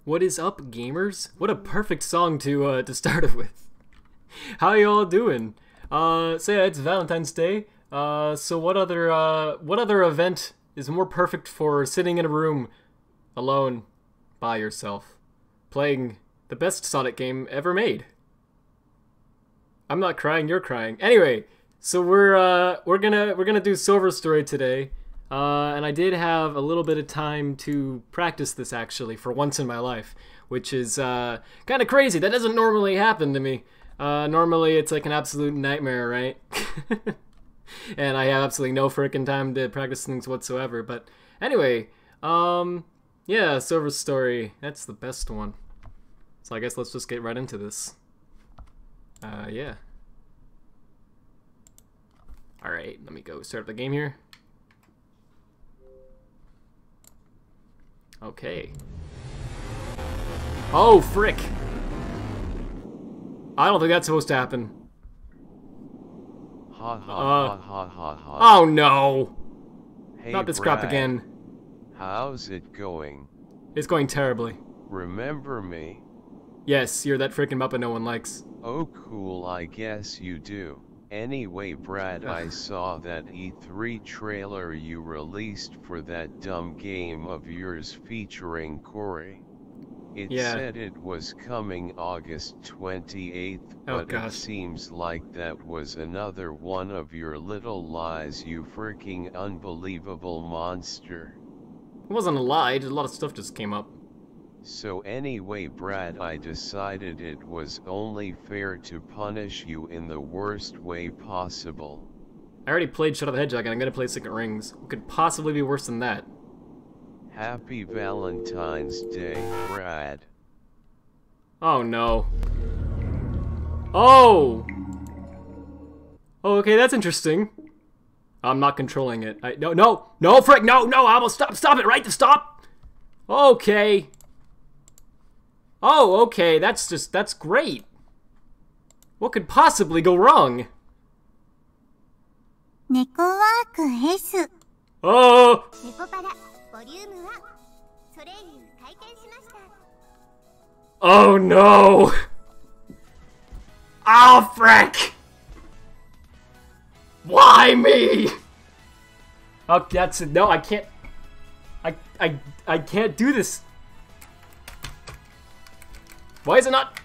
What is up, gamers? What a perfect song to start it with. How y'all doing? So yeah, it's Valentine's Day. So what other event is more perfect for sitting in a room alone by yourself, playing the best Sonic game ever made? I'm not crying, you're crying. Anyway, so we're gonna do Silver Story today. And I did have a little bit of time to practice this actually for once in my life, which is kind of crazy. That doesn't normally happen to me. Normally it's like an absolute nightmare, right? And I have absolutely no frickin' time to practice things whatsoever. But anyway, yeah, Silver Story, that's the best one. So I guess let's just get right into this. Yeah. Alright, let me go start up the game here. Okay. Oh, frick! I don't think that's supposed to happen. Oh no! Hey, not this Brad, crap again. How's it going? It's going terribly. Remember me? Yes, you're that freaking Muppet no one likes. Oh cool, I guess you do. Anyway, Brad, I saw that E3 trailer you released for that dumb game of yours featuring Corey. It said it was coming August 28th, but it seems like that was another one of your little lies, you freaking unbelievable monster. It wasn't a lie, a lot of stuff just came up. So anyway, Brad, I decided it was only fair to punish you in the worst way possible. I already played Shadow the Hedgehog and I'm gonna play Secret Rings. What could possibly be worse than that? Happy Valentine's Day, Brad. Oh no. Oh! Oh, okay, that's interesting. I'm not controlling it. No, frick, no, I will stop it, right? Stop! Okay. Oh, okay, that's great. What could possibly go wrong? Nekopara S. Oh! Nekopara vol.1 Oh no! Oh, frick! Why me? Oh, that's it. No, I can't. I can't do this. Why is it not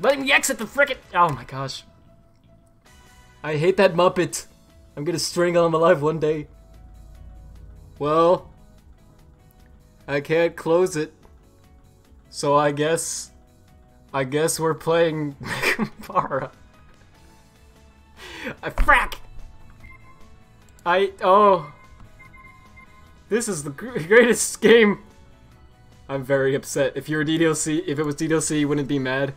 letting me exit the frickin'? Oh my gosh. I hate that Muppet. I'm gonna strangle him alive one day. Well, I can't close it. So I guess we're playing Nekopara. Frack! Oh. This is the greatest game. I'm very upset. If you're DDLC, if it was DDLC, you wouldn't be mad.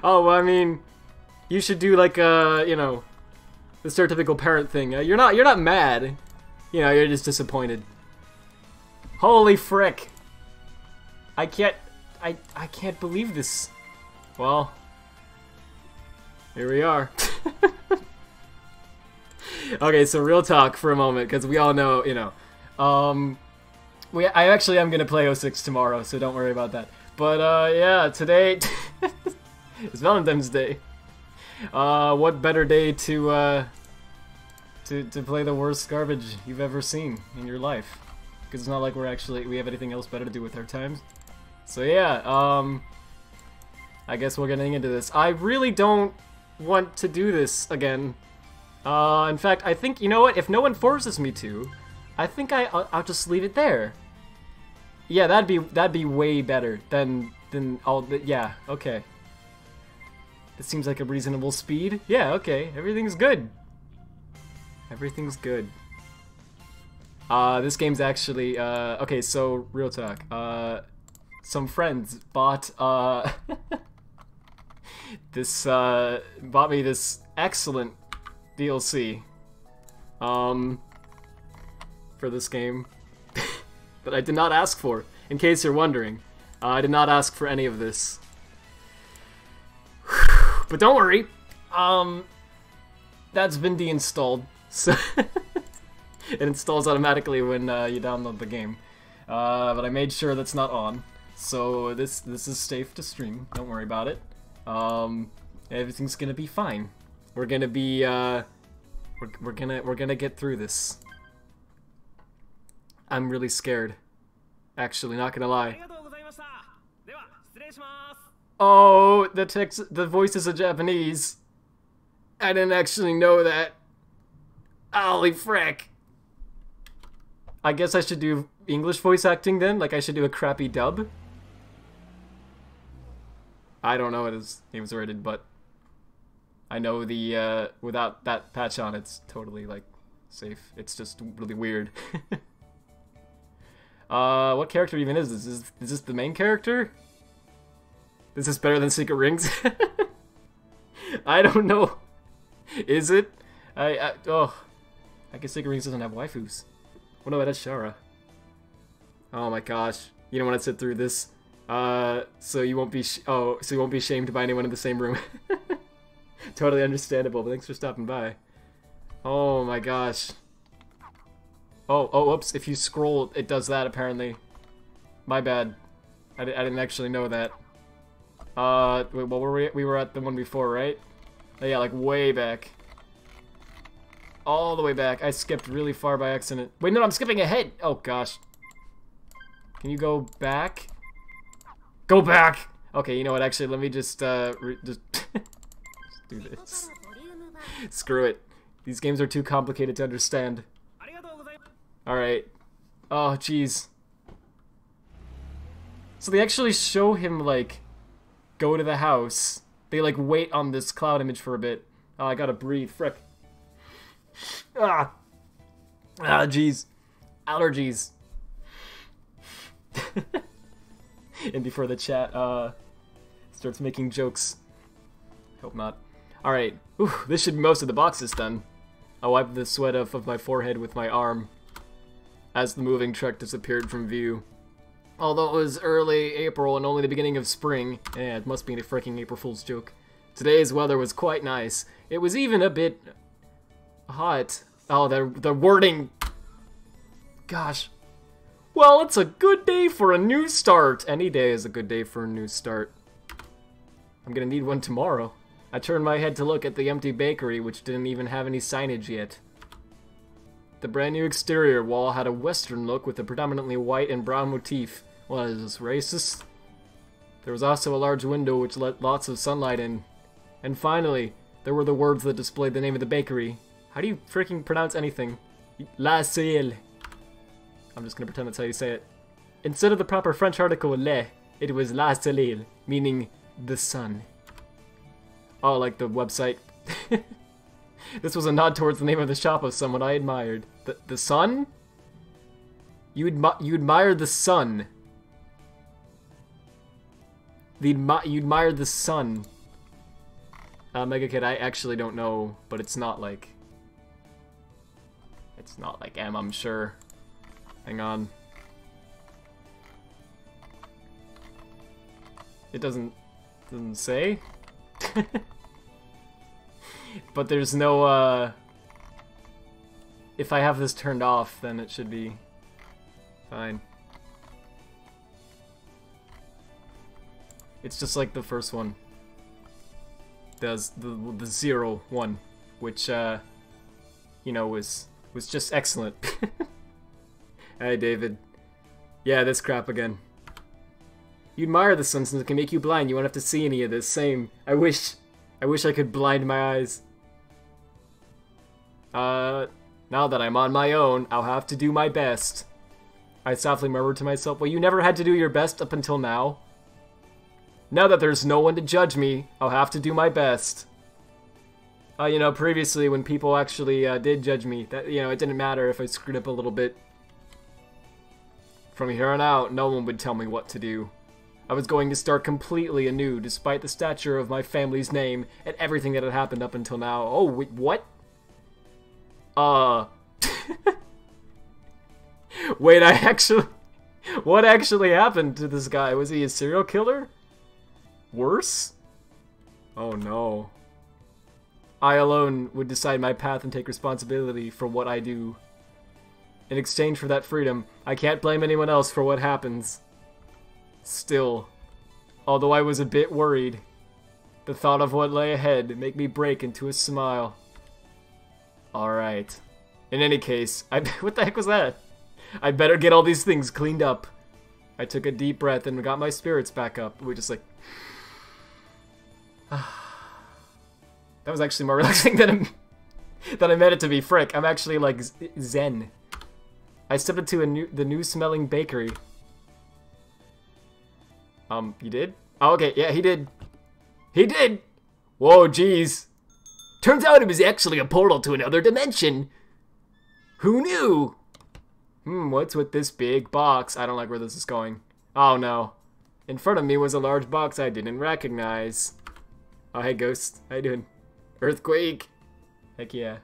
Oh, well, I mean, you should do like you know, the stereotypical parent thing. You're not mad. You know, you're just disappointed. Holy frick! I can't believe this. Well, here we are. Okay, so real talk for a moment, because we all know, you know, I actually am gonna play 06 tomorrow, so don't worry about that. But yeah, today is Valentine's Day. What better day to play the worst garbage you've ever seen in your life? Because it's not like we have anything else better to do with our times. So yeah, I guess we're getting into this. I really don't want to do this again. In fact, I think, you know what? If no one forces me to, I think I'll just leave it there. Yeah, that'd be way better than all the, yeah, okay. This seems like a reasonable speed. Yeah, okay, everything's good. Everything's good. This game's actually, okay, so, real talk. Some friends bought, bought me this excellent DLC, for this game, that I did not ask for, in case you're wondering. I did not ask for any of this. But don't worry, that's been deinstalled, so it installs automatically when you download the game. But I made sure that's not on. So this is safe to stream. Don't worry about it. Everything's gonna be fine. We're gonna be we're gonna get through this. I'm really scared. Actually, not gonna lie. Oh, the voices are Japanese. I didn't actually know that. Holy frick. I guess I should do English voice acting then? Like I should do a crappy dub? I don't know what his name was rated, but I know the, without that patch on, it's totally, like, safe. It's just really weird. What character even is this? Is this the main character? This is better than Secret Rings? I don't know. Is it? I guess Secret Rings doesn't have waifus. Oh no, that's Shara. Oh my gosh. You don't want to sit through this. So you won't be so you won't be shamed by anyone in the same room. Totally understandable, but thanks for stopping by. Oh my gosh. Oh, oops, if you scroll, it does that apparently. My bad. I didn't actually know that. Wait, what were we were at the one before, right? Oh, yeah, like way back. All the way back. I skipped really far by accident. Wait, no, I'm skipping ahead! Oh gosh. Can you go back? Go back! Okay, you know what, actually, let me just just do this. Screw it. These games are too complicated to understand. Alright. Oh, jeez. So they actually show him, like, go to the house. They, like, wait on this cloud image for a bit. Oh, I gotta breathe. Frick. Ah! Ah, jeez. Allergies. And before the chat, starts making jokes. Hope not. Alright. This should be most of the boxes done. I wiped the sweat off of my forehead with my arm as the moving truck disappeared from view. Although it was early April and only the beginning of spring, yeah, it must be a freaking April Fool's joke. Today's weather was quite nice. It was even a bit hot. Oh, the wording. Gosh. Well, it's a good day for a new start. Any day is a good day for a new start. I'm gonna need one tomorrow. I turned my head to look at the empty bakery, which didn't even have any signage yet. The brand new exterior wall had a western look with a predominantly white and brown motif. What is this, racist? There was also a large window which let lots of sunlight in. And finally, there were the words that displayed the name of the bakery. How do you freaking pronounce anything? La Ciel. I'm just gonna pretend that's how you say it. Instead of the proper French article le, it was La Ciel, meaning the sun. Oh, like the website. This was a nod towards the name of the shop of someone I admired. The sun? You admired the sun. You admired the sun. Mega Kid, I actually don't know, but it's not like... It's not like M, I'm sure. Hang on. It doesn't say? But there's no, if I have this turned off, then it should be fine. It's just like the first one. Does the 0-1, which, you know, was just excellent. Hey, David. Yeah, this crap again. You admire the sun since it can make you blind. You won't have to see any of this. Same. I wish I could blind my eyes. Now that I'm on my own, I'll have to do my best. I softly murmured to myself, well, you never had to do your best up until now. Now that there's no one to judge me, I'll have to do my best. You know, previously when people actually did judge me, that, you know, it didn't matter if I screwed up a little bit. From here on out, no one would tell me what to do. I was going to start completely anew, despite the stature of my family's name and everything that had happened up until now. Oh, wait, what? Wait, what actually happened to this guy? Was he a serial killer? Worse? Oh no. I alone would decide my path and take responsibility for what I do. in exchange for that freedom. I can't blame anyone else for what happens. Still, although I was a bit worried, the thought of what lay ahead made me break into a smile. Alright. In any case, what the heck was that? I better get all these things cleaned up. I took a deep breath and got my spirits back up. We just like... that was actually more relaxing than I meant it to be. Frick, I'm actually like zen. I stepped into the new smelling bakery. You did? Oh, okay, yeah, he did. He did! Whoa, jeez. Turns out it was actually a portal to another dimension. Who knew? What's with this big box? I don't like where this is going. Oh, no. In front of me was a large box I didn't recognize. Oh, hey, Ghost. How you doing? Earthquake. Heck yeah.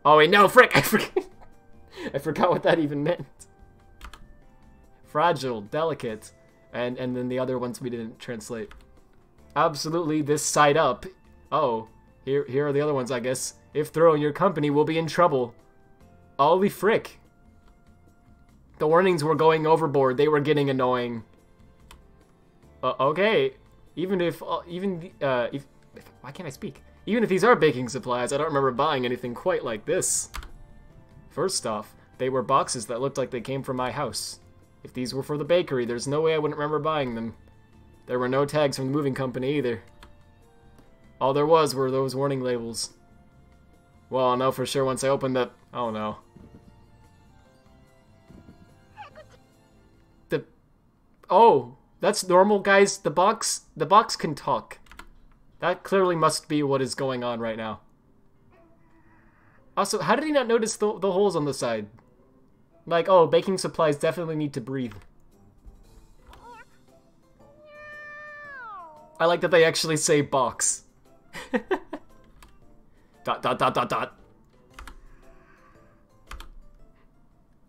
Oh, wait, no, frick! I forgot what that even meant. Fragile, delicate, and then the other ones we didn't translate. Absolutely, this side up. Oh, here are the other ones, I guess. If throwing your company, we'll be in trouble. Holy frick. The warnings were going overboard. They were getting annoying. Okay. Why can't I speak? Even if these are baking supplies, I don't remember buying anything quite like this. First off, they were boxes that looked like they came from my house. If these were for the bakery, there's no way I wouldn't remember buying them. There were no tags from the moving company either. All there was were those warning labels. Well, I'll know for sure once I open the... Oh no. Oh, that's normal, guys. The box can talk. That clearly must be what is going on right now. Also, how did he not notice the holes on the side? Like, oh, baking supplies definitely need to breathe. I like that they actually say box. ...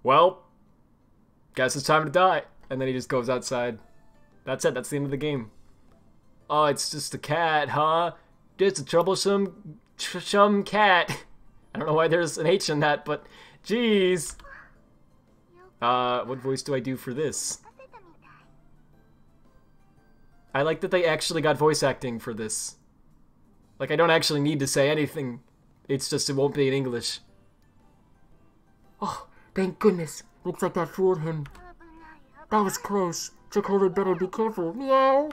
Well, guess it's time to die. And then he just goes outside. That's it, that's the end of the game. Oh, it's just a cat, huh? Just a troublesome cat. I don't know why there's an H in that, but jeez. What voice do I do for this? I like that they actually got voice acting for this. Like, I don't actually need to say anything. It's just it won't be in English. Oh, thank goodness. Looks like that fooled him. That was close. Chocolate had better be careful. Meow.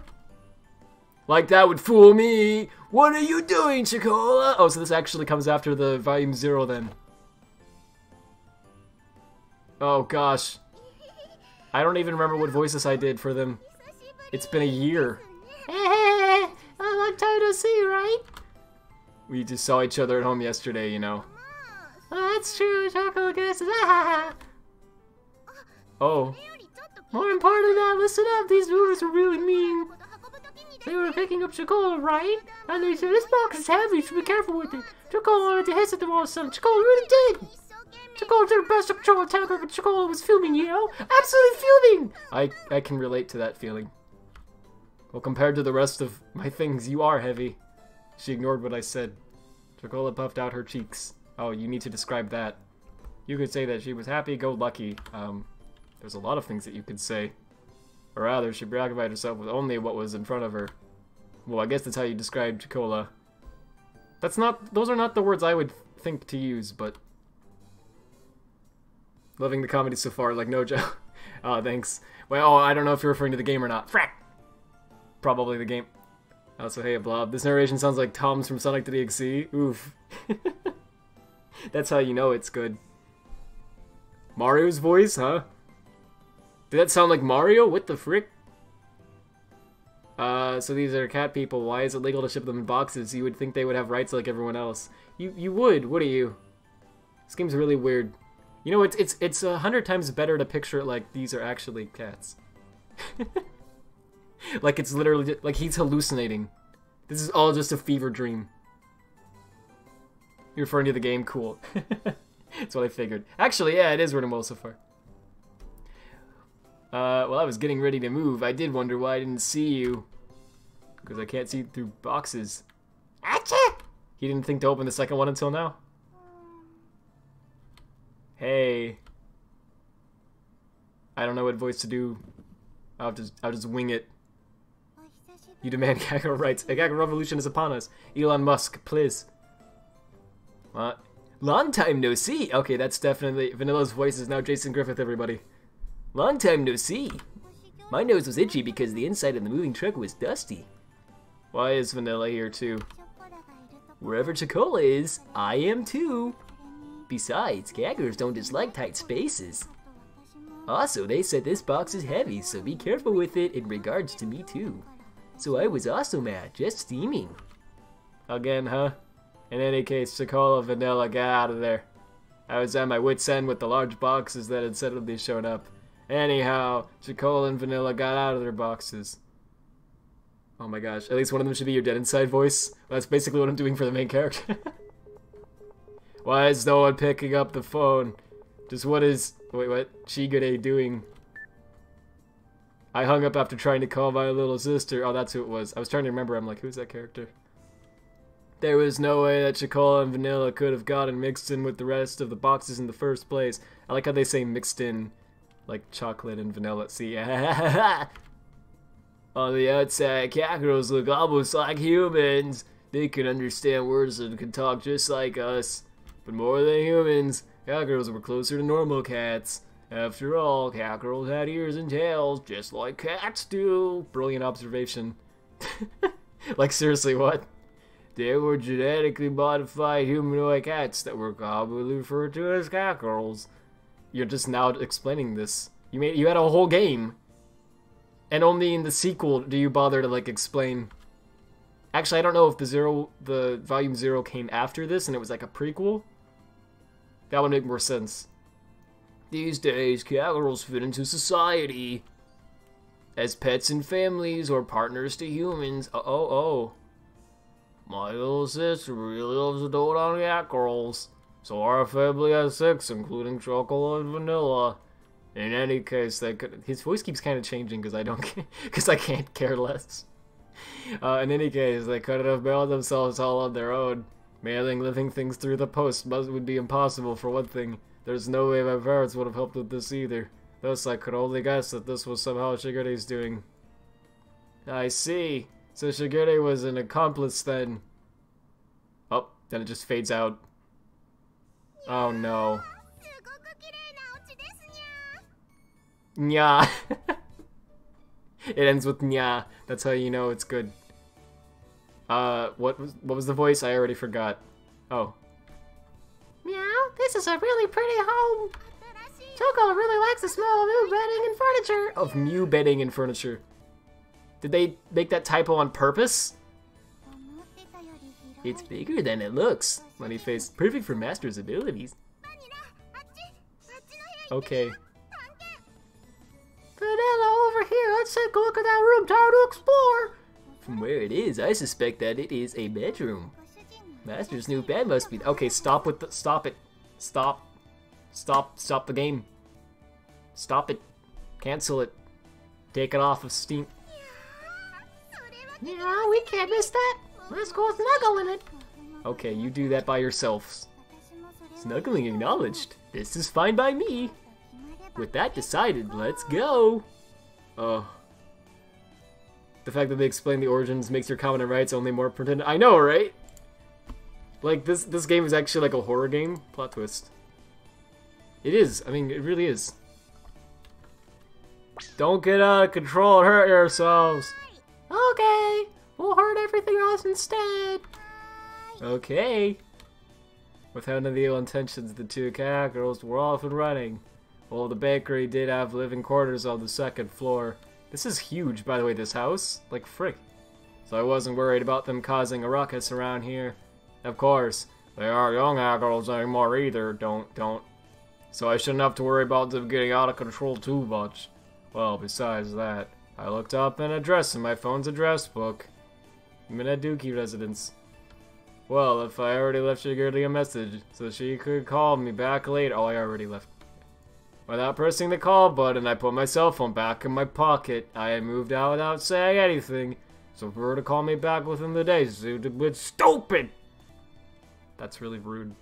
Like that would fool me. What are you doing, Chocola? Oh, so this actually comes after the Volume 0 then. Oh gosh. I don't even remember what voices I did for them. It's been a year. A long time to see, right? We just saw each other at home yesterday, you know. Oh, that's true, Chocolate guesses. Oh. More important than that, listen up, these movers were really mean. They were picking up Chocola, right? And they said, this box is heavy, you should be careful with it. Chocola wanted to hiss at them all of a sudden. Chocola really did. Chocola did her best to control the temper, but Chocola was fuming, you know? Absolutely fuming! I can relate to that feeling. Well, compared to the rest of my things, you are heavy. She ignored what I said. Chocola puffed out her cheeks. Oh, you need to describe that. You could say that she was happy-go-lucky. There's a lot of things that you could say. Or rather, she preoccupied herself with only what was in front of her. Well, I guess that's how you describe Chocola. Those are not the words I would think to use, but... Loving the comedy so far, like no joke. Oh, thanks. Well, I don't know if you're referring to the game or not. Frack! Probably the game. Also, hey, Blob. This narration sounds like Tom's from Sonic the DXC. Oof. That's how you know it's good. Mario's voice, huh? Did that sound like Mario? What the frick? So these are cat people. Why is it legal to ship them in boxes? You would think they would have rights like everyone else. You would, wouldn't you? This game's really weird. You know, it's 100 times better to picture it like these are actually cats. Like it's literally, like he's hallucinating. This is all just a fever dream. You're referring to the game? Cool. That's what I figured. Actually, yeah, it is running well so far. Well, I was getting ready to move. I did wonder why I didn't see you. Because I can't see through boxes. Achoo! He didn't think to open the second one until now? Hey. I don't know what voice to do. I'll just wing it. You demand Gaggle rights. A Gaggle revolution is upon us. Elon Musk, please. What? Long time no see. Okay, that's definitely Vanilla's voice is now Jason Griffith, everybody. Long time no see. My nose was itchy because the inside of the moving truck was dusty. Why is Vanilla here too? Wherever Chocola is, I am too. Besides, Gaggers don't dislike tight spaces. Also, they said this box is heavy, so be careful with it in regards to me too. So I was also mad, just steaming. Again, huh? In any case, Chocola, Vanilla, get out of there. I was at my wit's end with the large boxes that had suddenly shown up. Anyhow, Chocola and Vanilla got out of their boxes. Oh my gosh, at least one of them should be your dead inside voice. Well, that's basically what I'm doing for the main character. Why is no one picking up the phone? Just what is... Wait, what? Shigure doing? I hung up after trying to call my little sister. Oh, that's who it was. I was trying to remember. I'm like, who's that character? There was no way that Chocola and Vanilla could have gotten mixed in with the rest of the boxes in the first place. I like how they say mixed in, like chocolate and vanilla. See, on the outside, Kakaros look almost like humans. They can understand words and can talk just like us. But more than humans, Kakaros were closer to normal cats. After all, Kakaros had ears and tails, just like cats do. Brilliant observation. Like, seriously, what? They were genetically modified humanoid cats that were commonly referred to as Kakaros. You're just now explaining this. You had a whole game. And only in the sequel do you bother to, like, explain... Actually, I don't know if the Volume 0 came after this and it was like a prequel. That would make more sense. These days, Kakaros fit into society as pets and families or partners to humans. Oh. My little sister really loves to dote on Kakaros. So our family has 6, including Chocolate and Vanilla. In any case, his voice keeps kind of changing because I can't care less. In any case, they couldn't have mailed themselves all on their own. Mailing living things through the post would be impossible for one thing. There's no way my parents would have helped with this either. Thus, I could only guess that this was somehow Shigure's doing. I see. So Shigure was an accomplice then. Oh, then it just fades out. Oh no. Nya. It ends with nya. That's how you know it's good. What was the voice? I already forgot. Oh. Meow, this is a really pretty home. Choco really likes the smell of new bedding and furniture. Of new bedding and furniture. Did they make that typo on purpose? It's bigger than it looks. Money face. Perfect for master's abilities. Okay. Vanilla, over here. Let's take a look at that room. Time to explore. From where it is, I suspect that it is a bedroom. Master's new bed must be... Okay, stop with the... Stop it. Stop. Stop the game. Stop it. Cancel it. Take it off of Steam. Yeah, we can't miss that. Let's go snuggle in it. Okay, you do that by yourselves. Snuggling acknowledged. This is fine by me. With that decided, let's go. Oh. The fact that they explain the origins makes your common rights only more pretend. I know, right? Like, this game is actually like a horror game. Plot twist. It is. I mean, it really is. Don't get out of control and hurt yourselves. Okay. We'll hurt everything else instead. Okay. Without any ill intentions, the two Kakaros were off and running. Well, the bakery did have living quarters on the 2nd floor. This is huge, by the way, this house. Like, frick. So I wasn't worried about them causing a ruckus around here. Of course, they aren't young Kakaros anymore either, don't. So I shouldn't have to worry about them getting out of control too much. Well, besides that, I looked up an address in my phone's address book. Minaduki residence. Well, if I already left Shigure a message, so she could call me back later. Oh, I already left. Without pressing the call button, I put my cell phone back in my pocket. I had moved out without saying anything. So for her to call me back within the day seemed a bit stupid. That's really rude.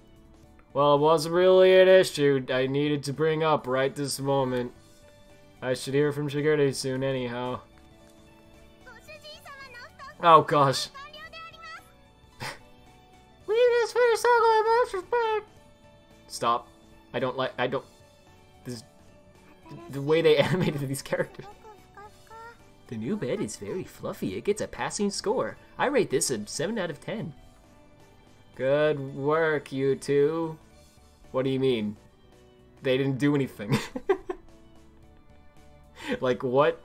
Well, it wasn't really an issue I needed to bring up right this moment. I should hear from Shigure soon anyhow. Oh gosh. Leave this for your circle of monsters back. Stop. I don't. This, the way they animated these characters. The new bed is very fluffy. It gets a passing score. I rate this a 7 out of 10. Good work, you two. What do you mean? They didn't do anything. Like, what?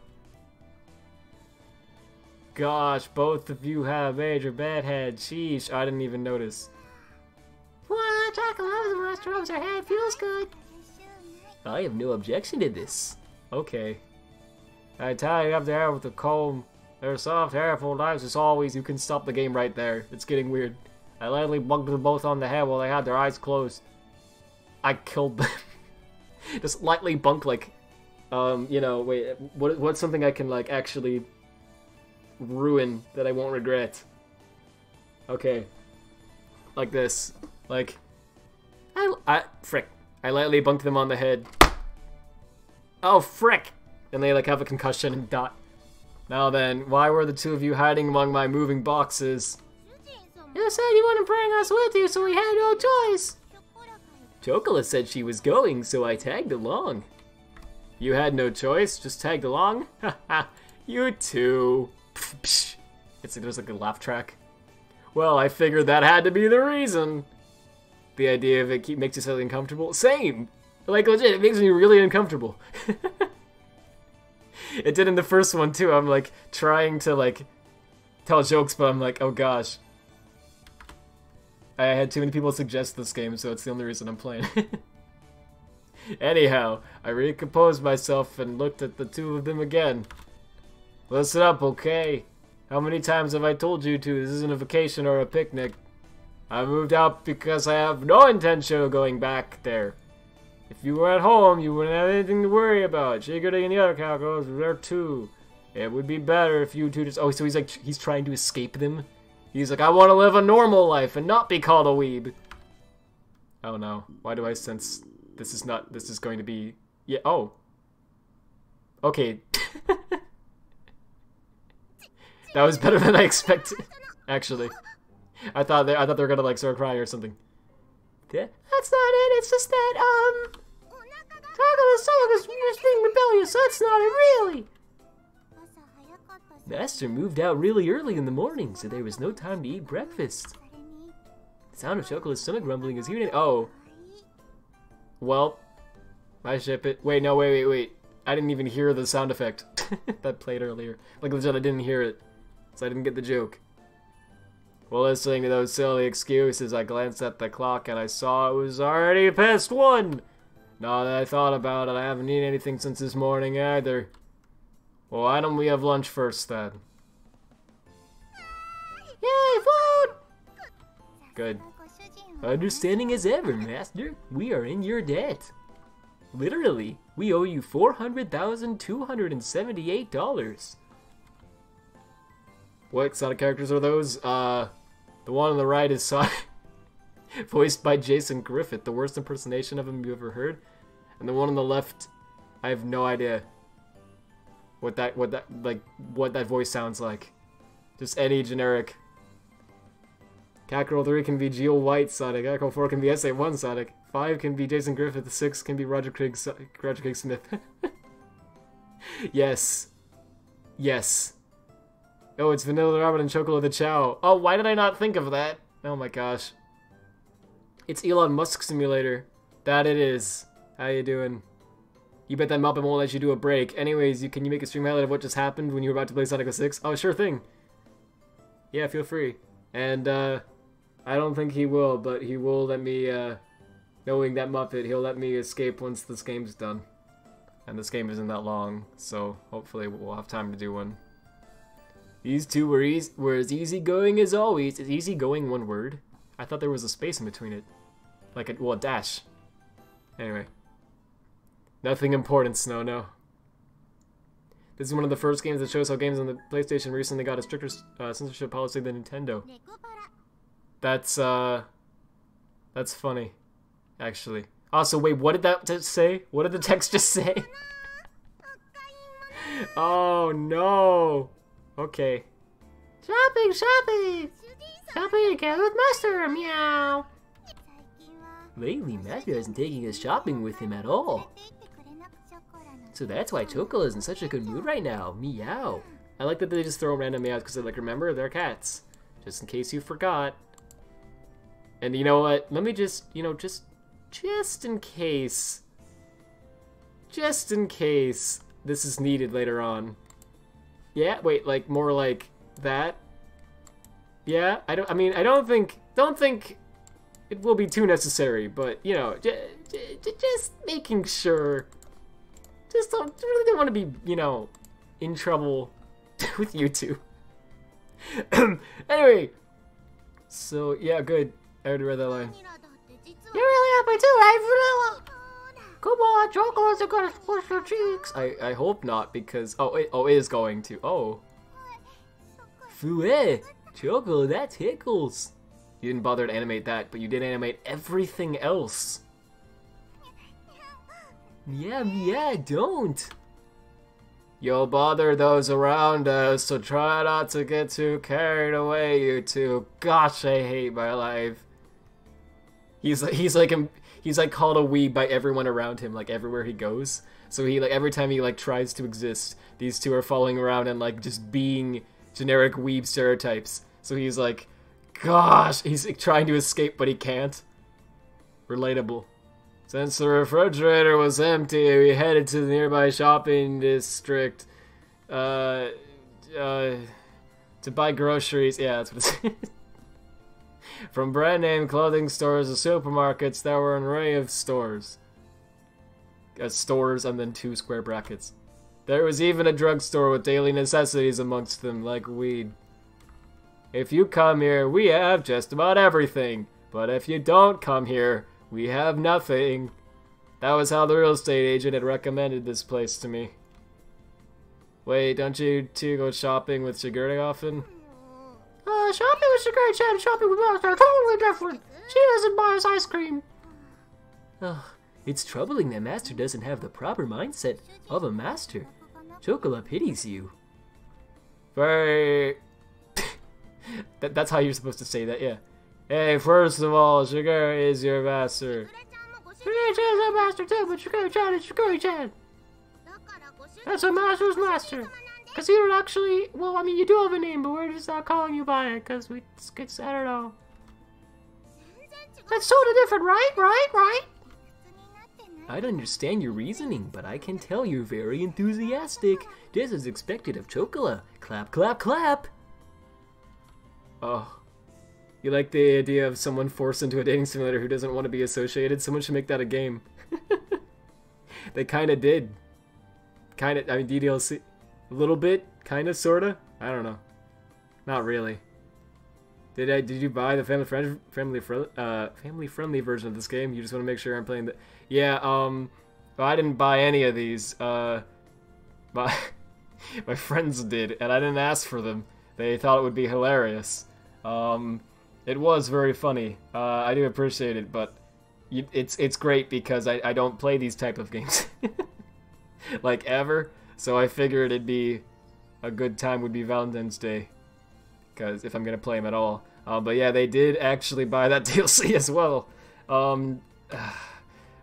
Gosh, both of you have major bedhead. Sheesh, I didn't even notice. What? Chocolate loves the restaurants. Her head feels good. I have no objection to this. Okay. I tie you up there with the comb. Their soft, hairful knives as always. You can stop the game right there. It's getting weird. I lightly bunked them both on the head while they had their eyes closed. I killed them. Just lightly bunk, like, you know, wait, what's something I can, like, actually ruin that I won't regret? Okay. Like this. Like, frick. I lightly bunked them on the head. Oh, frick! And they, like, have a concussion and die. Now then, why were the two of you hiding among my moving boxes? You said you wouldn't bring us with you, so we had no choice. Chocolate said she was going, so I tagged along. You had no choice, just tagged along? Haha, you too. It's like there's like a laugh track. Well, I figured that had to be the reason. The idea of it makes you slightly uncomfortable? Same! Like, legit, it makes me really uncomfortable. It did in the first one, too. I'm, like, trying to, like, tell jokes, but I'm like, oh gosh. I had too many people suggest this game, so it's the only reason I'm playing. Anyhow, I recomposed myself and looked at the two of them again. Listen up, okay? How many times have I told you to? This isn't a vacation or a picnic. I moved out because I have no intention of going back there. If you were at home, you wouldn't have anything to worry about. Shigure and the other cowgirls were there too. It would be better if you two just... Oh, so he's trying to escape them? He's like, I want to live a normal life and not be called a weeb. Oh no. Why do I sense this is not... This is going to be... Yeah, oh. Okay. That was better than I expected, actually. I thought they were gonna, like, start crying or something. Yeah, that's not it, it's just that, Chocolate stomach is just being rebellious, that's not it, really! Master moved out really early in the morning, so there was no time to eat breakfast. The sound of Chocolate's stomach rumbling is hearing. Oh. Well, I ship it. Wait, no, wait. I didn't even hear the sound effect that played earlier. Like, legit, I didn't hear it, so I didn't get the joke. While listening to those silly excuses, I glanced at the clock and I saw it was already past 1! Now that I thought about it, I haven't eaten anything since this morning either. Well, why don't we have lunch first, then? Yay, food! Good. Understanding as ever, Master. We are in your debt. Literally, we owe you $400,278. What exotic characters are those? The one on the right is voiced by Jason Griffith, the worst impersonation of him you ever heard. And the one on the left, I have no idea what that voice sounds like. Just any generic. Cackerel 3 can be Geo White Sonic. Cackerel 4 can be SA1 Sonic. 5 can be Jason Griffith. 6 can be Roger Craig Smith. Yes. Yes. Oh, it's Vanilla Rabbit and Chocolate the Chow. Oh, why did I not think of that? Oh my gosh. It's Elon Musk Simulator. That it is. How you doing? You bet that Muppet won't let you do a break. Anyways, can you make a stream highlight of what just happened when you were about to play Sonic 06? Oh, sure thing. Yeah, feel free. And, I don't think he will, but he will let me, knowing that Muppet, he'll let me escape once this game's done. And this game isn't that long, so hopefully we'll have time to do one. These two were as easygoing as always. Is easygoing one word? I thought there was a space in between it. Like a dash. Anyway. Nothing important, Snow, no. This is one of the first games that shows how games on the PlayStation recently got a stricter censorship policy than Nintendo. That's funny, actually. Also, wait, what did that say? What did the text just say? Oh no. Okay. Shopping, shopping. Shopping again with Master. Meow. Lately, Master isn't taking us shopping with him at all. So that's why Chocola is in such a good mood right now. Meow. I like that they just throw random meows because they're like, remember, they're cats. Just in case you forgot. And you know what? Let me just, you know, just in case. Just in case this is needed later on. Yeah, wait, like more like that. Yeah, I don't think it will be too necessary, but you know, just making sure. Just really don't want to be, you know, in trouble with you two. Anyway, so yeah, good. I already read that line. You're really happy too, right? Come on, Chocola's are gonna squish your cheeks. I hope not, because it is going to. Oh. Fouet, Chocolate, that tickles. You didn't bother to animate that, but you did animate everything else. Yeah, don't. You'll bother those around us, so try not to get too carried away, you two. Gosh, I hate my life. He's like called a weeb by everyone around him, like everywhere he goes. So he, like, every time he like tries to exist, these two are following around and like just being generic weeb stereotypes. So he's like, gosh, he's like, trying to escape but he can't. Relatable. Since the refrigerator was empty, we headed to the nearby shopping district to buy groceries. Yeah, that's what it's From brand name clothing stores to supermarkets, there were an array of stores. Stores and then 2 square brackets. There was even a drugstore with daily necessities amongst them, like weed. If you come here, we have just about everything. But if you don't come here, we have nothing. That was how the real estate agent had recommended this place to me. Wait, don't you two go shopping with Shigure often? Shopping with Shigure-chan and shopping with Master are totally different. She doesn't buy us ice cream. It's troubling that Master doesn't have the proper mindset of a master. Chocola pities you. Very... That's how you're supposed to say that, yeah. Hey, first of all, Shigure is your master. Shigure-chan is our master too, but Shigure-chan is Shigure-chan. That's a master's master. Because you don't actually, well, I mean, you do have a name, but we're just not calling you by it, because it's, I don't know. That's sort of different, right? I don't understand your reasoning, but I can tell you're very enthusiastic. Just as expected of Chocola. Clap, clap, clap. Oh. You like the idea of someone forced into a dating simulator who doesn't want to be associated? Someone should make that a game. They kind of did. I mean, DDLC. A little bit, kind of, sorta. I don't know. Not really. Did you buy the family friendly version of this game? You just want to make sure I'm playing the. Yeah. Well, I didn't buy any of these. My friends did, and I didn't ask for them. They thought it would be hilarious. It was very funny. I do appreciate it, but it's great because I don't play these type of games like ever. So I figured it'd be a good time would be Valentine's Day, because if I'm gonna play them at all. But yeah, they did actually buy that DLC as well.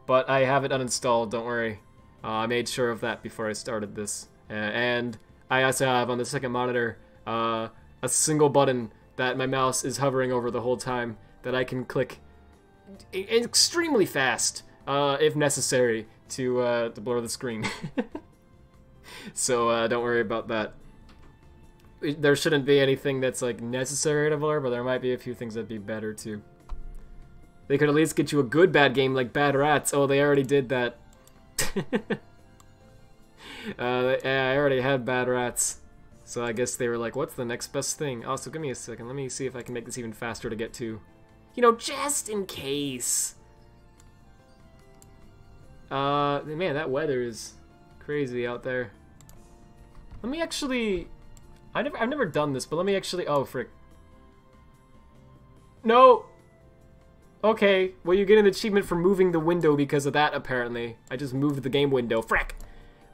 But I have it uninstalled. Don't worry. I made sure of that before I started this, and I also have on the second monitor a single button that my mouse is hovering over the whole time that I can click extremely fast, if necessary, to blur the screen. So don't worry about that. There shouldn't be anything that's like necessary to blur, but there might be a few things that'd be better too. They could at least get you a good bad game like Bad Rats. Oh, they already did that. Yeah, I already had Bad Rats. So I guess they were like, what's the next best thing? Also, give me a second. Let me see if I can make this even faster to get to. You know, just in case. Man, that weather is crazy out there. Let me actually... I've never done this, but let me actually... Oh, frick. No! Okay, well you get an achievement for moving the window because of that, apparently. I just moved the game window. Frick!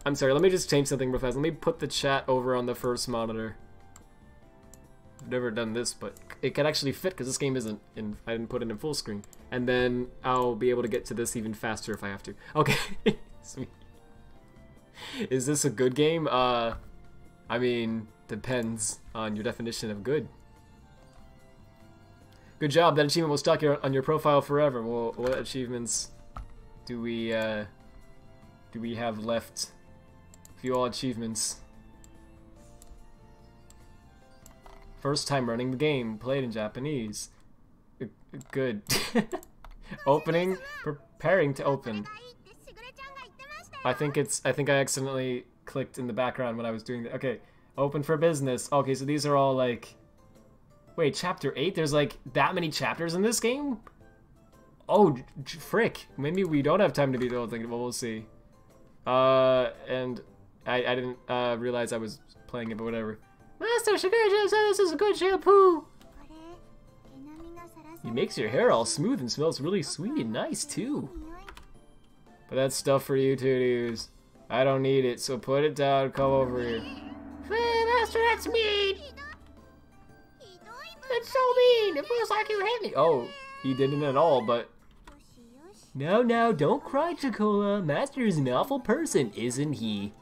I'm sorry, let me just change something real fast. Let me put the chat over on the first monitor. I've never done this, but it can actually fit because this game isn't in, I didn't put it in full screen. And then I'll be able to get to this even faster if I have to. Okay. Sweet. Is this a good game? I mean, depends on your definition of good. Good job, that achievement will stuck on your profile forever. Well, what achievements do we have left? View all achievements. First time running the game, played in Japanese. Good. Opening, preparing to open. I think I accidentally clicked in the background when I was doing that. Okay, open for business. Okay, so these are all like, wait, chapter 8? There's like that many chapters in this game? Oh, frick. Maybe we don't have time to beat the whole thing, but we'll see. And I didn't realize I was playing it, but whatever. Master Shigure said this is a good shampoo! It makes your hair all smooth and smells really sweet and nice, too. But that's stuff for you two to use. I don't need it, so put it down, come over here. Hey, Master, that's mean! That's so mean! It feels like you hit me! Oh, he didn't at all, but... No, don't cry, Chocola. Master is an awful person, isn't he?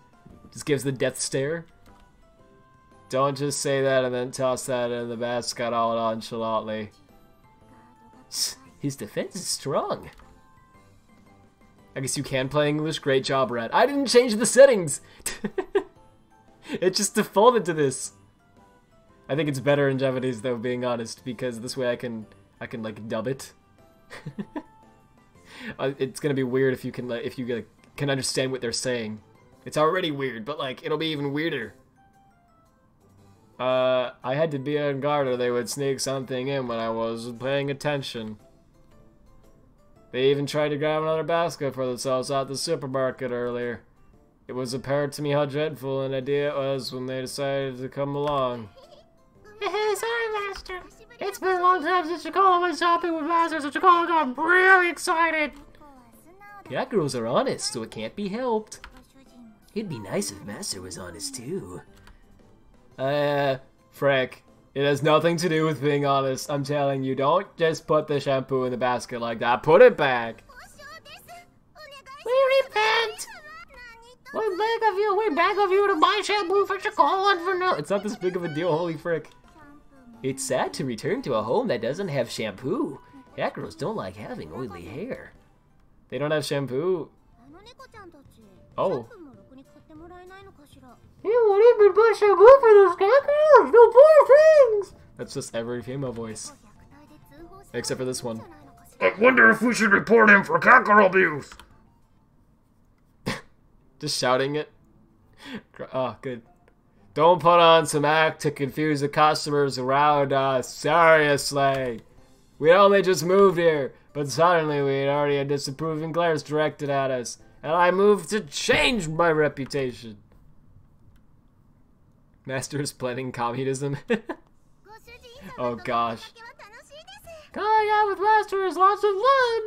Just gives the death stare. Don't just say that and then toss that in the basket all nonchalantly. His defense is strong. I guess you can play English. Great job, Red. I didn't change the settings! It just defaulted to this. I think it's better in Japanese though, being honest, because this way I can like dub it. It's gonna be weird if you can can understand what they're saying. It's already weird, but like it'll be even weirder. I had to be on guard or they would sneak something in when I wasn't paying attention. They even tried to grab another basket for themselves at the supermarket earlier. It was apparent to me how dreadful an idea it was when they decided to come along. Sorry, Master. It's been a long time since Chocola went shopping with Master, so Chocola got really excited. Cat girls are honest, so it can't be helped. It'd be nice if Master was honest, too. Frick. It has nothing to do with being honest. I'm telling you, don't just put the shampoo in the basket like that. Put it back. We repent. We beg of you to buy shampoo for Chocola and for no. It's not this big of a deal, holy frick. It's sad to return to a home that doesn't have shampoo. Cat girls don't like having oily hair. They don't have shampoo? Oh. You won't even buy shampoo for those cat girls! No poor things! That's just every female voice. Except for this one. I wonder if we should report him for cat girl abuse! Just shouting it. Oh, good. Don't put on some act to confuse the customers around us. Seriously. We only just moved here, but suddenly we had already had disapproving glares directed at us, and I moved to change my reputation. Master is planning communism. Oh gosh. Going out with Master is lots of fun!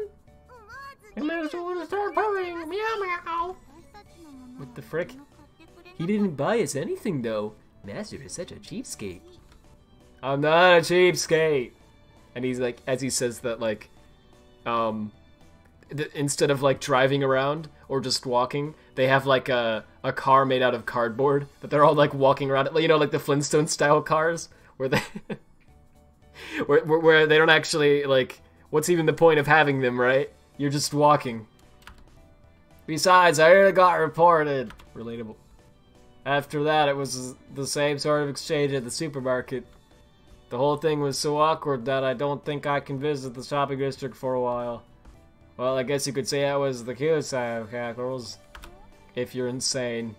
And Master want to start purring. Meow meow. What the frick? He didn't buy us anything though. Master is such a cheapskate. I'm not a cheapskate. And he's like, as he says that, like, instead of like driving around or just walking, they have like a car made out of cardboard that they're all like walking around. You know, like the Flintstone style cars where they where they don't actually like. What's even the point of having them, right? You're just walking. Besides, I already got reported. Relatable. After that, it was the same sort of exchange at the supermarket. The whole thing was so awkward that I don't think I can visit the shopping district for a while. Well, I guess you could say I was the cute side of cat girls. If you're insane.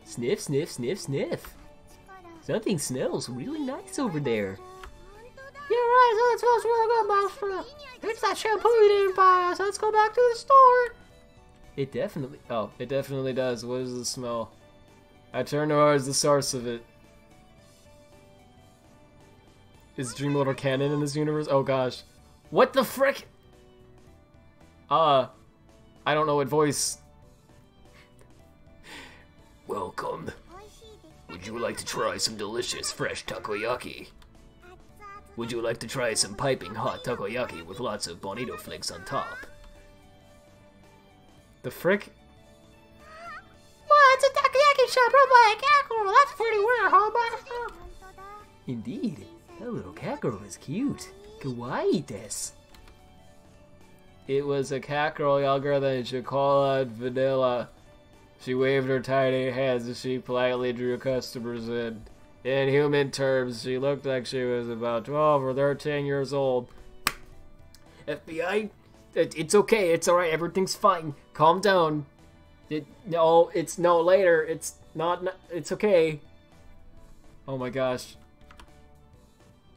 Sniff, sniff, sniff, sniff. Something smells really nice over there. You're right, that smells really good, Master. It's that shampoo you didn't buy us. Let's go back to the store. It definitely does. What is the smell? I turn towards the source of it. Is Dreamloader canon in this universe? Oh gosh. What the frick? I don't know what voice. Welcome. Would you like to try some delicious fresh takoyaki? Would you like to try some piping hot takoyaki with lots of bonito flakes on top? The frick? Well, it's a takoyaki shop run by a cat girl. That's pretty weird, huh? Indeed. That little cat girl is cute. Kawaii desu. It was a cat girl younger than chocolate vanilla. She waved her tiny hands as she politely drew customers in. In human terms, she looked like she was about 12 or 13 years old. FBI? It's okay, it's alright, everything's fine. Calm down. Later. It's not, it's okay. Oh my gosh.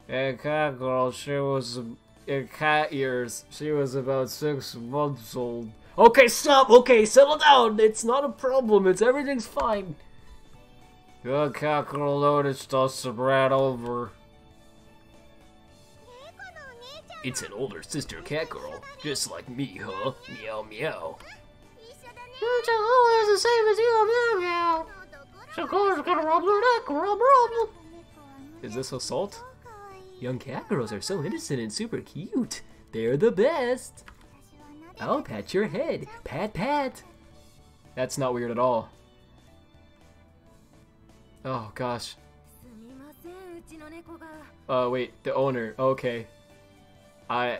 A cat girl, she was in cat years. She was about 6 months old. Okay, stop! Okay, settle down! It's not a problem, everything's fine. The cat girl noticed us and ran over. It's an older sister cat girl, just like me, huh? Meow meow. Chihuahua's the same as you, meow meow. Chihuahua's gonna rub your neck, rub rub. Is this assault? Young cat girls are so innocent and super cute. They're the best. I'll pat your head. Pat, pat. That's not weird at all. Oh, gosh. Wait, the owner. Okay. I'm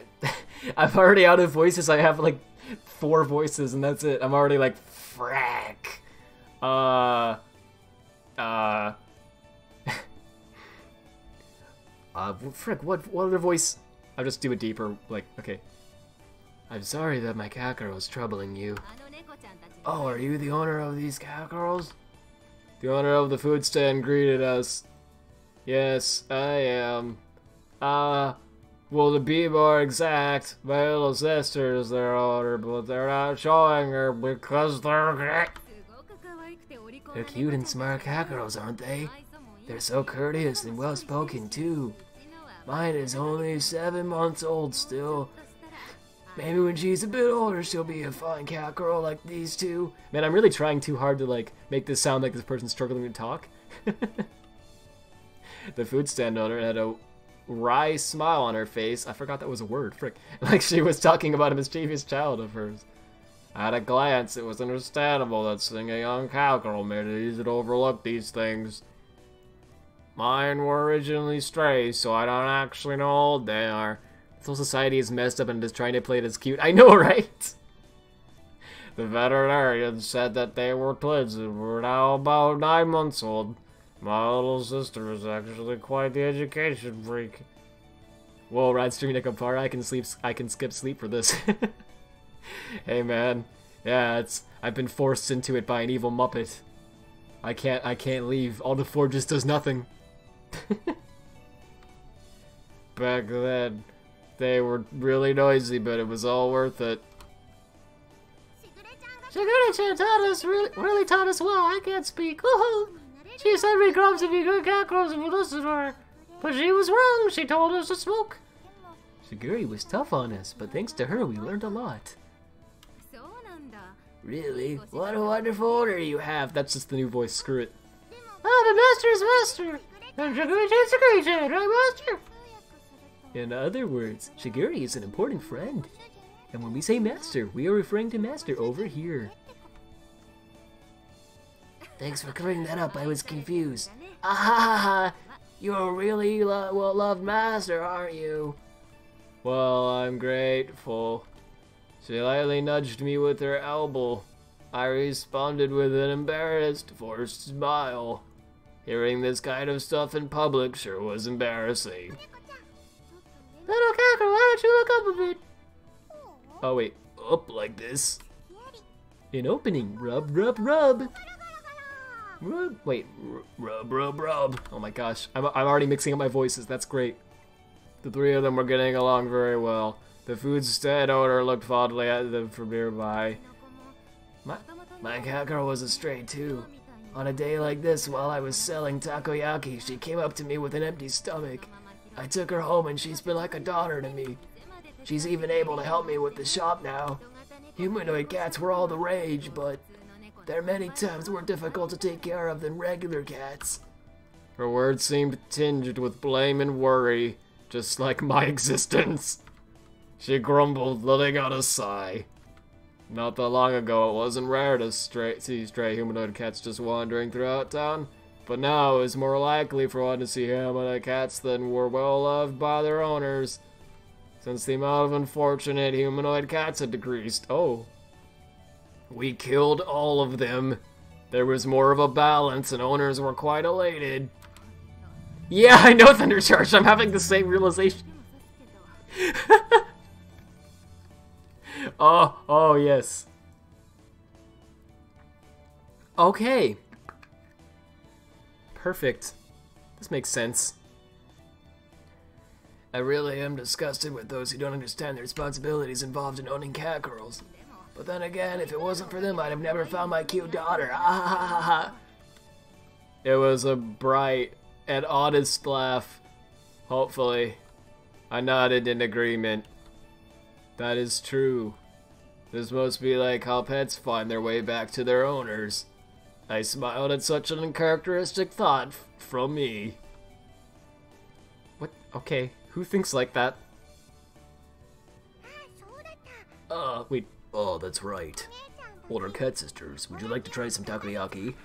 already out of voices. I have like 4 voices and that's it. I'm already like, frack. Frick, what other voice? I'll just do it deeper, like, okay. I'm sorry that my cat girl is troubling you. Oh, are you the owner of these cat girls? The owner of the food stand greeted us. Yes, I am. Well, to be more exact, my little sister is their owner, but they're not showing her because they're cute and smart cat girls, aren't they? They're so courteous and well-spoken, too. Mine is only 7 months old still. Maybe when she's a bit older, she'll be a fine cat girl like these two. Man, I'm really trying too hard to, like, make this sound like this person's struggling to talk. The food stand owner had a wry smile on her face. I forgot that was a word, frick. Like she was talking about a mischievous child of hers. At a glance, it was understandable that seeing a young cowgirl made it easy to overlook these things. Mine were originally strays, so I don't actually know how old they are. This whole society is messed up and is trying to play it as cute. I know, right? The veterinarian said that they were twins and were now about 9 months old. My little sister is actually quite the education freak. Whoa, Radstream Nekopara, I can skip sleep for this. Hey man. Yeah, I've been forced into it by an evil Muppet. I can't leave. All the 4 just does nothing. Back then, they were really noisy, but it was all worth it. Shigure-chan really taught us well. I can't speak. Woohoo! She said we grubs would be good cat girls if we listened to her. But she was wrong. She told us to smoke. Shiguri was tough on us, but thanks to her, we learned a lot. Really? What a wonderful owner you have. That's just the new voice. Screw it. Oh, the master is master. And Shigure-chan, right, master? In other words, Shiguri is an important friend. And when we say master, we are referring to master over here. Thanks for clearing that up, I was confused. Ah, you're a really well-loved master, aren't you? Well, I'm grateful. She lightly nudged me with her elbow. I responded with an embarrassed, forced smile. Hearing this kind of stuff in public sure was embarrassing. Little cat girl, why don't you look up a bit? Oh wait, up like this. In opening, rub, rub, rub. Rub, wait, rub, rub, rub. Oh my gosh, I'm already mixing up my voices, that's great. The 3 of them were getting along very well. The food stand owner looked fondly at them from nearby. My cat girl was a stray too. On a day like this, while I was selling takoyaki, she came up to me with an empty stomach. I took her home and she's been like a daughter to me. She's even able to help me with the shop now. Humanoid cats were all the rage, but They're many times more difficult to take care of than regular cats. Her words seemed tinged with blame and worry, just like my existence. She grumbled, letting out a sigh. Not that long ago, it wasn't rare to see stray humanoid cats just wandering throughout town, but now it was more likely for one to see humanoid cats than were well loved by their owners, since the amount of unfortunate humanoid cats had decreased. Oh. We killed all of them. There was more of a balance, and owners were quite elated. Yeah, I know, Thundercharge. I'm having the same realization. Oh, yes. Okay. Perfect. This makes sense. I really am disgusted with those who don't understand the responsibilities involved in owning cat girls. But then again, if it wasn't for them, I'd have never found my cute daughter. It was a bright and honest laugh. Hopefully. I nodded in agreement. That is true. This must be like how pets find their way back to their owners. I smiled at such an uncharacteristic thought from me. What? Okay, who thinks like that? Wait. Oh, that's right. Older cat sisters, would you like to try some takoyaki?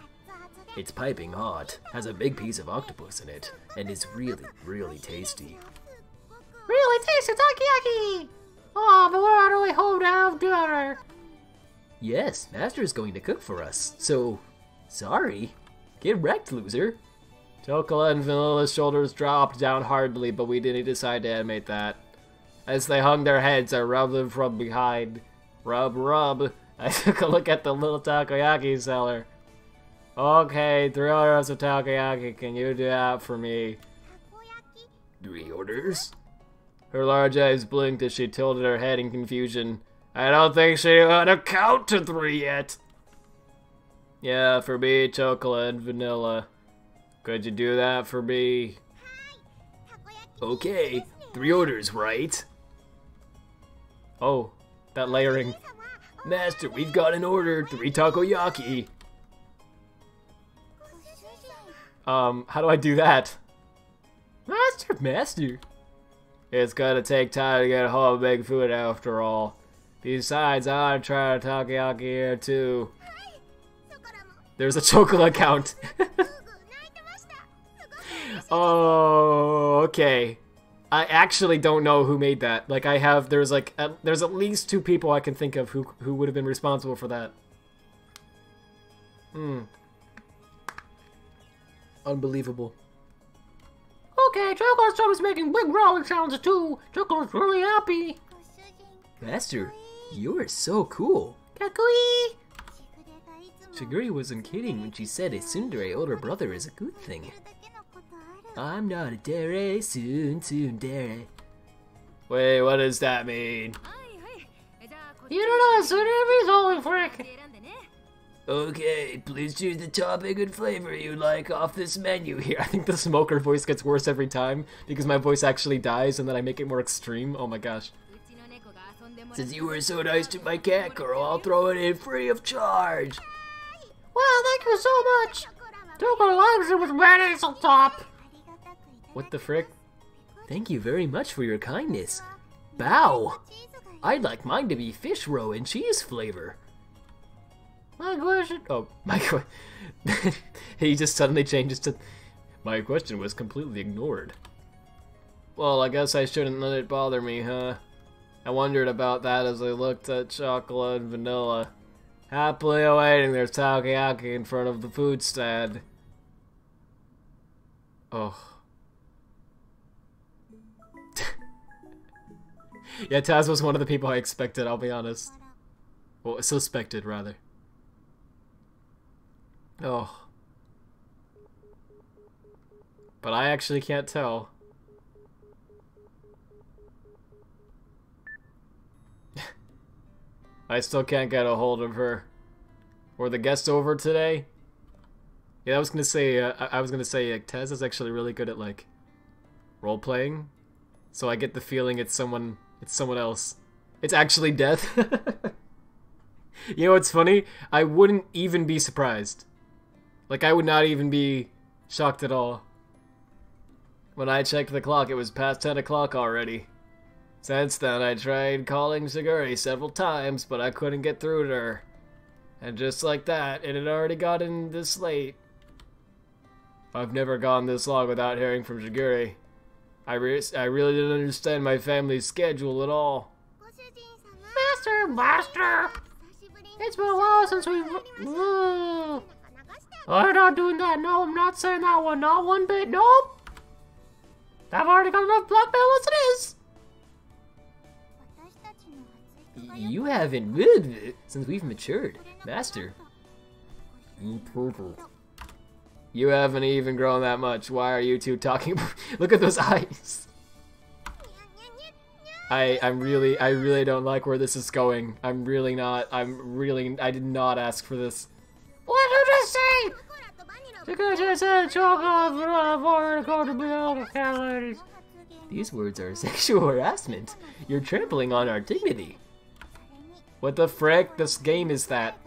It's piping hot, has a big piece of octopus in it, and is really, really tasty. Really tasty takoyaki! Oh, but we're on our way home to have dinner. Yes, Master is going to cook for us, so... Sorry. Get wrecked, loser. Chocolate and Vanilla's shoulders dropped down hardly, but we didn't decide to animate that. As they hung their heads, I rubbed them from behind. Rub, rub. I took a look at the little takoyaki seller. Okay, 3 orders of takoyaki. Can you do that for me? 3 orders? Her large eyes blinked as she tilted her head in confusion. I don't think she knew how to count to 3 yet. Yeah, for me, chocolate and vanilla. Could you do that for me? Okay, 3 orders, right? Oh, that layering. Master, we've got an order, 3 takoyaki. How do I do that? Master. It's gonna take time to get home and make food after all. Besides, I wanna try a takoyaki here too. There's a chocolate count. Oh, okay. I actually don't know who made that. Like, there's at least 2 people I can think of who would have been responsible for that. Unbelievable. Okay, Chocolate's is making big growling sounds too. Chocolate's really happy. Master, you are so cool. Kakui! Shiguri wasn't kidding when she said a tsundere older brother is a good thing. I'm not a dere, soon dere. Wait, what does that mean? You don't know, tsundere holy frick. Okay, please choose the topping and flavor you like off this menu here. I think the smoker voice gets worse every time because my voice actually dies and then I make it more extreme. Oh my gosh. Since you were so nice to my cat girl, I'll throw it in free of charge. Wow, thank you so much. Chocolate likes it with mayonnaise on top. What the frick? Thank you very much for your kindness. Bow! I'd like mine to be fish roe and cheese flavor. My question. Oh, my question. He just suddenly changes to. My question was completely ignored. Well, I guess I shouldn't let it bother me, huh? I wondered about that as I looked at chocolate and vanilla, happily awaiting their takoyaki in front of the food stand. Oh. Yeah, Taz was one of the people I expected, I'll be honest. Well, suspected, rather. Oh. But I actually can't tell. I still can't get a hold of her. Were the guests over today? Yeah, I was gonna say, Taz is actually really good at, like, role-playing. So I get the feeling it's someone else. It's actually Death. You know what's funny? I wouldn't even be surprised. Like, I would not even be shocked at all. When I checked the clock, it was past 10 o'clock already. Since then, I tried calling Shiguri several times, but I couldn't get through to her. And just like that, it had already gotten this late. I've never gone this long without hearing from Shiguri. I really didn't understand my family's schedule at all. Master! It's been a while since we've... I'm not doing that. No, I'm not saying that one. Not one bit. Nope. I've already got enough blackmail as it is. You haven't lived it since we've matured, Master. You haven't even grown that much. Why are you two talking about... Look at those eyes. I really don't like where this is going. I did not ask for this. What did I say? Because said chocolate. These words are sexual harassment. You're trampling on our dignity. What the frick? This game is that?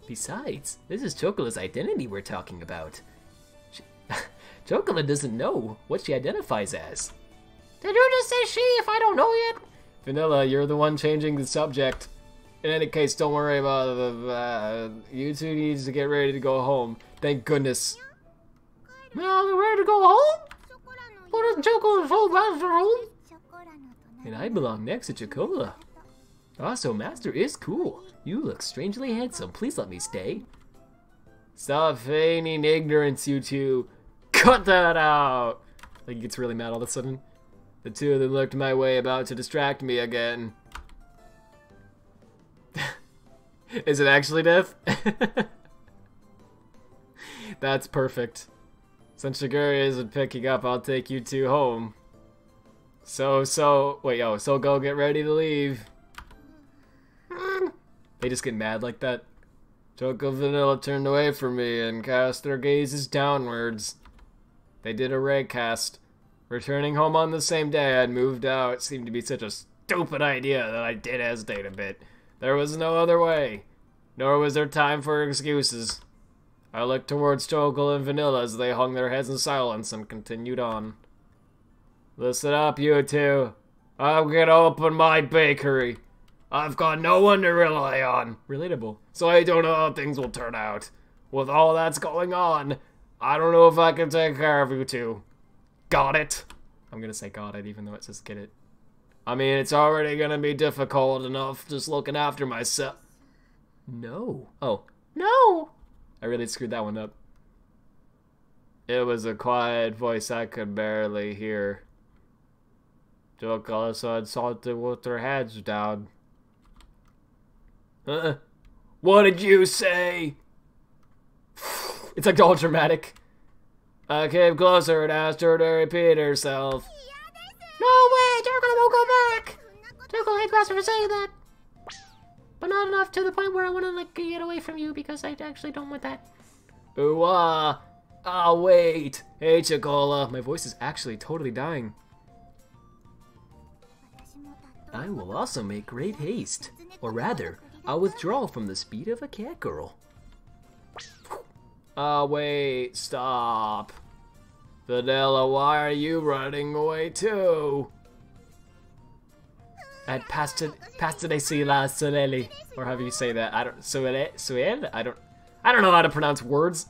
Besides, this is Chocola's identity we're talking about. Chocola doesn't know what she identifies as. Did you just say she if I don't know yet? Vanilla, you're the one changing the subject. In any case, don't worry about the... you two need to get ready to go home. Thank goodness. Now they're ready to go home? What is Chocola's whole master home? And I belong next to Chocola. Also, Master is cool. You look strangely handsome. Please let me stay. Stop feigning ignorance, you two. Cut that out! Like, he gets really mad all of a sudden. The two of them looked my way, about to distract me again. Is it actually death? That's perfect. Since Shiguri isn't picking up, I'll take you two home. Wait, so go get ready to leave. They just get mad like that. Choco Vanilla turned away from me and cast their gazes downwards. They did a ray cast. Returning home on the same day I'd moved out seemed to be such a stupid idea that I did hesitate a bit. There was no other way, nor was there time for excuses. I looked towards Choco and Vanilla as they hung their heads in silence and continued on. Listen up, you two. I'm gonna open my bakery. I've got no one to rely on. Relatable. So I don't know how things will turn out. With all that's going on, I don't know if I can take care of you two. Got it? I'm gonna say got it even though it says get it. I mean, it's already gonna be difficult enough just looking after myself. No. Oh. No! I really screwed that one up. It was a quiet voice I could barely hear. Choco said something with their heads down. What did you say? It's like all dramatic. I came closer and asked her to repeat herself. No way! Choco won't go back! Choco hates Master for saying that. But not enough to the point where I want to like get away from you because I actually don't want that. Ooh ah. Ah, wait. Hey, Chocola. My voice is actually totally dying. I will also make great haste. Or rather, I'll withdraw from the speed of a cat girl. Wait, stop. Vanilla, why are you running away too? At Pastadesila Soleli, or however you say that. I don't know how to pronounce words.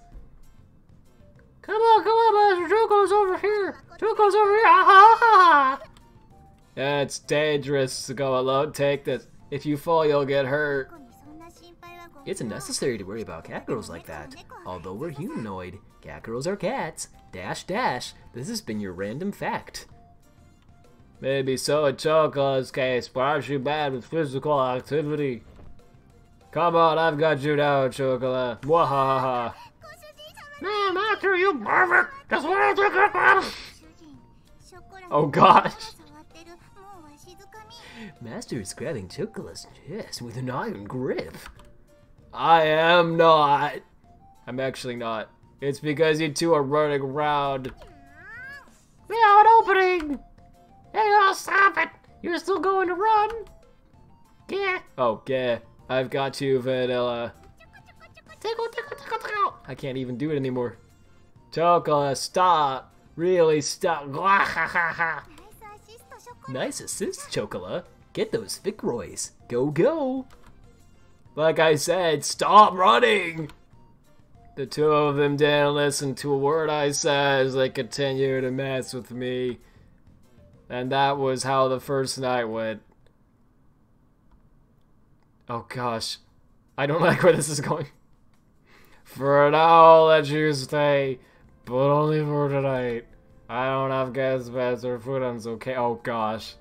Come on, Master. Choco's over here. Choco's over here. Ha ha ha. It's dangerous to go alone. Take this. If you fall, you'll get hurt. It's unnecessary to worry about cat girls like that. Although we're humanoid, cat girls are cats. Dash dash. This has been your random fact. Maybe so in Choco's case, but aren't you bad with physical activity? Come on, I've got you now, Chocola. Mwahaha. Man, Master, you perfect. Just want to take it. Oh gosh. Master is grabbing Chocola's chest with an iron grip. I am not. I'm actually not. It's because you two are running around. We have an opening. Hey, stop it. You're still going to run. Yeah. Oh, yeah. I've got you, Vanilla. Tickle, tickle, tickle, tickle. I can't even do it anymore. Chocolate, stop. Really stop. Nice assist, Chocolate. Get those Ficroys. Go, go. Like I said, stop running. The two of them didn't listen to a word I said as they continued to mess with me. And that was how the first night went. Oh gosh. I don't like where this is going. For now, I'll let you stay. But only for tonight. I don't have gas pass or food, I'm okay. Oh gosh.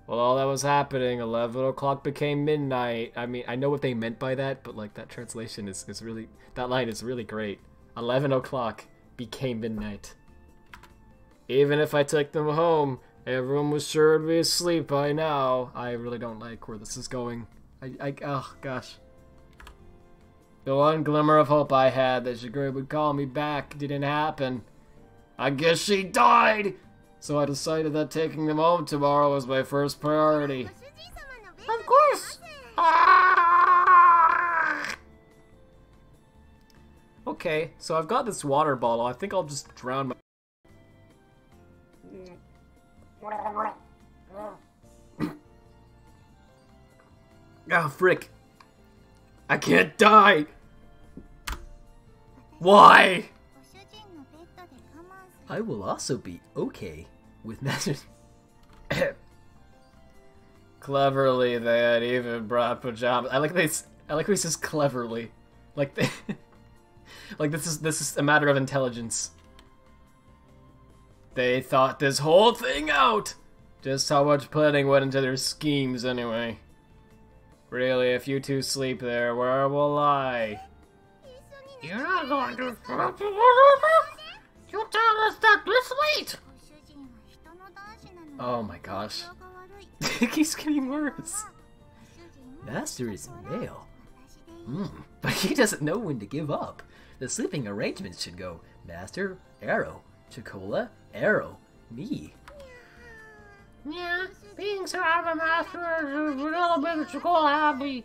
Well, all that was happening, 11 o'clock became midnight. I mean, I know what they meant by that, but like that translation is really, that line is really great. 11 o'clock became midnight. Even if I took them home, everyone was sure to be asleep by now. I really don't like where this is going. Oh gosh. The one glimmer of hope I had that Shigure would call me back didn't happen. I guess she died! So I decided that taking them home tomorrow was my first priority. Of course! Okay, so I've got this water bottle. I think I'll just drown my... Ah, frick. I can't die! Why? I will also be okay with measures. Cleverly, they had even brought pajamas. I like this. I like how he says cleverly, like they, like this is a matter of intelligence. They thought this whole thing out. Just how much planning went into their schemes, anyway. Really, if you two sleep there, where will I? You're not going to stop. You tell us that this late. Oh my gosh. It keeps getting worse. Master is male. But he doesn't know when to give up. The sleeping arrangements should go Master, Arrow, Chocola, Arrow, me. Yeah, being surrounded by Master is a little bit of Chocola happy.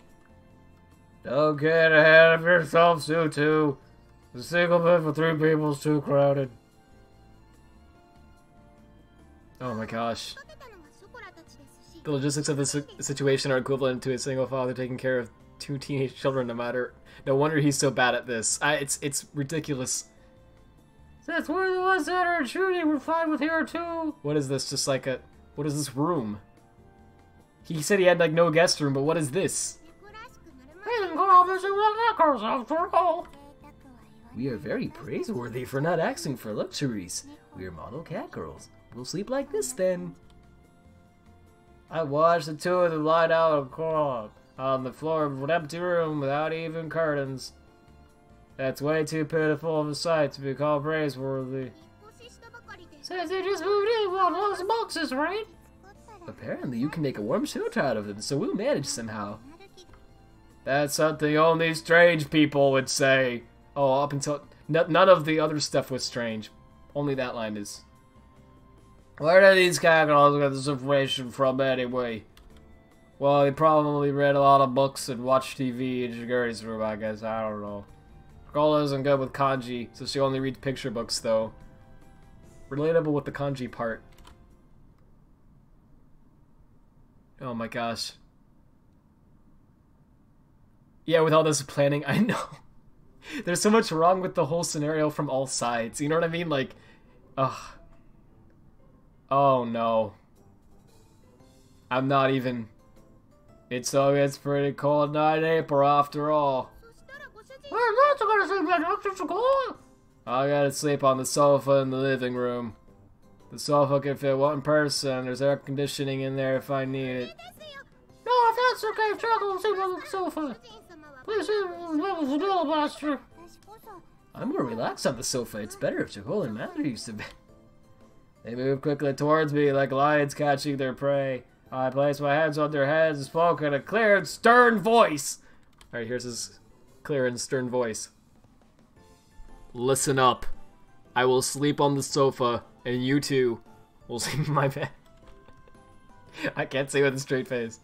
Don't get ahead of yourself, Sutu. The single bed for 3 people is too crowded. Oh my gosh. The logistics of this situation are equivalent to a single father taking care of 2 teenage children, no wonder he's so bad at this. It's ridiculous. That's where the ones that are shooting we're fine with here too. What is this? Just like what is this room? He said he had like no guest room, but what is this? We can go out visit with hackers after all. We are very praiseworthy for not asking for luxuries. We are model cat girls. We'll sleep like this then. I watched the 2 of them lie down on the floor of an empty room without even curtains. That's way too pitiful of a sight to be called praiseworthy. Says they just moved in one of those boxes, right? Apparently you can make a warm shelter out of them, so we'll manage somehow. That's something only strange people would say. Oh, up until... none of the other stuff was strange. Only that line is. Where did these caggirls get this information from anyway? Well, they probably read a lot of books and watched TV in Shiguri's room, I guess. I don't know. Girl isn't good with kanji, so she only reads picture books, though. Relatable with the kanji part. Oh my gosh. Yeah, with all this planning, I know. There's so much wrong with the whole scenario from all sides. You know what I mean? Like, ugh. Oh no. I'm not even... It still gets pretty cold night in April after all. We're not gonna sleep like Dr. Chocola. I gotta sleep on the sofa in the living room. The sofa can fit 1 person. There's air conditioning in there if I need it. No, if that's okay, Chocolate will sleep on the sofa. Please sleep on the vanilla master. I'm more relaxed on the sofa. It's better if Chocola and Master used to be. They move quickly towards me like lions catching their prey. I place my hands on their heads and spoke in a clear and stern voice. Alright, here's his clear and stern voice. Listen up. I will sleep on the sofa, and you two will sleep in my bed. I can't say with a straight face.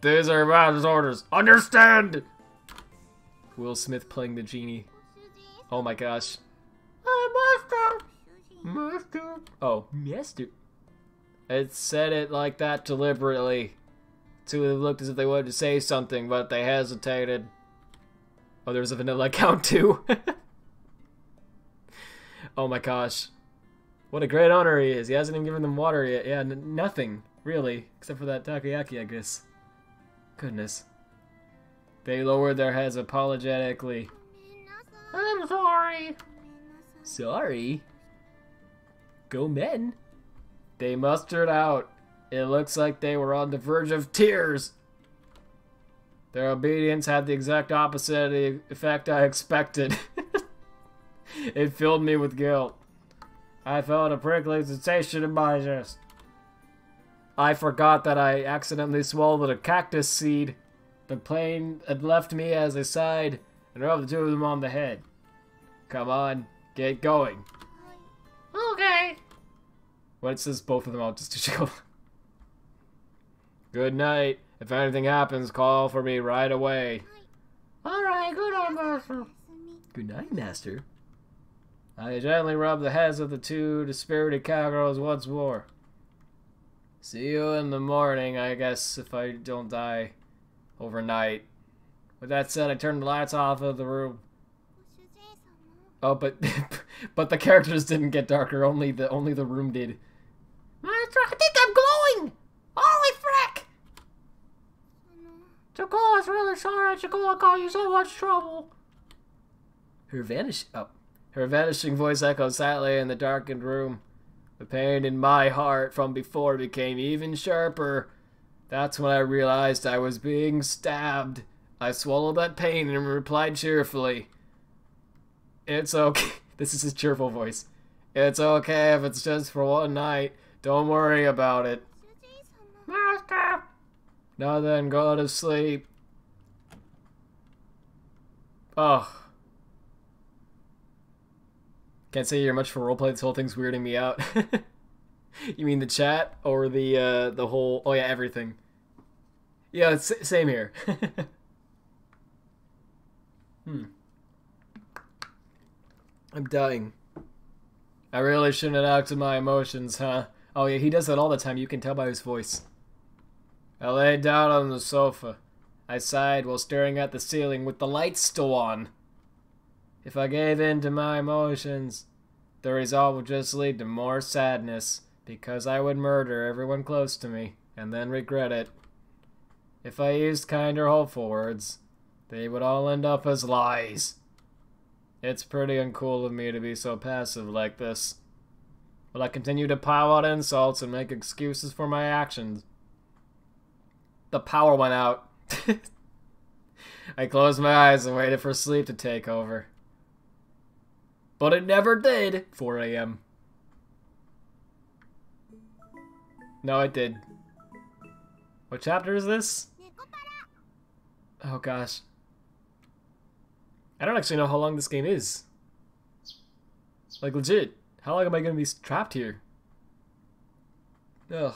These are master's orders. Understand? Will Smith playing the genie. Oh my gosh. Master! Master. Oh, master. It said it like that deliberately. Two of them looked as if they wanted to say something, but they hesitated. Oh, there was a vanilla account too. Oh my gosh. What a great honor he is. He hasn't even given them water yet. Yeah, nothing, really. Except for that takoyaki, I guess. Goodness. They lowered their heads apologetically. I'm sorry. Sorry? Go men. They mustered out. It looks like they were on the verge of tears. Their obedience had the exact opposite of the effect I expected. It filled me with guilt. I felt a prickling sensation in my chest. I forgot that I accidentally swallowed a cactus seed. The plane had left me as I sighed and rubbed the two of them on the head. Come on, get going. Okay. What says both of them out just to chill. Good night. If anything happens, call for me right away. Alright, good night, Master. Good night, Master. I gently rubbed the heads of the two dispirited cowgirls once more. See you in the morning, I guess, if I don't die overnight. With that said, I turned the lights off of the room. Oh, but but the characters didn't get darker. Only the room did. Master, I think I'm glowing! Holy frick! Chikola is really sorry. Chikola caused you so much trouble. Her vanishing voice echoed silently in the darkened room. The pain in my heart from before became even sharper. That's when I realized I was being stabbed. I swallowed that pain and replied cheerfully. It's okay. This is his cheerful voice. It's okay if it's just for one night. Don't worry about it. Master! Now then, go to sleep. Oh. Can't say you're much for roleplay. This whole thing's weirding me out. You mean the chat or the whole? Oh yeah, everything. Yeah, it's same here. I'm dying. I really shouldn't have acted my emotions, huh? Oh yeah, he does that all the time. You can tell by his voice. I lay down on the sofa. I sighed while staring at the ceiling with the lights still on. If I gave in to my emotions, the result would just lead to more sadness, because I would murder everyone close to me, and then regret it. If I used kinder, hopeful words, they would all end up as lies. It's pretty uncool of me to be so passive like this. Will I continue to pile out insults and make excuses for my actions? The power went out. I closed my eyes and waited for sleep to take over. But it never did. 4 a.m. No, it did. What chapter is this? Oh gosh. I don't actually know how long this game is. Like legit. How long am I gonna be trapped here? Ugh.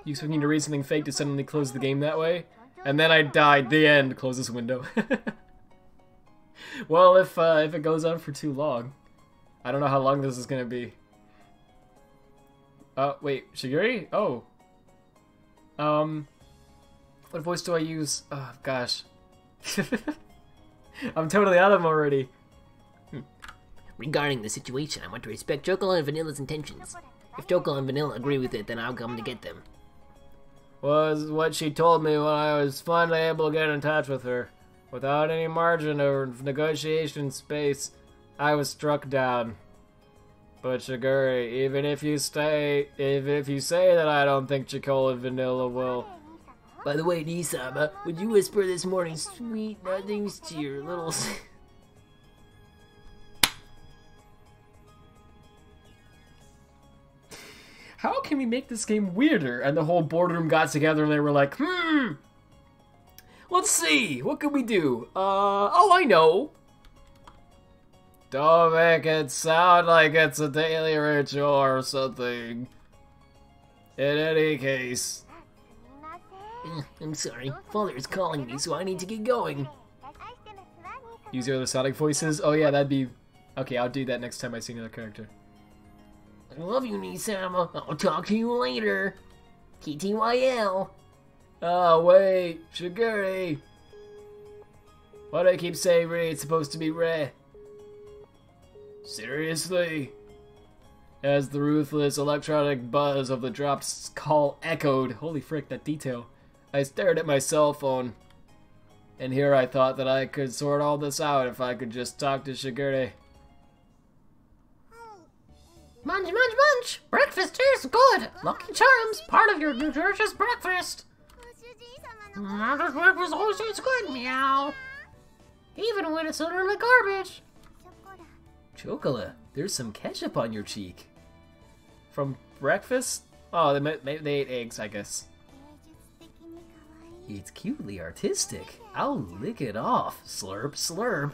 You expect me to read something fake to suddenly close the game that way? And then I died. The end. Close this window. Well, if it goes on for too long. I don't know how long this is gonna be. Wait. Shiguri? Oh. What voice do I use? Oh, gosh. I'm totally out of them already. Regarding the situation, I want to respect Chocolate and Vanilla's intentions. If Chocolate and Vanilla agree with it, then I'll come to get them. Was what she told me when I was finally able to get in touch with her. Without any margin of negotiation space, I was struck down. But Shiguri, even if you say that I don't think Chocolate and Vanilla will... By the way, Nisama, would you whisper this morning sweet nothings to your little... How can we make this game weirder? And the whole boardroom got together and they were like, let's see, what can we do? Oh, I know. Don't make it sound like it's a daily ritual or something. In any case, I'm sorry. Father is calling me, so I need to get going. Use your other Sonic voices? Oh yeah, that'd be... Okay, I'll do that next time I see another character. I love you, Nisama. I'll talk to you later. TTYL. Oh, wait. Shigure. Why do I keep saying Ray? It's supposed to be Ray. Seriously? As the ruthless electronic buzz of the dropped call echoed, holy frick, that detail, I stared at my cell phone. And here I thought that I could sort all this out if I could just talk to Shigure. Munch, munch, munch! Breakfast tastes good! Lucky Charms, part of your nutritious breakfast! This breakfast always tastes good, meow! Even when it's utterly garbage! Chocola, there's some ketchup on your cheek. From breakfast? Oh, they ate eggs, I guess. It's cutely artistic. I'll lick it off. Slurp, slurp.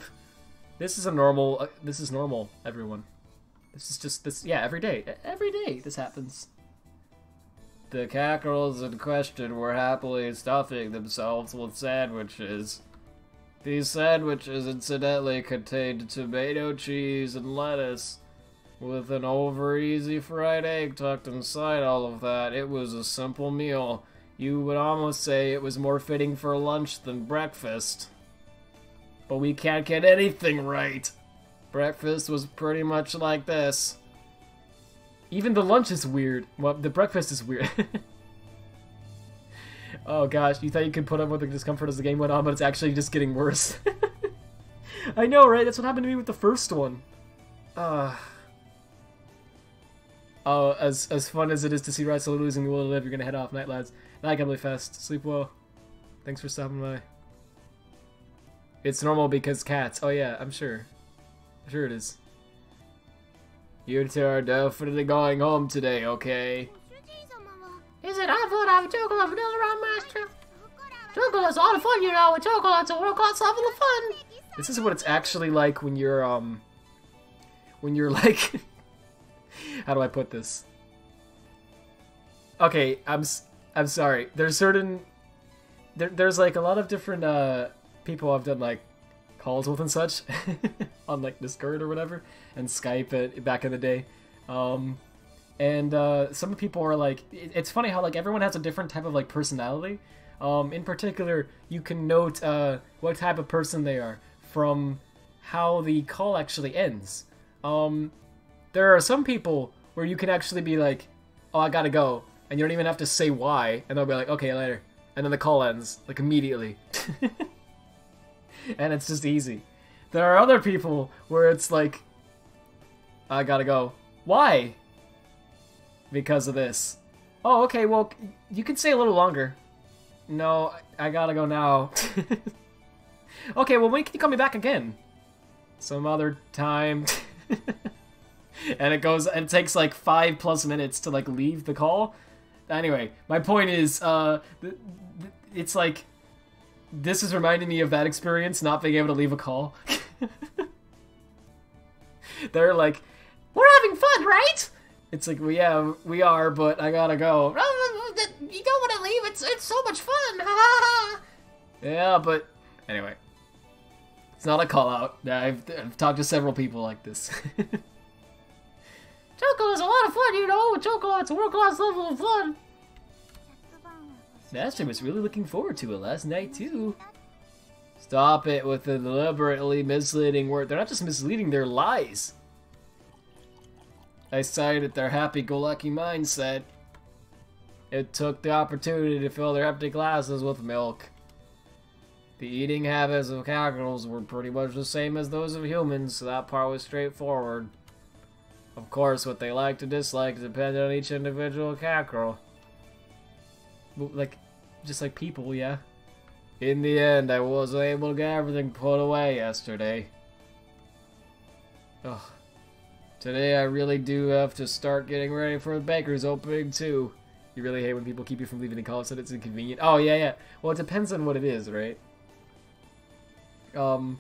This is normal, everyone. This is just this. Yeah, every day. Every day this happens. The cackerels in question were happily stuffing themselves with sandwiches. These sandwiches incidentally contained tomato, cheese, and lettuce, with an over-easy fried egg tucked inside all of that. It was a simple meal. You would almost say it was more fitting for lunch than breakfast. But we can't get anything right. Breakfast was pretty much like this. Even the lunch is weird. Well, the breakfast is weird. Oh gosh, you thought you could put up with the discomfort as the game went on, but it's actually just getting worse. I know, right? That's what happened to me with the first one. Oh, as fun as it is to see Russell losing the will to live, you're gonna head off. Night, lads. Night, Emily Fest. Sleep well. Thanks for stopping by. It's normal because cats. Oh yeah, I'm sure. I'm sure it is. You two are definitely going home today, okay? Is it? I thought I have chocolate vanilla round master. Chocolate's a lot of fun, you know. Chocolate's a world-class level of fun. This is what it's actually like when you're like, how do I put this? Okay, I'm sorry. There's like a lot of different people I've done like calls with and such on like Discord or whatever, and Skype back in the day. And some people are like, it's funny how like everyone has a different type of like personality. In particular, you can note what type of person they are from how the call actually ends. There are some people where you can actually be like, oh, I gotta go, and you don't even have to say why, and they'll be like, okay, later, and then the call ends like immediately. And it's just easy. There are other people where it's like, I gotta go. Why? Because of this. Oh, okay, well, you can stay a little longer. No, I gotta go now. Okay, well, when can you call me back again? Some other time. And it takes like 5+ minutes to like leave the call. Anyway, my point is, it's like, this is reminding me of that experience, not being able to leave a call. They're like, we're having fun, right? It's like, well, yeah, we are, but I gotta go. You don't want to leave, it's so much fun. Yeah, but anyway. It's not a call out. I've talked to several people like this. Chocolate's a lot of fun, you know. Chocolate's a world-class level of fun. Master was really looking forward to it last night, too. Stop it with the deliberately misleading word. They're not just misleading, they're lies. I sighed at their happy-go-lucky mindset. It took the opportunity to fill their empty glasses with milk. The eating habits of cackerels were pretty much the same as those of humans, so that part was straightforward. Of course, what they like to dislike depended on each individual cackerel. Like, just like people, yeah. In the end, I was able to get everything put away yesterday. Ugh. Today I really do have to start getting ready for the baker's opening too. You really hate when people keep you from leaving the call so it's inconvenient. Oh yeah, yeah. Well, it depends on what it is, right? When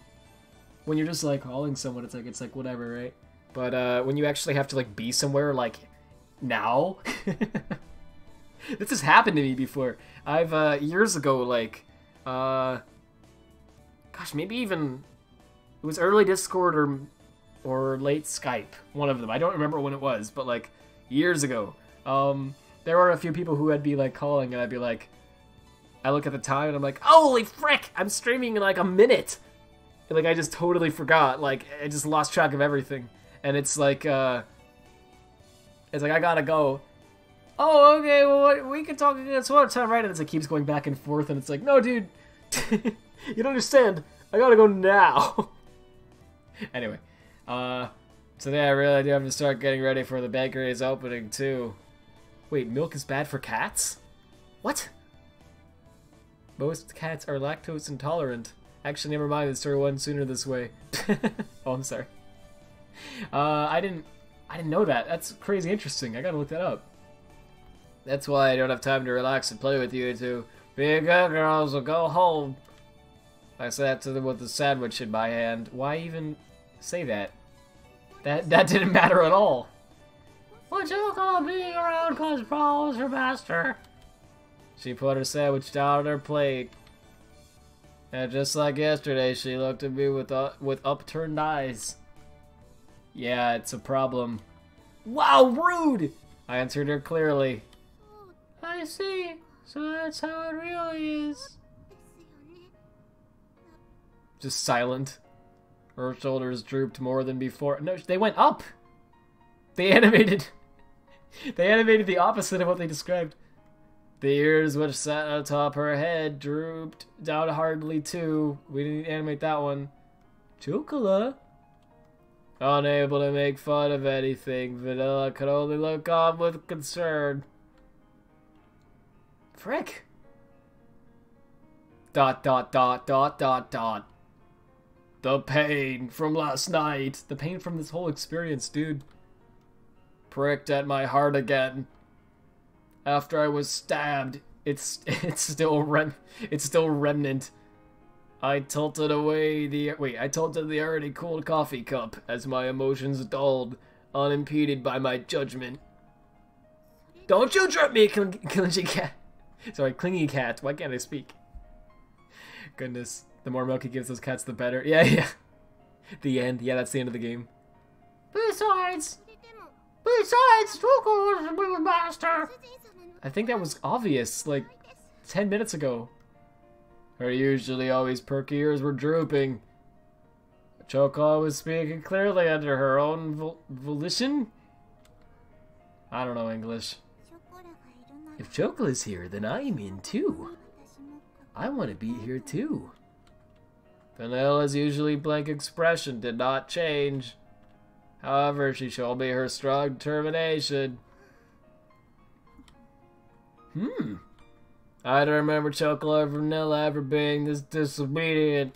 you're just like calling someone, it's like whatever, right? But when you actually have to like be somewhere like now, This has happened to me before. I've, years ago, like, gosh, maybe even, it was early Discord or late Skype, one of them. I don't remember when it was, but, like, years ago. There were a few people who would be, like, calling, and I'd be like, I look at the time, and I'm like, holy frick, I'm streaming in, like, a minute! And, like, I just totally forgot, like, I just lost track of everything. And it's like, I gotta go. Oh, okay, well, we can talk again some other time, right? And it keeps going back and forth, and it's like, no, dude, you don't understand. I gotta go now. Anyway, today I really do have to start getting ready for the bakery's opening, too. Wait, milk is bad for cats? What? Most cats are lactose intolerant. Actually, never mind, the story went sooner this way. Oh, I'm sorry. I didn't know that. That's crazy interesting. I gotta look that up. That's why I don't have time to relax and play with you two. Be good, girls, or go home. I sat to them with a sandwich in my hand. Why even say that? That didn't matter at all. Would you call being around cause problems her master? She put her sandwich down on her plate. And just like yesterday, she looked at me with upturned eyes. Yeah, it's a problem. Wow, rude! I answered her clearly. I see. So that's how it really is. Just silent. Her shoulders drooped more than before. No, they went up! They animated the opposite of what they described. The ears which sat atop her head drooped down hardly too. We didn't animate that one. Chocola? Unable to make fun of anything, Vanilla could only look on with concern. Frick. ... The pain from last night. The pain from this whole experience, dude. Pricked at my heart again. After I was stabbed, it's still remnant. I tilted the already cooled coffee cup as my emotions dulled, unimpeded by my judgment. Don't you drop me, clingy cat. Sorry, clingy cat. Why can't I speak? Goodness, the more milk he gives those cats, the better. Yeah. The end. Yeah, that's the end of the game. Besides, Tuco was the master. I think that was obvious, like, 10 minutes ago. Her usually always perky ears were drooping. Choco was speaking clearly under her own volition? I don't know English. If Choco is here, then I'm in too. I want to be here too. Vanilla's usually blank expression did not change. However, she showed me her strong determination. I don't remember Chocolate or Vanilla ever being this disobedient.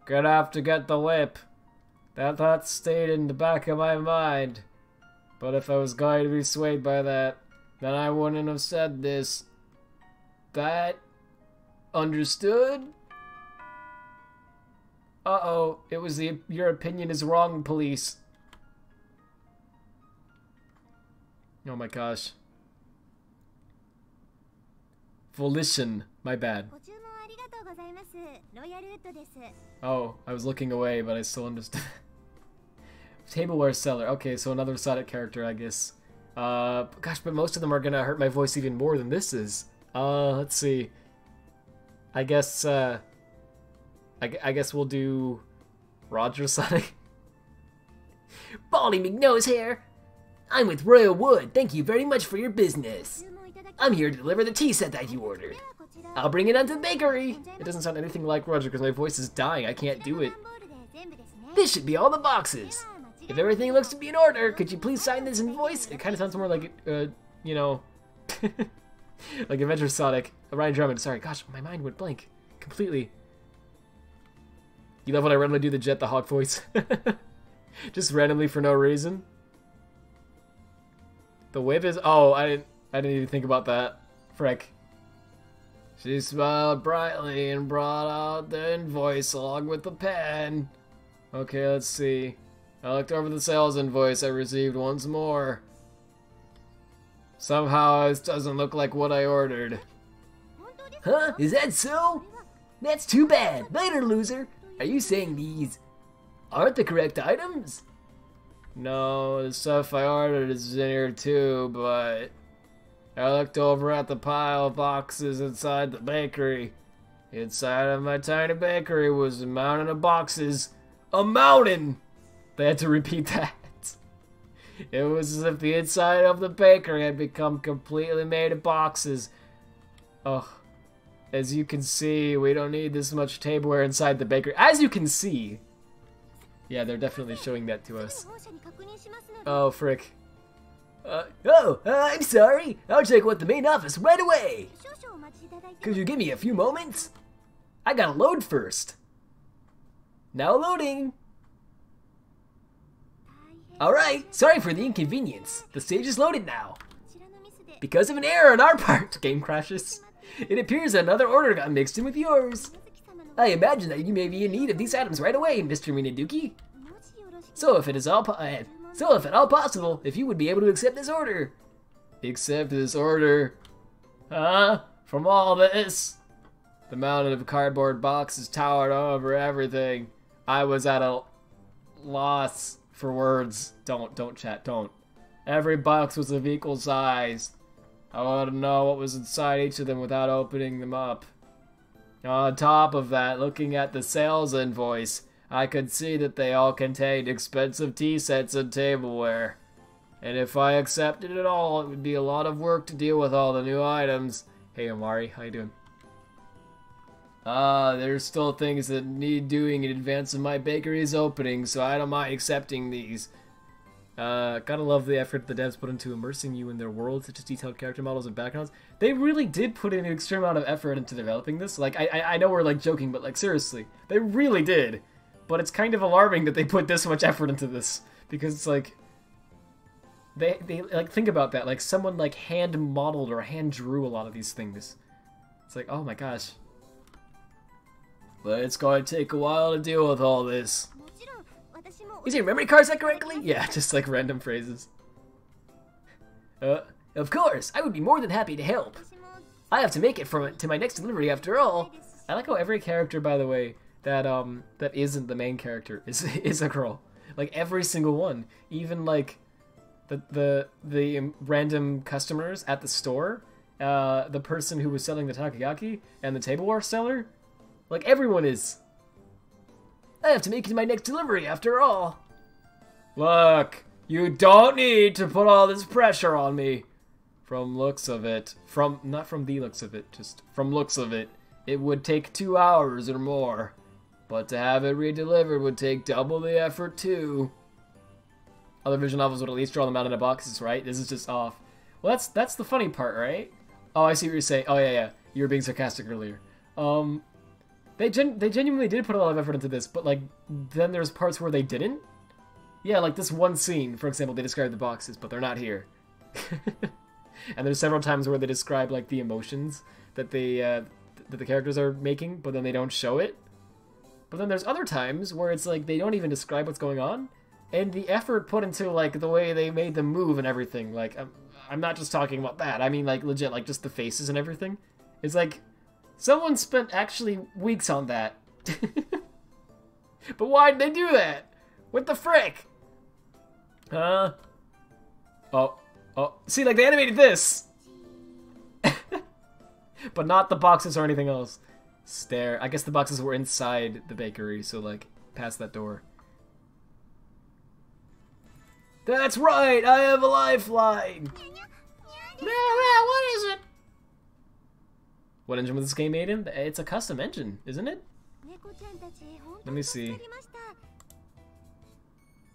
Gonna have to get the whip. That thought stayed in the back of my mind. But if I was going to be swayed by that, then I wouldn't have said this. That... Understood? Uh-oh, it was your opinion is wrong, police. Oh my gosh. Volition. My bad. Oh, I was looking away, but I still understood. Tableware seller. Okay, so another Sonic character, I guess. Gosh, but most of them are gonna hurt my voice even more than this is. Let's see. I guess, I guess we'll do Roger Sonic. Baldy McNose here. I'm with Royal Wood. Thank you very much for your business. I'm here to deliver the tea set that you ordered. I'll bring it on to the bakery. It doesn't sound anything like Roger because my voice is dying. I can't do it. This should be all the boxes. If everything looks to be in order, could you please sign this invoice? It kind of sounds more like, you know, like Adventure Sonic. Ryan Drummond. Sorry, gosh, my mind went blank completely. You love when I randomly do the Jet the Hawk voice. Just randomly for no reason. The whip is... Oh, I didn't even think about that. Frick. She smiled brightly and brought out the invoice along with the pen. Okay, let's see. I looked over the sales invoice I received once more. Somehow this doesn't look like what I ordered. Huh? Is that so? That's too bad. Later, loser. Are you saying these aren't the correct items? No, the stuff I ordered is in here too, but I looked over at the pile of boxes inside the bakery. Inside of my tiny bakery was a mountain of boxes. A mountain! They had to repeat that. It was as if the inside of the bakery had become completely made of boxes. Ugh. As you can see, we don't need this much tableware inside the bakery. As you can see! Yeah, they're definitely showing that to us. Oh, frick. I'm sorry. I'll check with the main office right away. Could you give me a few moments? I gotta load first. Now loading. Alright, sorry for the inconvenience. The stage is loaded now. Because of an error on our part, game crashes. It appears another order got mixed in with yours. I imagine that you may be in need of these items right away, Mr. Minaduki. So if at all possible, if you would be able to accept this order. Accept this order? Huh? From all this? The mountain of cardboard boxes towered over everything. I was at a loss for words. Don't chat, don't. Every box was of equal size. I want to know what was inside each of them without opening them up. On top of that, looking at the sales invoice, I could see that they all contained expensive tea sets and tableware. And if I accepted it all, it would be a lot of work to deal with all the new items. Hey Omari, how you doing? There's still things that need doing in advance of my bakery's opening, so I don't mind accepting these. Gotta love the effort the devs put into immersing you in their world, such as detailed character models and backgrounds. They really did put in an extreme amount of effort into developing this. Like, I know we're like joking, but like seriously, they really did. But it's kind of alarming that they put this much effort into this, because it's like, they like, think about that, like someone like hand modeled or hand drew a lot of these things. It's like, oh my gosh. But it's going to take a while to deal with all this. Is your memory card set correctly? Yeah, just like random phrases. Of course, I would be more than happy to help. I have to make it to my next delivery after all. I like how every character, by the way, that isn't the main character is a girl. Like every single one, even like the random customers at the store, the person who was selling the takoyaki and the tableware seller, like everyone is. I have to make it to my next delivery after all. Look, you don't need to put all this pressure on me. From looks of it, not from the looks of it, just from looks of it, it would take 2 hours or more. But to have it re-delivered would take double the effort too. Other visual novels would at least draw them out into boxes, right? This is just off. Well, that's the funny part, right? Oh, I see what you're saying. Oh, yeah. You were being sarcastic earlier. They genuinely did put a lot of effort into this, but like, then there's parts where they didn't. Yeah, like this one scene, for example, they describe the boxes, but they're not here. And there's several times where they describe like the emotions that that the characters are making, but then they don't show it. But then there's other times where it's like they don't even describe what's going on, and the effort put into like the way they made them move and everything. Like I'm not just talking about that. I mean like legit, like just the faces and everything. It's like someone spent actually weeks on that. But why did they do that? What the frick? Oh. See, like, they animated this! But not the boxes or anything else. Stare. I guess the boxes were inside the bakery, so, like, past that door. That's right! I have a lifeline! What is it? What engine was this game made in? It's a custom engine, isn't it? Let me see.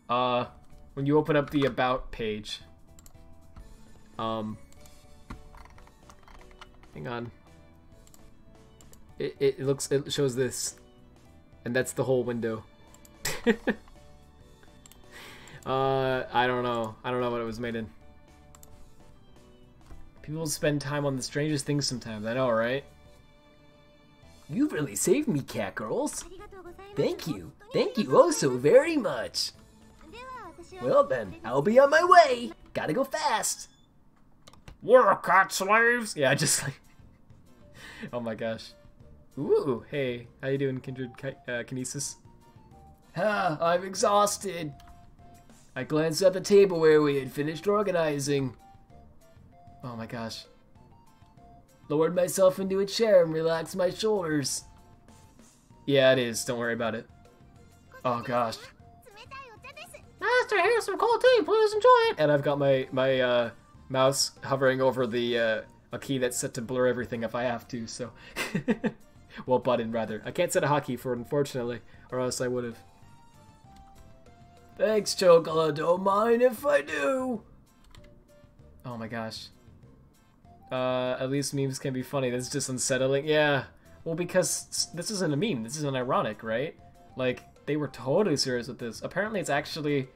When you open up the About page. Hang on. It shows this. And that's the whole window. I don't know. I don't know what it was made in. People spend time on the strangest things sometimes, I know, right? You've really saved me, cat girls. Thank you. Thank you oh so very much. Well then, I'll be on my way. Gotta go fast. We're cat slaves! Yeah, just like... Oh my gosh. Ooh, hey. How you doing, Kindred Kinesis? Ah, I'm exhausted. I glanced at the table where we had finished organizing. Oh my gosh. Lowered myself into a chair and relaxed my shoulders. Yeah, it is. Don't worry about it. Oh gosh. Master, here's some cold tea. Please enjoy it. And I've got my mouse hovering over the a key that's set to blur everything if I have to, so... Well, button, rather. I can't set a hotkey for it, unfortunately, or else I would have. Thanks, Chocola. Don't mind if I do. Oh my gosh. At least memes can be funny. That's just unsettling. Yeah. Well, because this isn't a meme. This isn't ironic, right? Like, they were totally serious with this. Apparently, it's actually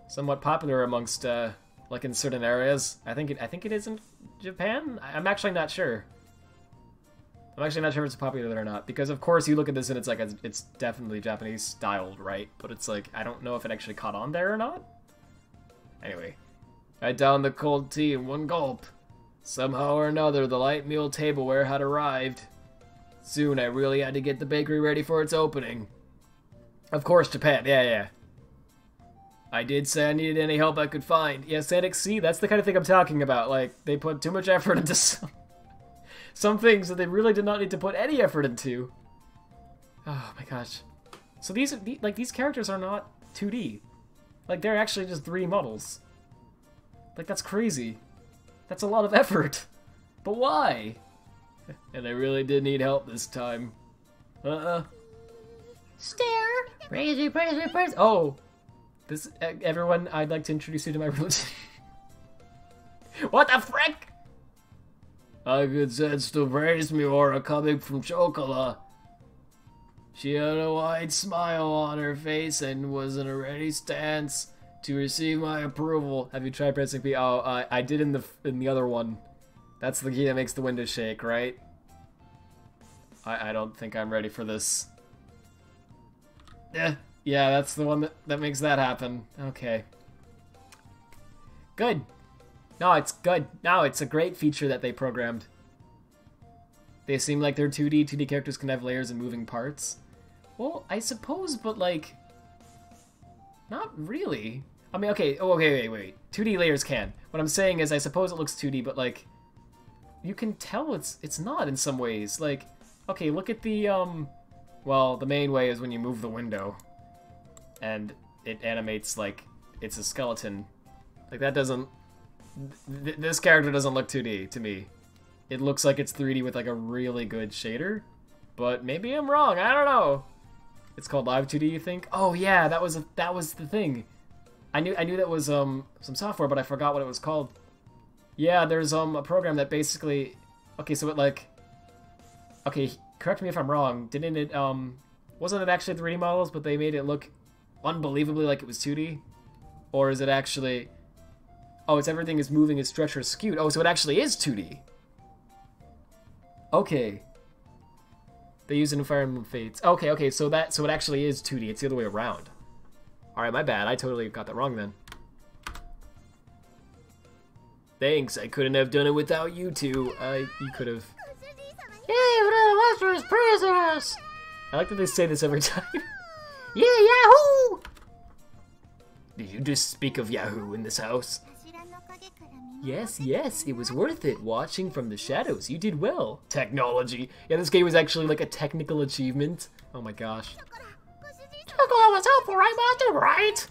somewhat popular amongst, like, in certain areas. I think it is in Japan? I'm actually not sure. I'm actually not sure if it's popular or not. Because, of course, you look at this and it's like, it's definitely Japanese styled, right? But it's like, I don't know if it actually caught on there or not. Anyway. I downed the cold tea in one gulp. Somehow or another, the light meal tableware had arrived. Soon, I really had to get the bakery ready for its opening. Of course, Japan. Yeah. I did say I needed any help I could find. Yeah, Sanic, see, that's the kind of thing I'm talking about. Like, they put too much effort into some things that they really did not need to put any effort into. Oh my gosh. So these characters are not 2D. Like, they're actually just 3D models. Like, that's crazy. That's a lot of effort. But why? And I really did need help this time. Stare. Praise. Oh. This, everyone, I'd like to introduce you to my religion. What the frick? I could sense the praise me aura coming from Chocola. She had a wide smile on her face and was in a ready stance to receive my approval. Have you tried pressing P? Oh, I did in the other one. That's the key that makes the window shake, right? I don't think I'm ready for this. Yeah, that's the one that makes that happen. Okay. Good. No, it's good. No, it's a great feature that they programmed. They seem like they're 2D. 2D characters can have layers and moving parts. Well, I suppose, but like... Not really. I mean, okay. Oh, okay, wait. 2D layers can. What I'm saying is I suppose it looks 2D, but like... You can tell it's not in some ways. Like, okay, look at the, well, the main way is when you move the window. And it animates like it's a skeleton. Like, that doesn't... This character doesn't look 2D to me. It looks like it's 3D with like a really good shader. But maybe I'm wrong. I don't know. It's called Live 2D, you think? Oh yeah, that was the thing. I knew that was some software, but I forgot what it was called. Yeah, there's a program that basically... Okay, so it like... Okay, correct me if I'm wrong. Didn't it, wasn't it actually 3D models, but they made it look unbelievably like it was 2D? Or is it actually... Oh, it's everything is moving, is stretched or skewed. Oh, so it actually is 2D. Okay. They use an environment fades. Okay, so it actually is 2D. It's the other way around. Alright, my bad. I totally got that wrong then. Thanks, I couldn't have done it without you two. You could have. Yay, the master is praising us. I like that they say this every time. Yeah, Yahoo! Did you just speak of Yahoo in this house? Yes, it was worth it. Watching from the shadows, you did well. Technology. Yeah, this game was actually like a technical achievement. Oh my gosh. Chocola was helpful, right, Master? Right?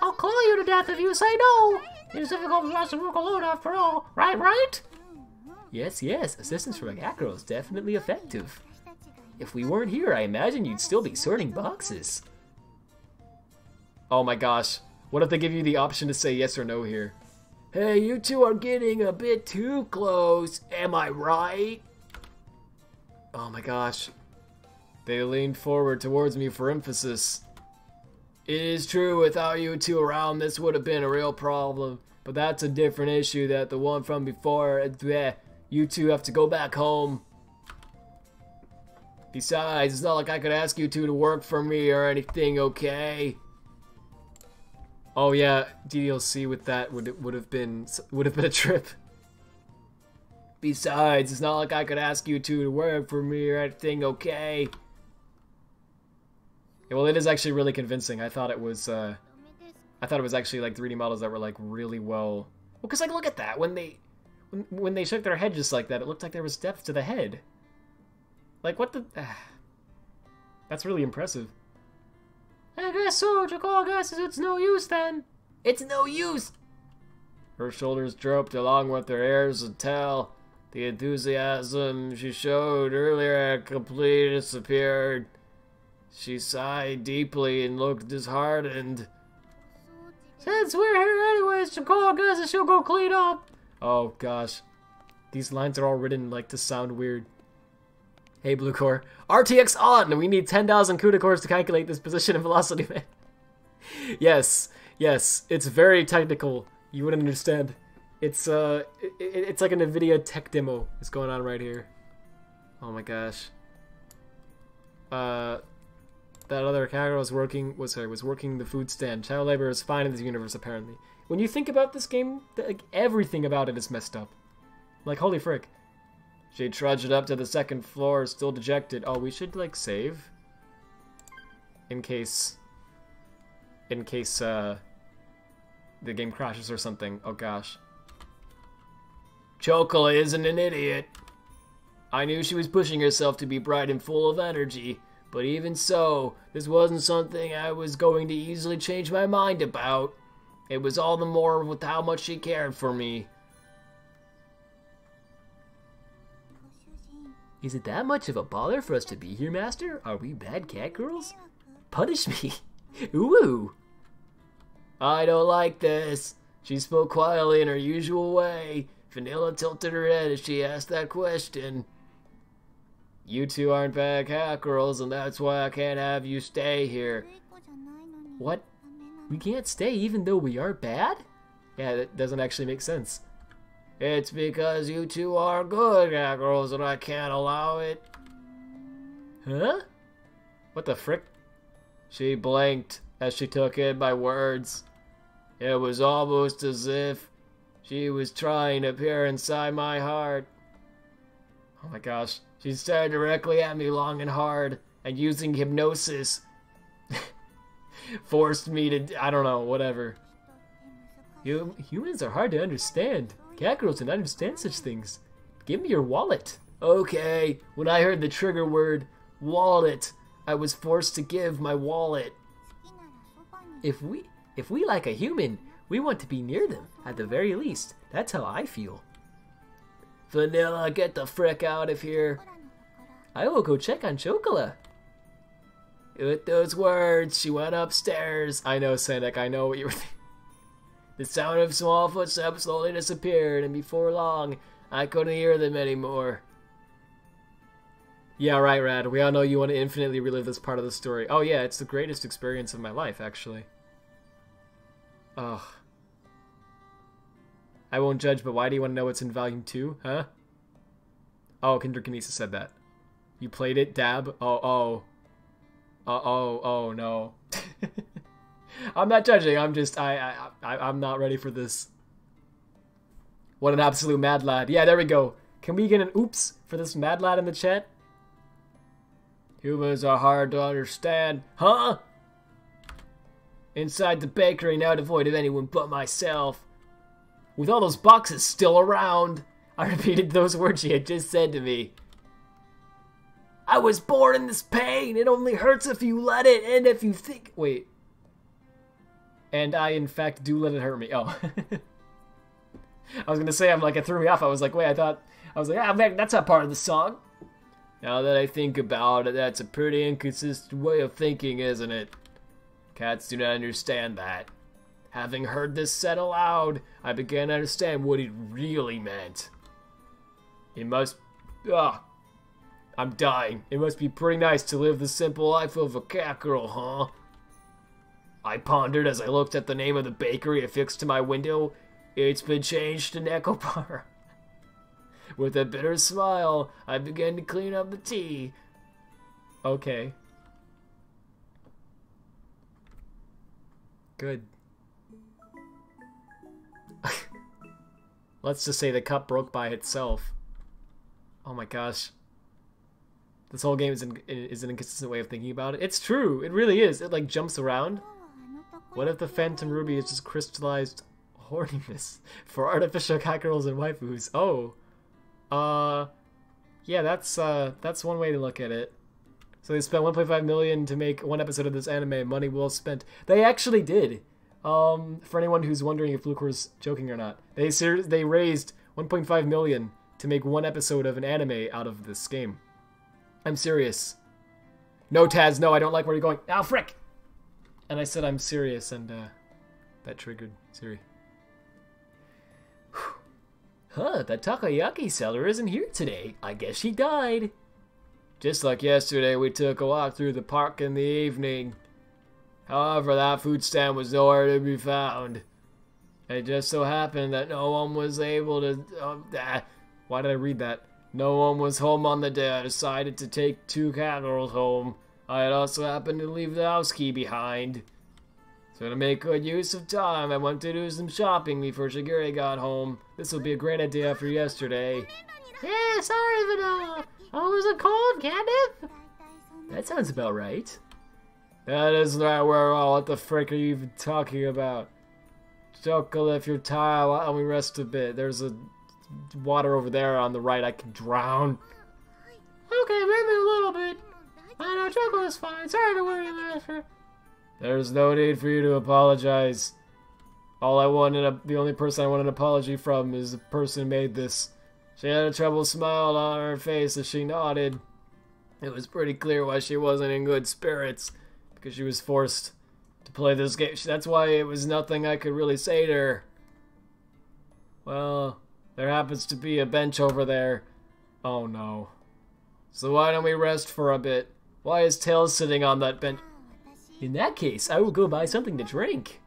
I'll call you to death if you say no. It's difficult for us to work alone after all. Right? Yes. Assistance from a cat girl is definitely effective. If we weren't here, I imagine you'd still be sorting boxes. Oh my gosh. What if they give you the option to say yes or no here? Hey, you two are getting a bit too close. Am I right? Oh my gosh. They leaned forward towards me for emphasis. It is true, without you two around, this would have been a real problem. But that's a different issue than the one from before. You two have to go back home. Besides, it's not like I could ask you two to work for me or anything, okay? Oh yeah, DLC with that would have been a trip. Besides, it's not like I could ask you two to work for me or anything, okay? Yeah, well, it is actually really convincing. I thought it was actually like 3D models that were like really well. Well, cause like look at that when they shook their head just like that, it looked like there was depth to the head. Like what the? That's really impressive. I guess so. Jakal guesses it's no use then. It's no use. Her shoulders drooped along with her airs of tell. The enthusiasm she showed earlier had completely disappeared. She sighed deeply and looked disheartened. Since we're here anyways, Jakal guesses she'll go clean up. Oh gosh. These lines are all written like to sound weird. Hey Blue Core, RTX on! We need 10,000 CUDA cores to calculate this position and velocity, man. Yes, it's very technical. You wouldn't understand. It's like a NVIDIA tech demo that's going on right here. Oh my gosh. That other character was working the food stand. Child labor is fine in this universe, apparently. When you think about this game, like everything about it is messed up. Like holy frick. She trudged up to the second floor, still dejected. Oh, we should like save in case the game crashes or something. Oh gosh. Chocola isn't an idiot. I knew she was pushing herself to be bright and full of energy, but even so, this wasn't something I was going to easily change my mind about. It was all the more with how much she cared for me. Is it that much of a bother for us to be here, Master? Are we bad cat girls? Punish me. Ooh. I don't like this. She spoke quietly in her usual way. Vanilla tilted her head as she asked that question. You two aren't bad cat girls, and that's why I can't have you stay here. What? We can't stay even though we are bad? Yeah, that doesn't actually make sense. It's because you two are good cat girls and I can't allow it. Huh? What the frick? She blinked as she took in my words. It was almost as if she was trying to peer inside my heart. Oh my gosh. She stared directly at me long and hard, and using hypnosis, forced me to, I don't know, whatever. Humans are hard to understand. Cat girls don't understand such things. Give me your wallet. Okay, when I heard the trigger word, wallet, I was forced to give my wallet. If we like a human, we want to be near them, at the very least. That's how I feel. Vanilla, get the frick out of here. I will go check on Chocola. With those words, she went upstairs. I know, Sandek, I know what you were thinking. The sound of small footsteps slowly disappeared, and before long, I couldn't hear them anymore. Yeah, right, Rad. We all know you want to infinitely relive this part of the story. Oh yeah, it's the greatest experience of my life, actually. Ugh. I won't judge, but why do you want to know what's in Volume 2, huh? Oh, Kinderkinesis said that. You played it, Dab? Oh, no. I'm not judging, I'm just, I'm not ready for this. What an absolute mad lad. Yeah, there we go. Can we get an oops for this mad lad in the chat? Humans are hard to understand. Huh? Inside the bakery, now devoid of anyone but myself. With all those boxes still around. I repeated those words she had just said to me. I was born in this pain. It only hurts if you let it, and if you think... Wait. And I, in fact, do let it hurt me. Oh. I was gonna say, it threw me off. I was like, wait, ah, man, that's not part of the song. Now that I think about it, that's a pretty inconsistent way of thinking, isn't it? Cats do not understand that. Having heard this said aloud, I began to understand what it really meant. It must... I'm dying. It must be pretty nice to live the simple life of a cat girl, huh? I pondered as I looked at the name of the bakery affixed to my window. It's been changed to Nekopara. With a bitter smile, I began to clean up the tea. Okay. Good. Let's just say the cup broke by itself. Oh my gosh. This whole game is an inconsistent way of thinking about it. It's true. It really is. It like jumps around. What if the Phantom Ruby is just crystallized horniness for artificial cat girls and waifus? Oh. Yeah, that's one way to look at it. So they spent 1.5 million to make one episode of this anime. Money well spent. They actually did. For anyone who's wondering if Luke was joking or not, they raised 1.5 million to make one episode of an anime out of this game. I'm serious. No, Taz, no, I don't like where you're going. Ow, frick! And I said I'm serious, and that triggered Siri. Huh, that takoyaki seller isn't here today. I guess she died. Just like yesterday, we took a walk through the park in the evening. However, that food stand was nowhere to be found. It just so happened that no one was able to... why did I read that? No one was home on the day. I decided to take 2 cat girls home. I had also happened to leave the house key behind. So to make good use of time, I went to do some shopping before Shigure got home. This would be a great idea after yesterday. Yeah, sorry, Vanilla. Oh, was it cold, catnip? That sounds about right. That isn't right where at all. What the frick are you even talking about? Chocolate, if you're tired, why don't we rest a bit? There's a water over there on the right. I can drown. Okay, maybe a little bit. I know chocolate's fine. Sorry to worry, Master. There's no need for you to apologize. The only person I want an apology from is the person who made this. She had a troubled smile on her face as she nodded. It was pretty clear why she wasn't in good spirits, because she was forced to play this game. That's why it was nothing I could really say to her. Well, there happens to be a bench over there. Oh no. So why don't we rest for a bit? Why is Tails sitting on that bench? In that case, I will go buy something to drink.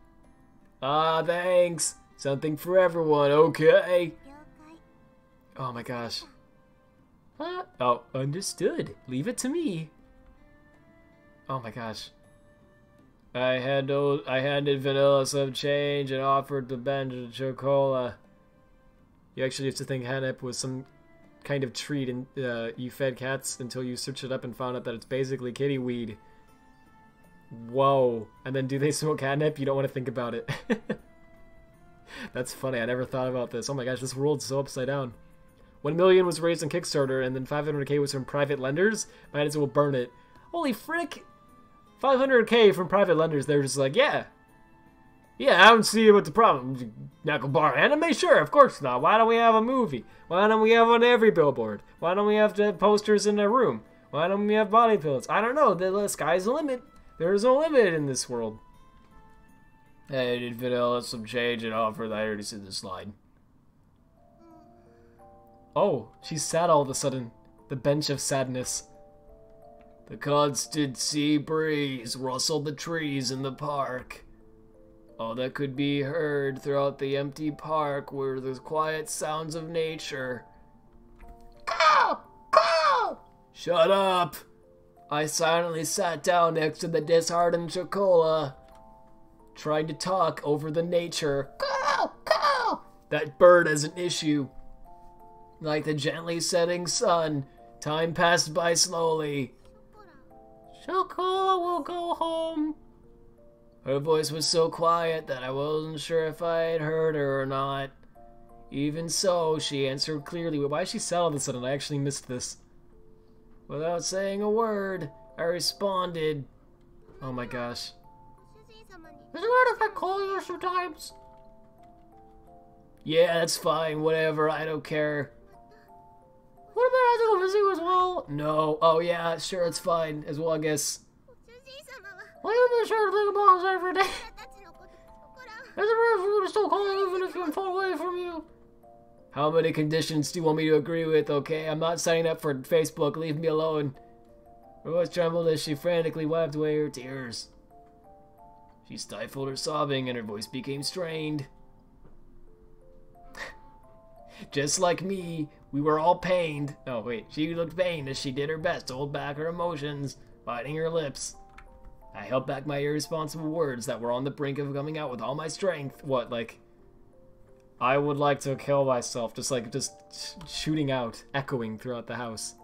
Ah, thanks. Something for everyone, okay? Oh my gosh. Oh, understood. Leave it to me. Oh my gosh. I handed Vanilla some change and offered the bench a chocola. You actually used to think Hanep was some kind of treat, and you fed cats until you searched it up and found out that it's basically kitty weed. Whoa. And then do they smoke catnip? You don't want to think about it. That's funny. I never thought about this. Oh my gosh, this world's so upside down. 1 million was raised on Kickstarter, and then 500k was from private lenders. Might as well burn it. Holy frick! 500k from private lenders. They're just like, yeah, I don't see what the problem. Nekopara anime? Sure, of course not. Why don't we have a movie? Why don't we have on every billboard? Why don't we have to have posters in a room? Why don't we have body pillows? I don't know. The sky's the limit. There's no limit in this world. Hey, did Vanilla some change and offer that? I already said the slide. Oh, she's sad all of a sudden. The bench of sadness. The constant sea breeze rustled the trees in the park. All that could be heard throughout the empty park were the quiet sounds of nature. Go! Go! Shut up! I silently sat down next to the disheartened Chocola, trying to talk over the nature. Go! Go! That bird is an issue. Like the gently setting sun, time passed by slowly. Chocola will go home. Her voice was so quiet that I wasn't sure if I had heard her or not. Even so, she answered clearly. Why is she sad all of a sudden? I actually missed this. Without saying a word, I responded. Oh my gosh. Is it right if I call you sometimes? Yeah, that's fine. Whatever. I don't care. What about I go visit you as well? No. Oh yeah, sure. It's fine as well, I guess. Well, you'll be sure to think about this every day. Is it right for you to still call you even if I'm far away from you? How many conditions do you want me to agree with, okay? I'm not signing up for Facebook. Leave me alone. Her voice trembled as she frantically wiped away her tears. She stifled her sobbing and her voice became strained. Just like me, we were all pained. Oh, wait. She looked pained as she did her best to hold back her emotions, biting her lips. I held back my irresponsible words that were on the brink of coming out with all my strength. What, like... I would like to kill myself. Just shooting out, echoing throughout the house.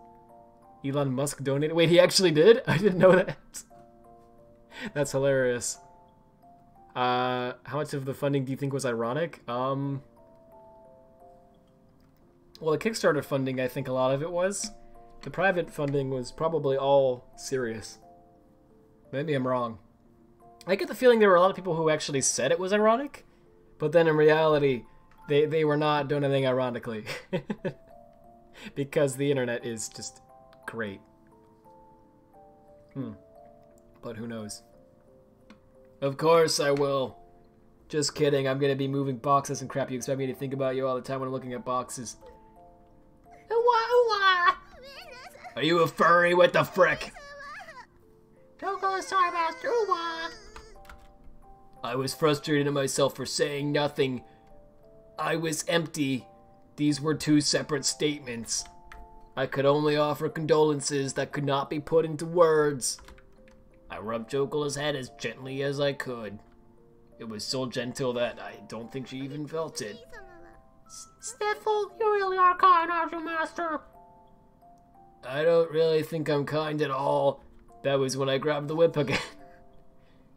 Elon Musk donated. Wait, he actually did? I didn't know that. That's hilarious. How much of the funding do you think was ironic? Well, the Kickstarter funding, I think a lot of it was. The private funding was probably all serious. Maybe I'm wrong. I get the feeling there were a lot of people who actually said it was ironic, but then in reality, they were not doing anything ironically. Because the internet is just great. But who knows? Of course I will. Just kidding, I'm gonna be moving boxes and crap. You expect me to think about you all the time when I'm looking at boxes. Are you a furry? What the frick? Choco, sorry, Master. I was frustrated at myself for saying nothing. I was empty. These were two separate statements. I could only offer condolences that could not be put into words. I rubbed Chocola's head as gently as I could. It was so gentle that I don't think she even felt it. Sniffle, you really are kind, aren't you, Master? I don't really think I'm kind at all. That was when I grabbed the whip again.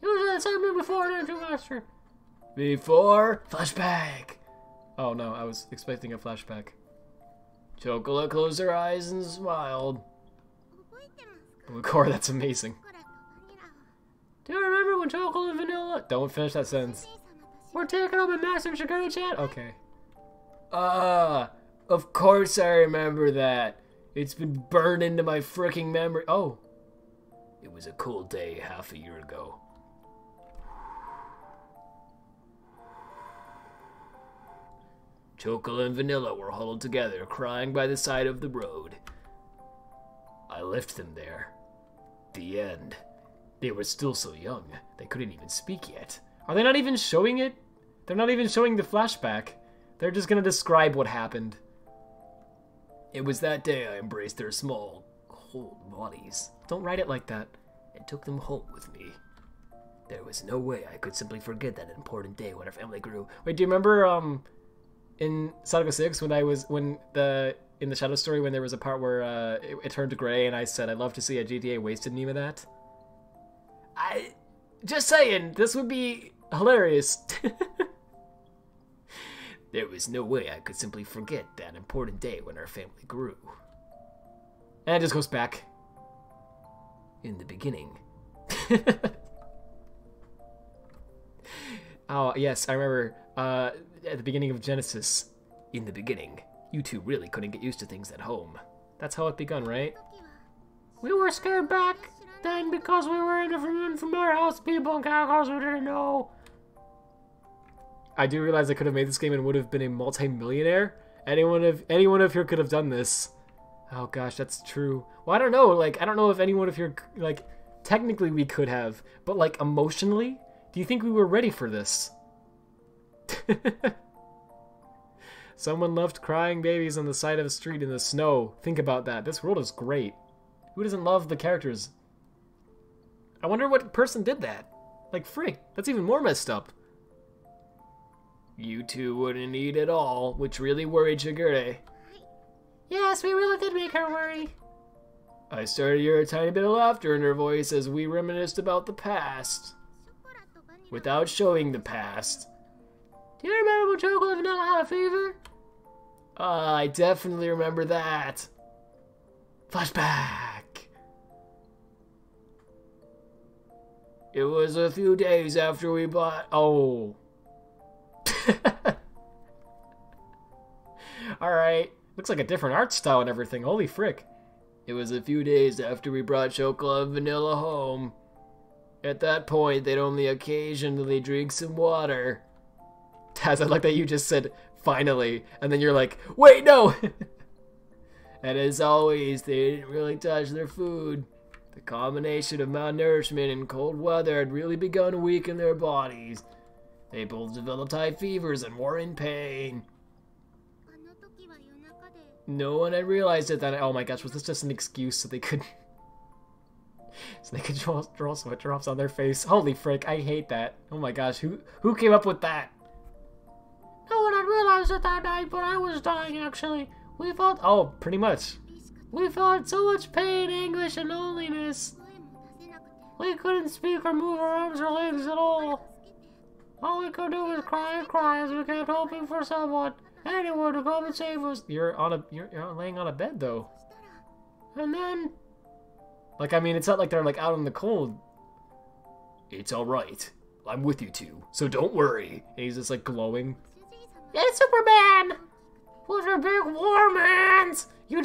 You was the same before, didn't you, Master? Before? Flashback! Oh no, I was expecting a flashback. Chocola closed her eyes and smiled. Blue core, that's amazing. Do you remember when Choco and Vanilla Don't finish that sentence. were taking over Master Shigure chat? Okay. Of course I remember that. It's been burned into my freaking memory. Oh. It was a cool day half a year ago. Chocolate and Vanilla were huddled together, crying by the side of the road. I left them there. The end. They were still so young, they couldn't even speak yet. Are they not even showing it? They're not even showing the flashback. They're just gonna describe what happened. It was that day I embraced their small, cold bodies. Don't write it like that. And took them home with me. There was no way I could simply forget that important day when our family grew. Wait, do you remember in Saga 6 in the Shadow Story when there was a part where it turned to gray and I said I'd love to see a GTA wasted meme of that? Just saying, this would be hilarious. There was no way I could simply forget that important day when our family grew. And it just goes back. In the beginning. Oh, yes, I remember at the beginning of Genesis. In the beginning, you two really couldn't get used to things at home. That's how it begun, right? We were scared back then because we were in a unfamiliar house, people and characters we didn't know. I do realize I could have made this game and would have been a multi-millionaire. Anyone of here could have done this. Oh gosh, that's true. Well, I don't know. Like, I don't know if anyone of here, like, technically we could have, but like emotionally, do you think we were ready for this? Someone left crying babies on the side of the street in the snow. Think about that. This world is great. Who doesn't love the characters? I wonder what person did that. Like, frick, that's even more messed up. You two wouldn't eat at all, which really worried Shigure. Yes, we really did make her worry. I started to hear a tiny bit of laughter in her voice as we reminisced about the past. Without showing the past. Do you remember when Chocolate and Vanilla had a fever? I definitely remember that. Flashback. It was a few days after we bought... Oh. Alright. Looks like a different art style and everything. Holy frick. It was a few days after we brought Chocolate and Vanilla home. At that point, they'd only occasionally drink some water. Taz, I like that you just said, finally, and then you're like, wait, no! And as always, they didn't really touch their food. The combination of malnourishment and cold weather had really begun to weaken their bodies. They both developed high fevers and were in pain. No one had realized it that... Oh my gosh, was this just an excuse so they could... so they could draw sweat drops on their face? Holy frick, I hate that. Oh my gosh, who came up with that? No one had realized wasn't that night, but I was dying, actually. We felt... Oh, pretty much. We felt so much pain, anguish, and loneliness. We couldn't speak or move our arms or legs at all. All we could do was cry and cry as we kept hoping for someone, anyone to come and save us. You're laying on a bed though. And then... Like, I mean, it's not like they're like out in the cold. It's alright. I'm with you two, so don't worry. And he's just like glowing. It's Superman! With your big warm hands! You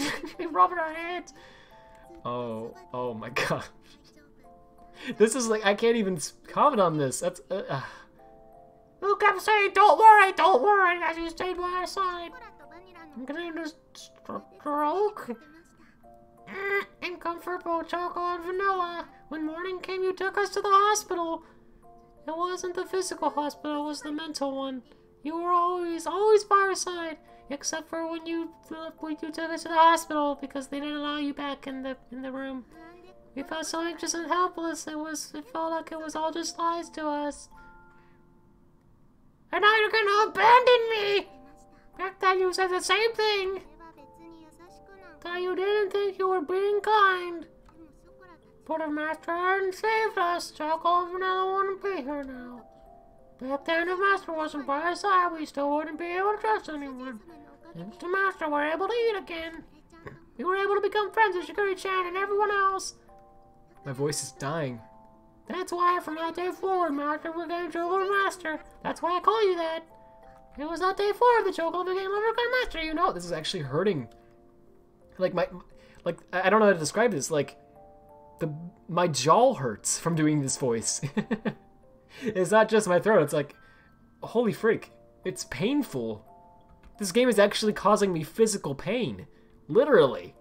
rubbing our heads. Oh my gosh. This is like, I can't even comment on this. That's, You kept saying, don't worry, as you stayed by our side. I'm getting this stroke. In comfort, both chocolate and vanilla. When morning came, you took us to the hospital. It wasn't the physical hospital, it was the mental one. You were always by our side, except for when you took us to the hospital because they didn't allow you back in the room. We felt so anxious and helpless. It felt like it was all just lies to us. And now you're gonna abandon me! Back then you said the same thing! That you didn't think you were being kind. But if Master hadn't saved us, Choco and Vanilla wouldn't be here now. Back then if Master wasn't by our side, we still wouldn't be able to trust anyone. Thanks to Master, we're able to eat again. We were able to become friends with Shiguri-chan and everyone else. my voice is dying. That's why from that day forward, Master became Choco Master. That's why I call you that. It was that day forward that Choco became Leprechaun Master, you know. This is actually hurting. Like I don't know how to describe this. Like, my jaw hurts from doing this voice. It's not just my throat. It's like, holy freak, it's painful. This game is actually causing me physical pain, literally.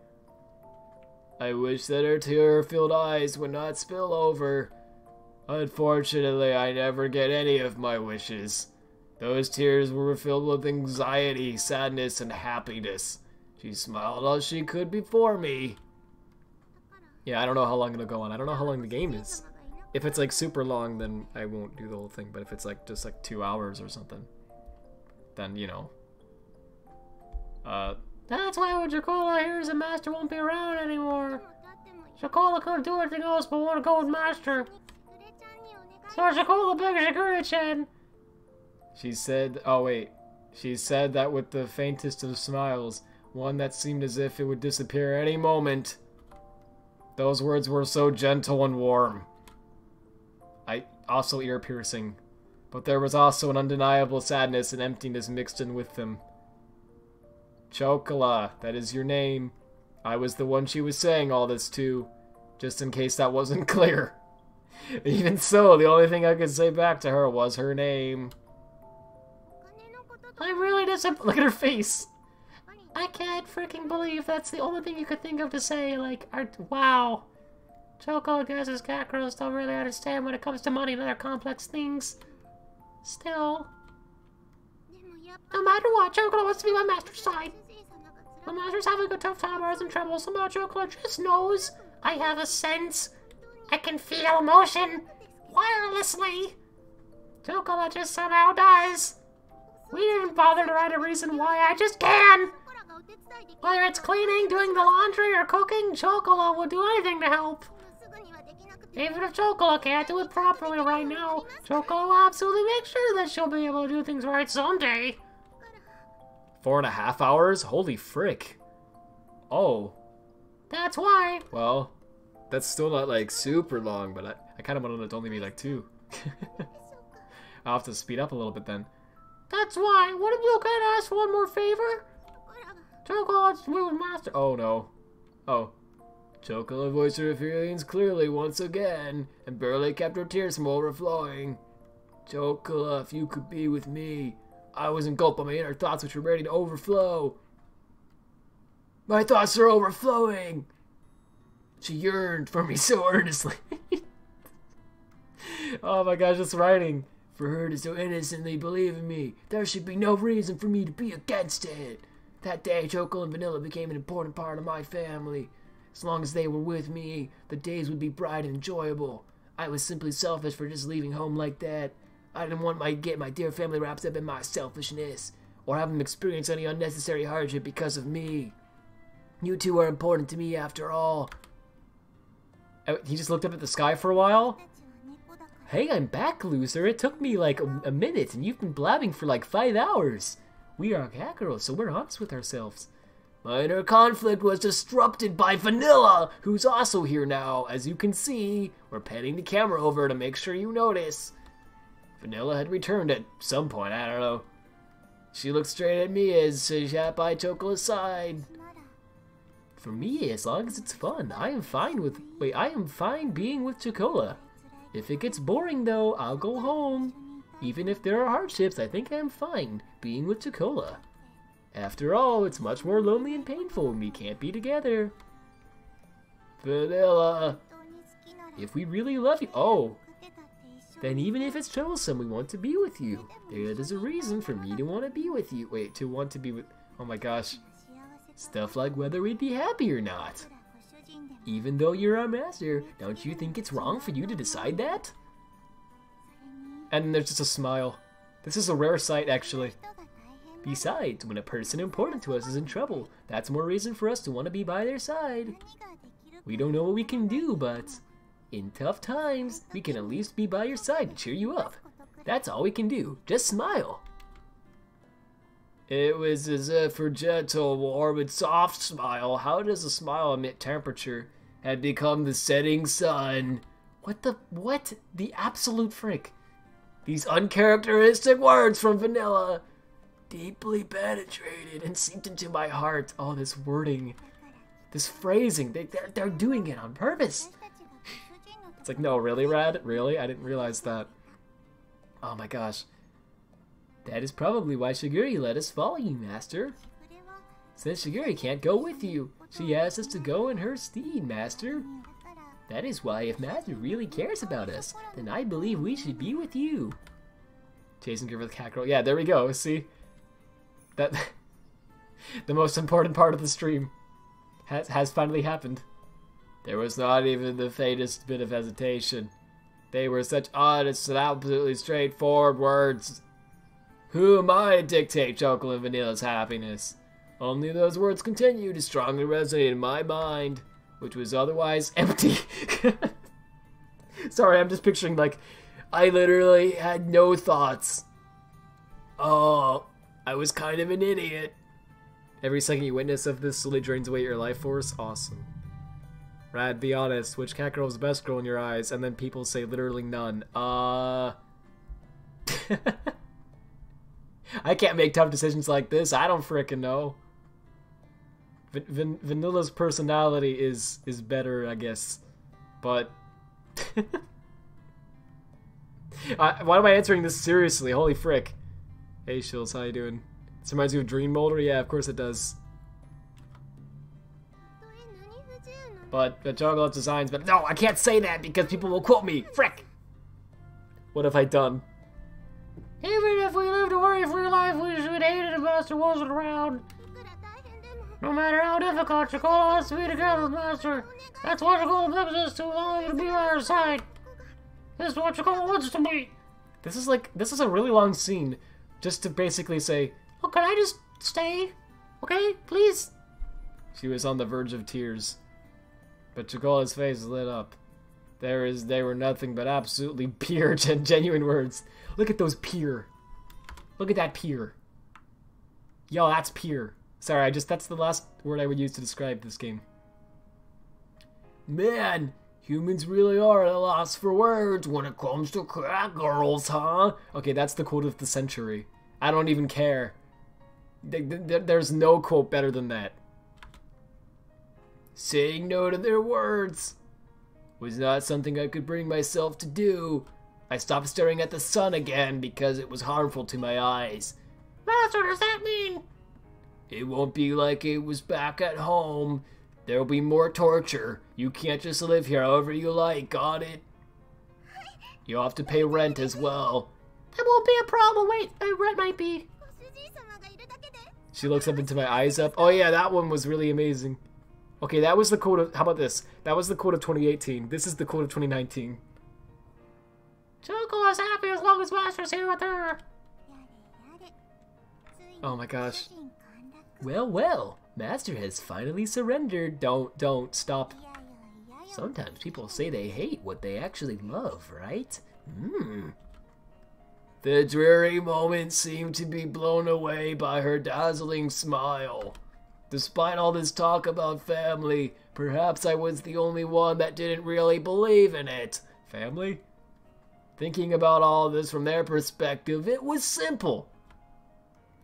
I wish that her tear-filled eyes would not spill over. Unfortunately, I never get any of my wishes. Those tears were filled with anxiety, sadness, and happiness. She smiled all she could before me. Yeah, I don't know how long it'll go on. I don't know how long the game is. If it's like super long, then I won't do the whole thing. But if it's like just like 2 hours or something, then, you know. That's why when Jacola hears the Master won't be around anymore. Jacola couldn't do anything else but want to go with Master. So Jacola begs Shiguri-chan. She said, oh wait, she said that with the faintest of smiles, one that seemed as if it would disappear any moment. Those words were so gentle and warm. Also ear-piercing, but there was also an undeniable sadness and emptiness mixed in with them. Chocola, that is your name. I was the one she was saying all this to, just in case that wasn't clear. Even so, the only thing I could say back to her was her name. I'm really disappointed. Look at her face. I can't freaking believe that's the only thing you could think of to say. Like, wow. Choco guesses cat girls don't really understand when it comes to money and other complex things. Still, no matter what, Choco wants to be my Master's side. The Master's having a tough time or is in trouble. Somehow Choco just knows. I have a sense. I can feel emotion wirelessly. Choco just somehow does. We didn't bother to write a reason why, I just can! Whether it's cleaning, doing the laundry, or cooking, Chocola will do anything to help. Even if Chocola can't do it properly right now, Chocola will absolutely make sure that she'll be able to do things right someday. 4.5 hours? Holy frick. Oh. That's why. Well, that's still not like super long, but I kind of wanted it to only be like 2. I'll have to speed up a little bit then. That's why. Would it be okay to ask for one more favor? Chocola wants to move Master. Oh no. Oh. Chocola voiced her feelings clearly once again, and barely kept her tears from overflowing. Chocola, if you could be with me. I was engulfed by my inner thoughts which were ready to overflow. My thoughts are overflowing. She yearned for me so earnestly. Oh my gosh, this writing. For her to so innocently believe in me, there should be no reason for me to be against it. That day, Choco and Vanilla became an important part of my family. As long as they were with me, the days would be bright and enjoyable. I was simply selfish for just leaving home like that. I didn't want to get my dear family wrapped up in my selfishness. or have him experience any unnecessary hardship because of me. You two are important to me after all. He just looked up at the sky for a while. Hey, I'm back, loser. It took me like a minute, and you've been blabbing for like 5 hours. We are Kakarot, so we're honest with ourselves. My inner conflict was disrupted by Vanilla, who's also here now. As you can see, we're panning the camera over to make sure you notice. Vanilla had returned at some point, I don't know. She looked straight at me as she sat by Chocola's side. For me, as long as it's fun, I am fine being with Chocola. If it gets boring though, I'll go home. Even if there are hardships, I think I'm fine being with Chocola. After all, it's much more lonely and painful when we can't be together. Vanilla. If we really love you, oh, then even if it's troublesome, we want to be with you. There is a reason for me to want to be with you. Wait, to want to be with, oh my gosh. Stuff like whether we'd be happy or not. Even though you're our master, don't you think it's wrong for you to decide that? And then there's just a smile. This is a rare sight, actually. Besides, when a person important to us is in trouble, that's more reason for us to want to be by their side. We don't know what we can do, but in tough times, we can at least be by your side to cheer you up. That's all we can do. Just smile. It was as if her gentle, warm, and soft smile, how does a smile emit temperature, had become the setting sun. What the absolute frick? These uncharacteristic words from Vanilla deeply penetrated and seeped into my heart. Oh, this wording, this phrasing, they're doing it on purpose. It's like, no, really, Rad? Really? I didn't realize that. Oh my gosh. That is probably why Shiguri let us follow you, Master. Since Shiguri can't go with you, she asked us to go in her stead, Master. That is why if Master really cares about us, then I believe we should be with you. Chasing Giver with Kakarot. Yeah, there we go. See? That the most important part of the stream has finally happened. There was not even the faintest bit of hesitation. They were such honest and absolutely straightforward words. Who am I to dictate Chocolate and Vanilla's happiness? Only those words continue to strongly resonate in my mind, which was otherwise empty. Sorry, I'm just picturing, like, I literally had no thoughts. Oh, I was kind of an idiot. Every second you witness of this slowly drains away your life force. Awesome. Rad, be honest. Which Kakarot was the best girl in your eyes? And then people say literally none. I can't make tough decisions like this. I don't frickin' know. Vanilla's personality is better, I guess. But... why am I answering this seriously? Holy frick. Hey, Shills, how you doing? This reminds you of Dream Molder? Yeah, of course it does. But the Chocolate's designs, but no, I can't say that because people will quote me. Frick! What have I done? Even if we lived a worry-free life, we should hate it if Master wasn't around. No matter how difficult, Chocola has to be together with Master. That's why Chocola begs us to allow you to be by our side. This is what Chocola wants to be. This is a really long scene, just to basically say, oh, can I just stay? Okay, please? She was on the verge of tears. But Chocola's face lit up. They were nothing but absolutely pure and genuine words. Look at those pure. Look at that pure. Yo, that's pure. Sorry, that's the last word I would use to describe this game. Man, humans really are at a loss for words when it comes to cat girls, huh? Okay, that's the quote of the century. I don't even care. There's no quote better than that. Saying no to their words was not something I could bring myself to do. I stopped staring at the sun again because it was harmful to my eyes. Master, does that mean? It won't be like it was back at home. There'll be more torture. You can't just live here however you like, got it? You'll have to pay rent as well. That won't be a problem. Wait, rent might be. She looks up into my eyes up. Oh yeah, that one was really amazing. Okay, that was the quote of, how about this? That was the quote of 2018. This is the quote of 2019. Chocola's happy as long as Master's here with her. Oh my gosh. Well, well, Master has finally surrendered. Don't stop. Sometimes people say they hate what they actually love, right? The dreary moments seemed to be blown away by her dazzling smile. Despite all this talk about family, perhaps I was the only one that didn't really believe in it. Family? Thinking about all this from their perspective, it was simple.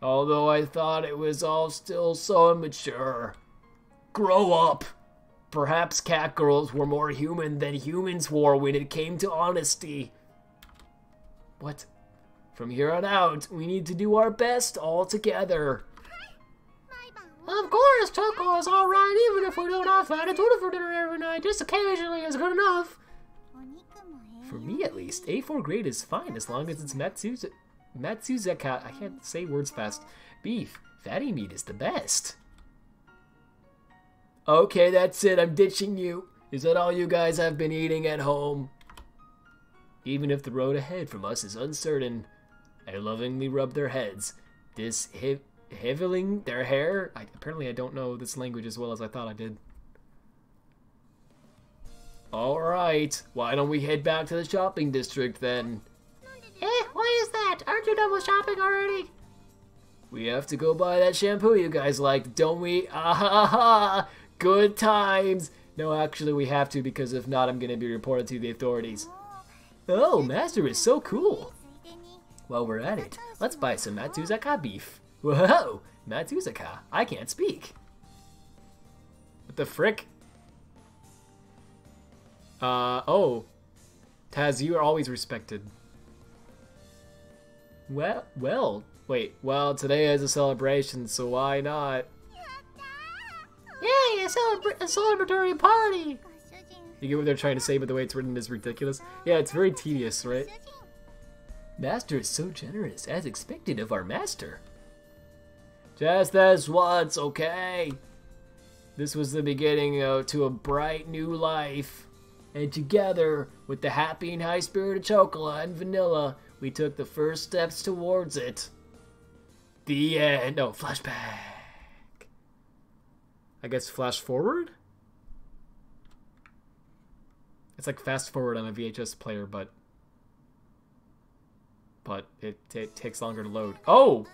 Although I thought it was all still so immature. Grow up! Perhaps cat girls were more human than humans were when it came to honesty. What? From here on out, we need to do our best all together. Of course, Choco is alright even if we don't have fat and tuna for dinner every night. Just occasionally is good enough. For me at least, A4 grade is fine as long as it's Matsuzaka, I can't say words fast. Beef, fatty meat is the best. Okay, that's it, I'm ditching you. Is that all you guys have been eating at home? Even if the road ahead from us is uncertain, I lovingly rub their heads. This heveling their hair? Apparently I don't know this language as well as I thought I did. Alright, why don't we head back to the shopping district then? Why is that? Aren't you done with shopping already? We have to go buy that shampoo you guys liked, don't we? Ah, good times! No, actually we have to because if not I'm gonna be reported to the authorities. Oh, Master is so cool! While we're at it, let's buy some Matsuzaka beef. Whoa! Matsuzaka, I can't speak. What the frick? Oh. Taz, you are always respected. Well, today is a celebration, so why not? Yay, a celebratory party! You get what they're trying to say, but the way it's written is ridiculous. Yeah, it's very tedious, right? Master is so generous, as expected of our master. Just this once, okay? This was the beginning to a bright new life. And together, with the happy and high-spirited Chocola and Vanilla, we took the first steps towards it. The end. No, flashback. I guess flash forward? It's like fast forward on a VHS player, but it takes longer to load. Oh!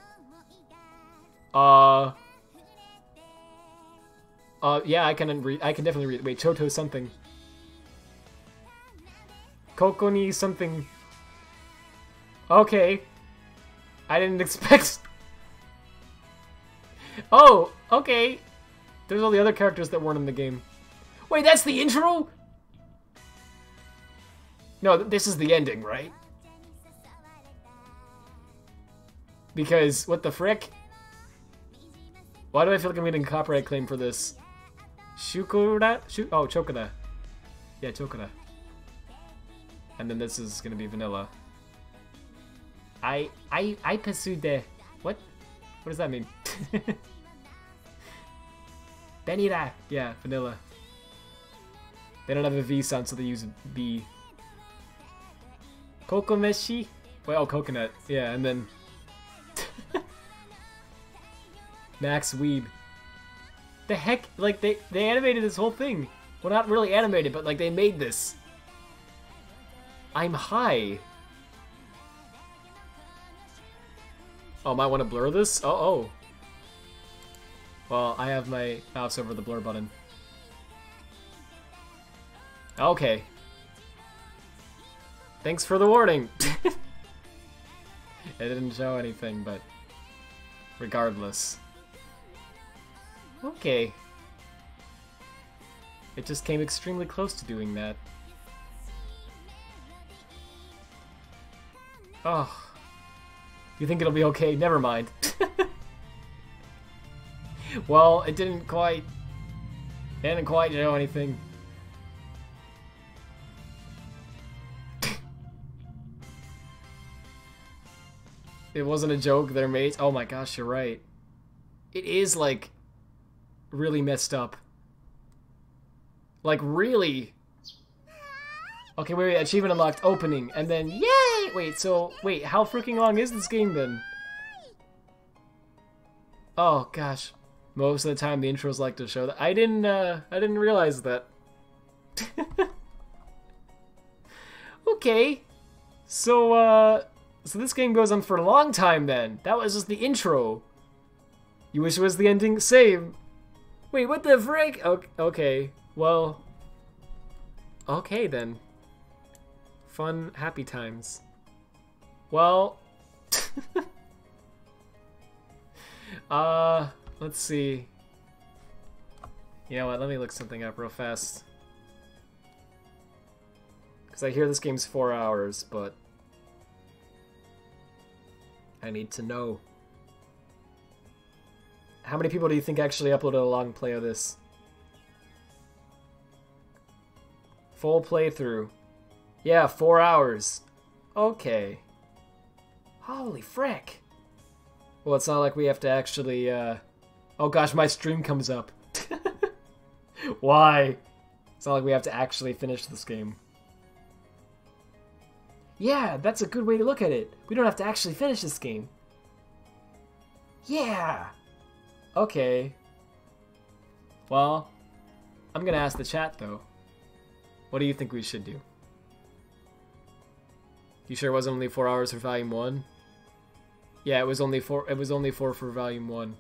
Yeah, I can definitely read. Wait, Choto something. Kokoni something. Okay. I didn't expect. Oh, okay. There's all the other characters that weren't in the game. Wait, that's the intro? No, this is the ending, right? Because, what the frick? Why do I feel like I'm getting a copyright claim for this? Shukura? Oh, Chokura. Yeah, Chokura. And then this is gonna be Vanilla. I pursued. What? What does that mean? Vanilla. Yeah, Vanilla. They don't have a V sound, so they use B. Kokomeshi? Wait, oh, coconut. Yeah, and then Max Weeb. The heck? Like, they animated this whole thing. Well, not really animated, but like they made this. I'm high. Oh, might want to blur this? Oh. Well, I have my mouse over the blur button. Okay. Thanks for the warning. It didn't show anything, but regardless. Okay. It just came extremely close to doing that. Oh. You think it'll be okay? Never mind. Well, it didn't quite show anything. It wasn't a joke, they're mates. Oh my gosh, you're right. It is, like, really messed up. Like, really. Okay, wait, achievement unlocked, opening, and then, yay! Wait, how freaking long is this game then? Oh gosh, most of the time the intros like to show that. I didn't realize that. Okay, so this game goes on for a long time then. That was just the intro. You wish it was the ending? Same. Wait, what the frick? Okay, well, okay then. Fun, happy times. Well, let's see. You know what, let me look something up real fast. Because I hear this game's 4 hours, but I need to know. How many people do you think actually uploaded a long play of this? Full playthrough. Yeah, 4 hours. Okay. Holy frick. Well, it's not like we have to actually, Oh gosh, my stream comes up. Why? It's not like we have to actually finish this game. Yeah, that's a good way to look at it. We don't have to actually finish this game. Yeah! Okay. Well, I'm gonna ask the chat though. What do you think we should do? You sure it wasn't only 4 hours for Volume 1? Yeah, it was only 4. It was only 4 for Volume 1.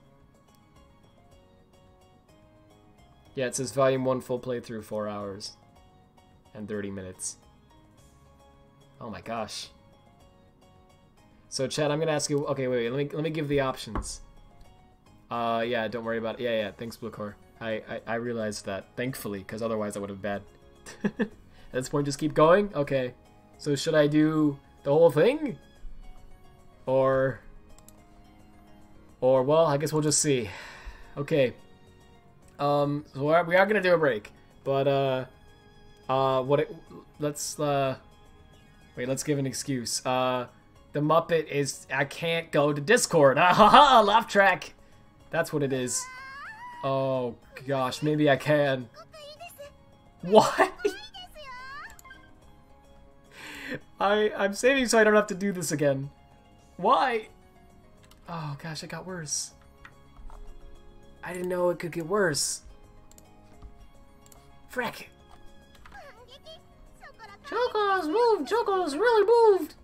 Yeah, it says Volume 1 full playthrough 4 hours and 30 minutes. Oh my gosh. So chat, I'm gonna ask you. Okay, wait. Let me give the options. Yeah, don't worry about it. Yeah, thanks, Bluecore. I realized that, thankfully, because otherwise I would have bad. At this point, just keep going? Okay. So should I do the whole thing? Or, well, I guess we'll just see. Okay. So we are gonna do a break. But, let's give an excuse. The Muppet is, I can't go to Discord. Haha, laugh track. That's what it is. Oh gosh, maybe I can. What? I'm saving so I don't have to do this again. Why? Oh gosh, it got worse. I didn't know it could get worse. Frick. Choco's moved! Choco's really moved!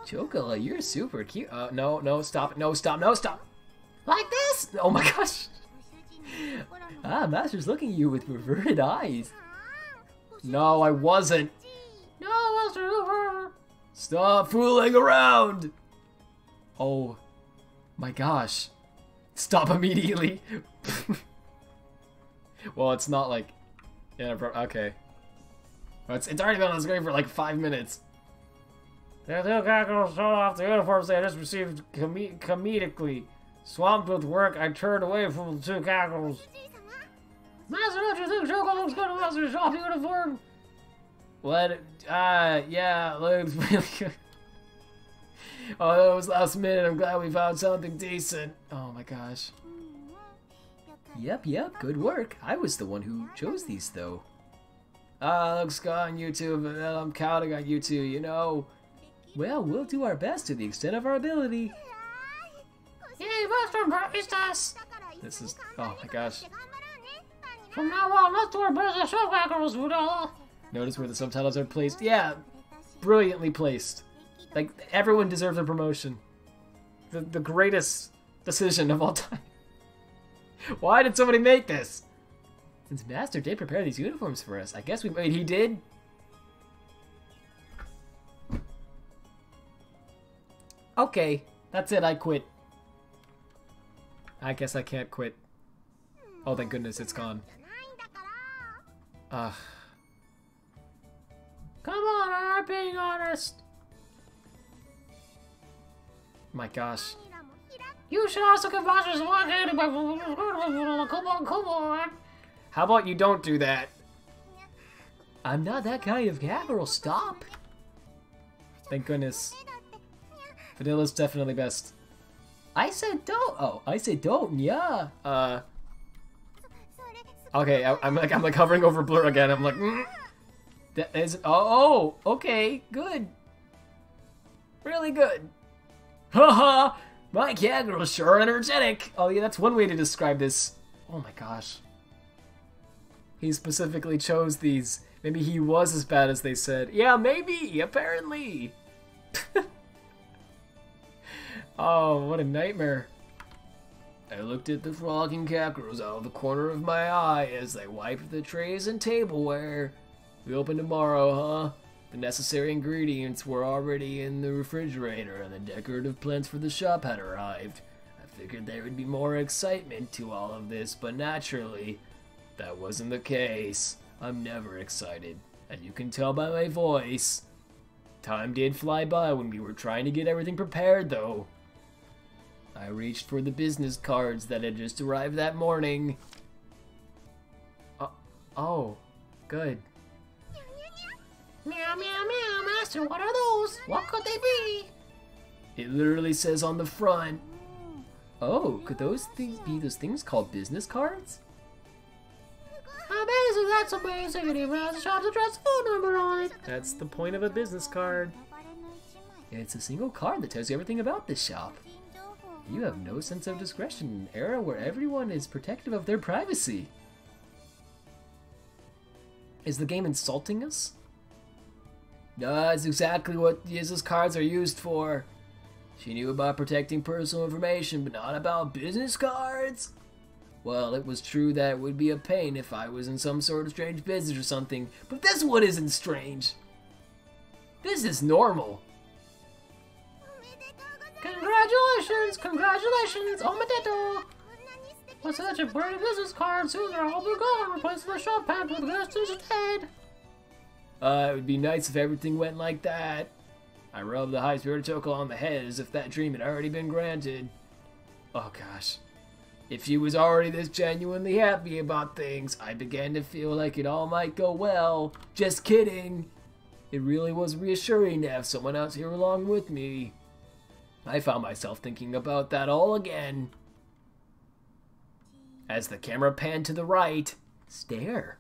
Choco, you're super cute. No, stop it. No, stop. Like this? Oh my gosh. Ah, Master's looking at you with reverted eyes. No, I wasn't. No, Master. Stop fooling around. Oh my gosh. Stop immediately. Well, it's not like... Yeah, okay. It's already been on the screen for like 5 minutes. The two cackles showed off the uniforms they had just received comedically. Swamped with work, I turned away from the two cackles. Master, don't you think Choco looks good in Master's shop uniform? What? Yeah, looks really good. Oh, that was last minute. I'm glad we found something decent. Oh my gosh. Yep, good work. I was the one who chose these, though. Looks good on YouTube, and I'm counting on you two, you know. Well, we'll do our best to the extent of our ability. Yay, Master praised us! This is... Oh my gosh. From now on, let's do our best at show cackles, Udala. Notice where the subtitles are placed? Yeah, brilliantly placed. Like, everyone deserves a promotion. The greatest decision of all time. Why did somebody make this? Since Master did prepare these uniforms for us, I guess we... Wait, he did? Okay, that's it, I quit. I guess I can't quit. Oh, thank goodness, it's gone. Ugh. Come on, I'm being honest. My gosh. You should also give Masters one hand. Come on. How about you don't do that? I'm not that kind of cackle, stop. Thank goodness. Vanilla's definitely best. I said don't. Oh, I said don't, yeah. Okay, I'm like hovering over Blur again. I'm like, That is... Oh, okay, good. Really good. haha! My cat girl's sure energetic. Oh yeah, that's one way to describe this. Oh my gosh. He specifically chose these. Maybe he was as bad as they said. Yeah, maybe, apparently. Oh, what a nightmare. I looked at the frolicking cat girls out of the corner of my eye as they wiped the trays and tableware. We open tomorrow, huh? The necessary ingredients were already in the refrigerator and the decorative plants for the shop had arrived. I figured there would be more excitement to all of this, but naturally, that wasn't the case. I'm never excited, and you can tell by my voice. Time did fly by when we were trying to get everything prepared, though. I reached for the business cards that had just arrived that morning. Oh, good. Meow, meow, meow, Master, what are those? What could they be? It literally says on the front. Oh, could those things be those things called business cards? Amazing, that's amazing. It even has the shop's address phone number on it. That's the point of a business card. It's a single card that tells you everything about this shop. You have no sense of discretion in an era where everyone is protective of their privacy. Is the game insulting us? That's exactly what business cards are used for. She knew about protecting personal information, but not about business cards? Well, it was true that it would be a pain if I was in some sort of strange business or something, but this one isn't strange. This is normal. Congratulations, congratulations, omedeto. With such a pretty business card, soon they'll all be gone, replacing the shop packed with guests instead. It would be nice if everything went like that. I rubbed the high-spirited Choco on the head as if that dream had already been granted. Oh gosh. If she was already this genuinely happy about things, I began to feel like it all might go well. Just kidding. It really was reassuring to have someone else here along with me. I found myself thinking about that all again. As the camera panned to the right, stare.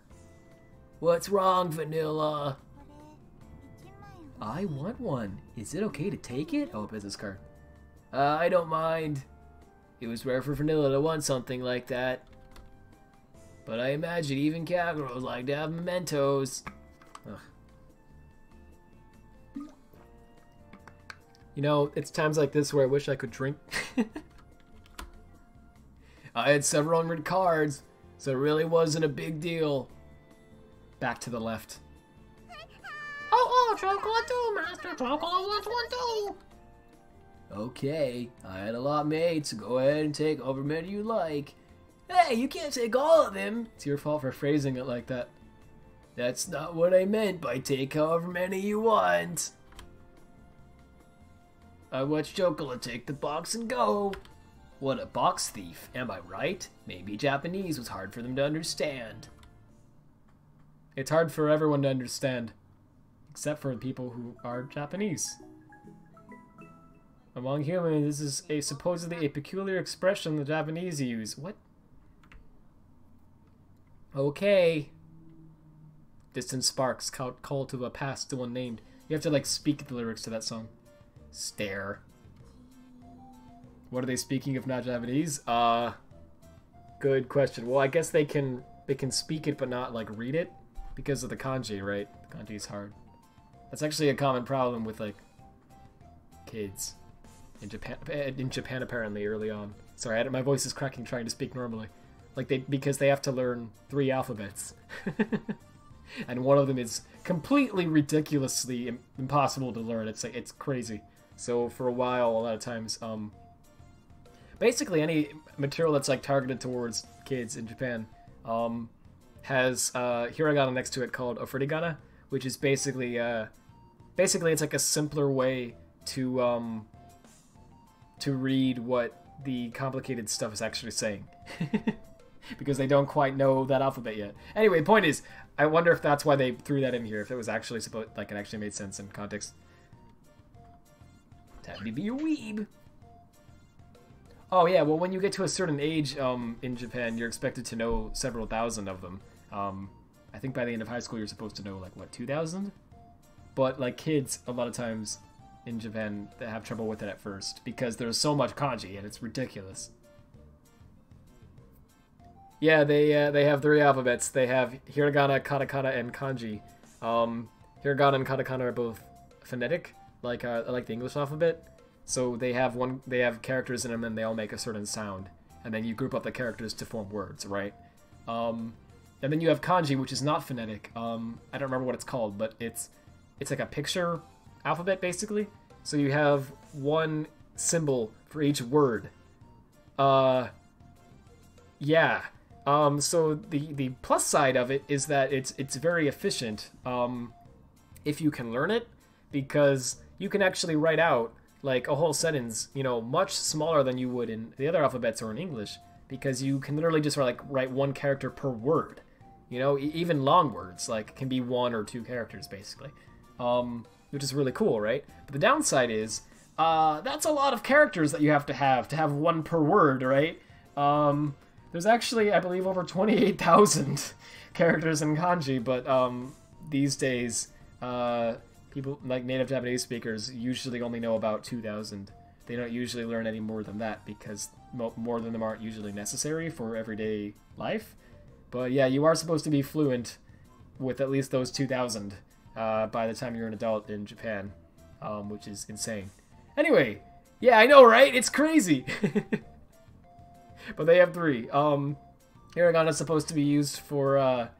What's wrong, Vanilla? I want one. Is it okay to take it? Oh, a business card. I don't mind. It was rare for Vanilla to want something like that. But I imagine even cat girls like to have mementos. Ugh. You know, it's times like this where I wish I could drink. I had several hundred cards, so it really wasn't a big deal. Back to the left. Oh, chocolate too, Master. Chocolate wants one too. Okay, I had a lot made, so go ahead and take however many you like. Hey, you can't take all of them. It's your fault for phrasing it like that. That's not what I meant by take however many you want. I watched Chocolate take the box and go. What a box thief, am I right? Maybe Japanese was hard for them to understand. It's hard for everyone to understand, except for people who are Japanese. Among humans, this is supposedly a peculiar expression the Japanese use. What? Okay. Distant sparks call to a past still unnamed. You have to like speak the lyrics to that song. Stare. What are they speaking if not Japanese? Good question. Well, I guess they can speak it but not like read it because of the kanji, right? The kanji is hard. That's actually a common problem with like kids in Japan apparently early on. Sorry, my voice is cracking trying to speak normally. Like because they have to learn 3 alphabets. And one of them is completely ridiculously impossible to learn. It's like it's crazy. So for a while, a lot of times, basically any material that's like targeted towards kids in Japan has hiragana next to it called ofurigana, which is basically it's like a simpler way to read what the complicated stuff is actually saying. Because they don't quite know that alphabet yet. Anyway, the point is, I wonder if that's why they threw that in here, if it was actually supposed, like it actually made sense in context. Time to be a weeb. Oh yeah, well when you get to a certain age in Japan, you're expected to know several thousand of them. I think by the end of high school you're supposed to know like, what, 2,000? But like kids, a lot of times, in Japan that have trouble with it at first because there's so much kanji and it's ridiculous. Yeah, they have 3 alphabets. They have hiragana, katakana, and kanji. Hiragana and katakana are both phonetic, like the English alphabet. So they have characters in them, and they all make a certain sound, and then you group up the characters to form words, right? And then you have kanji, which is not phonetic. I don't remember what it's called, but it's like a picture alphabet basically. So you have one symbol for each word. Yeah. So the plus side of it is that it's very efficient if you can learn it, because you can actually write out like a whole sentence, you know, much smaller than you would in the other alphabets or in English, because you can literally just write one character per word. You know, even long words like can be 1 or 2 characters basically, which is really cool, right? But the downside is that's a lot of characters that you have to have 1 per word, right? There's actually, I believe, over 28,000 characters in kanji, but these days, people like native Japanese speakers usually only know about 2,000. They don't usually learn any more than that because more than them aren't usually necessary for everyday life. But yeah, you are supposed to be fluent with at least those 2,000 by the time you're an adult in Japan, which is insane. Anyway, yeah, I know, right? It's crazy! But they have 3. Hiragana is supposed to be used for,